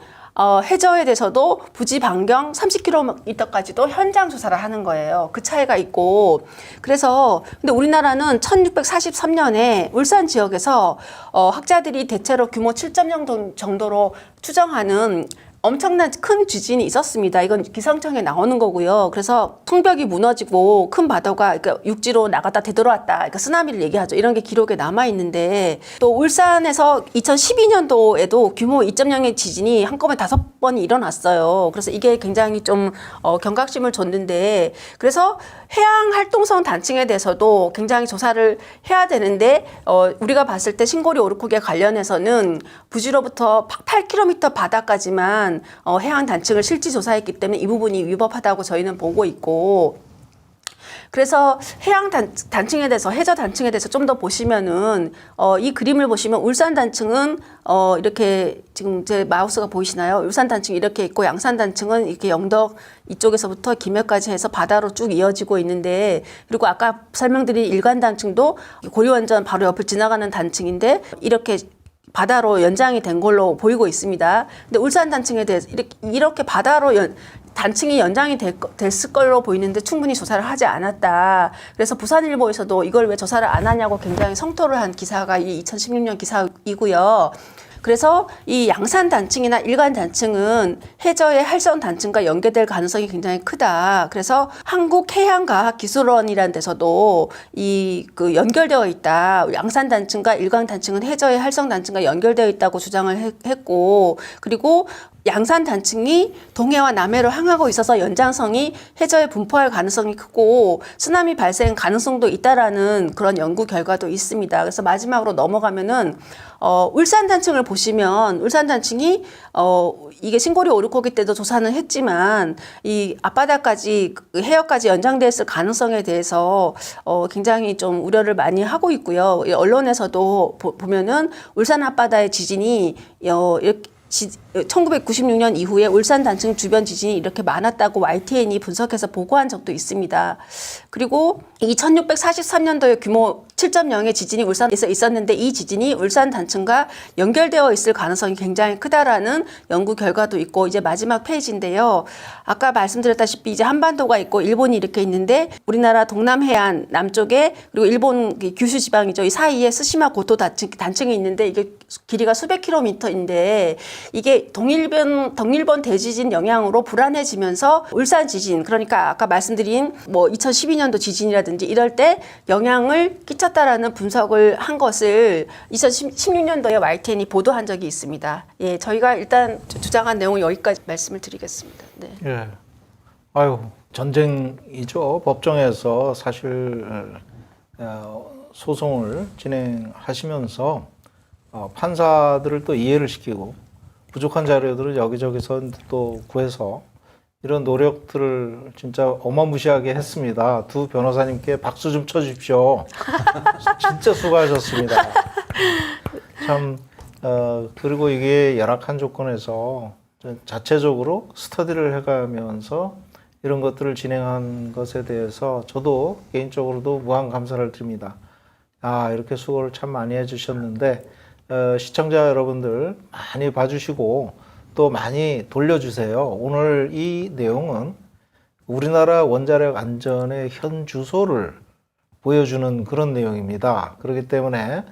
해저에 대해서도 부지 반경 30km까지도 현장 조사를 하는 거예요. 그 차이가 있고. 그래서 근데 우리나라는 1643년에 울산 지역에서 학자들이 대체로 규모 7.0 정도로 추정하는 엄청난 큰 지진이 있었습니다. 이건 기상청에 나오는 거고요. 그래서 성벽이 무너지고 큰 바다가 그러니까 육지로 나갔다 되돌아왔다. 그러니까 쓰나미를 얘기하죠. 이런 게 기록에 남아 있는데, 또 울산에서 2012년도에도 규모 2.0의 지진이 한꺼번에 5번이 일어났어요. 그래서 이게 굉장히 좀 경각심을 줬는데, 그래서 해양 활동성 단층에 대해서도 굉장히 조사를 해야 되는데, 우리가 봤을 때 신고리 오르코기에 관련해서는 부지로부터 8km 바다까지만 해양 단층을 실지 조사했기 때문에 이 부분이 위법하다고 저희는 보고 있고, 그래서 해양 단층에 대해서, 해저 단층에 대해서 좀 더 보시면은 이 그림을 보시면 울산 단층은 이렇게 지금 제 마우스가 보이시나요? 울산 단층이 이렇게 있고, 양산 단층은 이렇게 영덕 이쪽에서부터 김해까지 해서 바다로 쭉 이어지고 있는데, 그리고 아까 설명드린 일간 단층도 고리원전 바로 옆을 지나가는 단층인데 이렇게 바다로 연장이 된 걸로 보이고 있습니다. 근데 울산 단층에 대해서 이렇게 바다로 단층이 연장이 됐을 걸로 보이는데 충분히 조사를 하지 않았다. 그래서 부산일보에서도 이걸 왜 조사를 안 하냐고 굉장히 성토를 한 기사가 이 2016년 기사이고요. 그래서 이 양산 단층이나 일간 단층은 해저의 활성 단층과 연계될 가능성이 굉장히 크다. 그래서 한국해양과학기술원이라는 데서도 연결되어 있다. 양산 단층과 일간 단층은 해저의 활성 단층과 연결되어 있다고 주장을 했고, 그리고 양산 단층이 동해와 남해로 향하고 있어서 연장성이 해저에 분포할 가능성이 크고 쓰나미 발생 가능성도 있다라는 그런 연구 결과도 있습니다. 그래서 마지막으로 넘어가면은 울산 단층을 보시면 울산 단층이 이게 신고리 오르코기 때도 조사는 했지만 이 앞바다까지 해역까지 연장됐을 가능성에 대해서 굉장히 좀 우려를 많이 하고 있고요. 언론에서도 보면은 울산 앞바다의 지진이 이렇게 1996년 이후에 울산 단층 주변 지진이 이렇게 많았다고 YTN이 분석해서 보고한 적도 있습니다. 그리고 이 1643년도에 규모 7.0의 지진이 울산에서 있었는데 이 지진이 울산 단층과 연결되어 있을 가능성이 굉장히 크다라는 연구 결과도 있고, 이제 마지막 페이지인데요. 아까 말씀드렸다시피 이제 한반도가 있고 일본이 이렇게 있는데 우리나라 동남해안 남쪽에, 그리고 일본 규슈 지방이죠. 이 사이에 스시마 고토 단층이 있는데 이게 길이가 수백 킬로미터인데 이게 동일본 대지진 영향으로 불안해지면서 울산 지진, 그러니까 아까 말씀드린 2012년도 지진이라든지 이럴 때 영향을 끼쳤다라는 분석을 한 것을 2016년도에 YTN이 보도한 적이 있습니다. 예, 저희가 일단 주장한 내용은 여기까지 말씀을 드리겠습니다. 네. 예. 아유, 전쟁이죠. 법정에서 사실 소송을 진행하시면서 판사들을 또 이해를 시키고 부족한 자료들을 여기저기서 또 구해서 이런 노력들을 진짜 어마무시하게 했습니다. 두 변호사님께 박수 좀 쳐주십시오. 진짜 수고하셨습니다. 참 그리고 이게 열악한 조건에서 자체적으로 스터디를 해가면서 이런 것들을 진행한 것에 대해서 저도 개인적으로도 무한 감사를 드립니다. 이렇게 수고를 참 많이 해주셨는데 시청자 여러분들 많이 봐주시고 또 많이 돌려주세요. 오늘 이 내용은 우리나라 원자력 안전의 현 주소를 보여주는 그런 내용입니다. 그렇기 때문에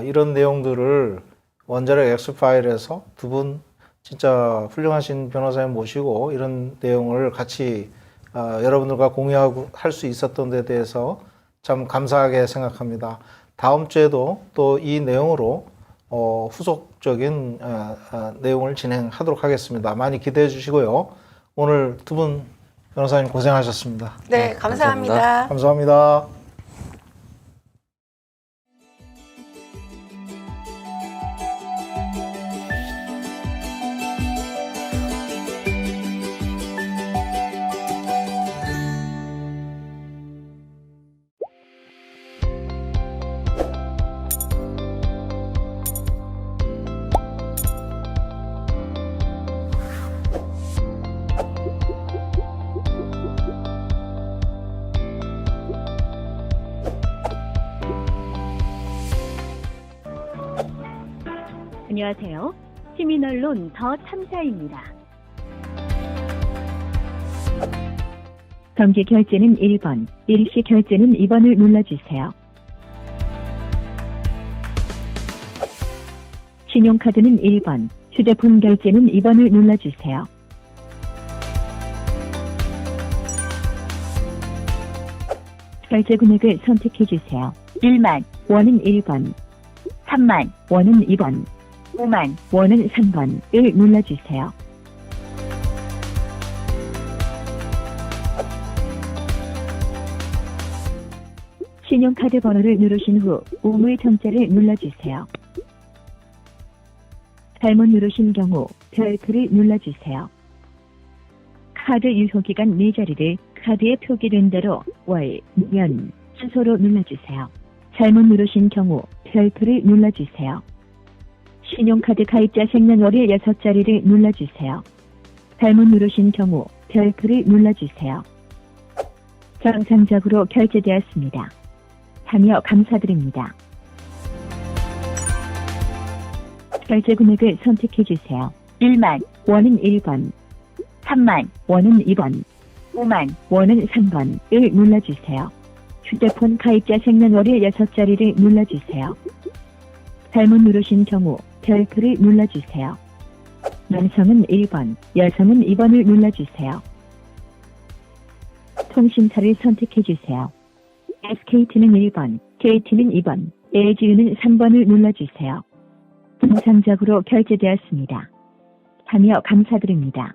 이런 내용들을 원자력 엑스파일에서 두 분 진짜 훌륭하신 변호사님 모시고 이런 내용을 같이 여러분들과 공유하고 할 수 있었던 데 대해서 참 감사하게 생각합니다. 다음 주에도 또 이 내용으로 후속적인 내용을 진행하도록 하겠습니다. 많이 기대해 주시고요. 오늘 두 분 변호사님 고생하셨습니다. 네, 감사합니다. 감사합니다. 안녕하세요. 시민언론 더 참사입니다. 정기 결제는 1번, 일시 결제는 2번을 눌러주세요. 신용카드는 1번, 휴대폰 결제는 2번을 눌러주세요. 결제 금액을 선택해주세요. 1만 원은 1번, 3만 원은 2번, 5만 원은 3번을 눌러주세요. 신용카드 번호를 누르신 후 우물 정자를 눌러주세요. 잘못 누르신 경우 별표를 눌러주세요. 카드 유효기간 4자리를 카드에 표기된 대로 월, 년, 주소로 눌러주세요. 잘못 누르신 경우 별표를 눌러주세요. 신용카드 가입자 생년월일 6자리를 눌러주세요. 잘못 누르신 경우 별표를 눌러주세요. 정상적으로 결제되었습니다. 참여 감사드립니다. 결제 금액을 선택해주세요. 1만 원은 1번, 3만 원은 2번, 5만 원은 3번을 눌러주세요. 휴대폰 가입자 생년월일 6자리를 눌러주세요. 잘못 누르신 경우 별표를 눌러주세요. 남성은 1번, 여성은 2번을 눌러주세요. 통신사를 선택해주세요. SKT는 1번, KT는 2번, LGU는 3번을 눌러주세요. 정상적으로 결제되었습니다. 참여 감사드립니다.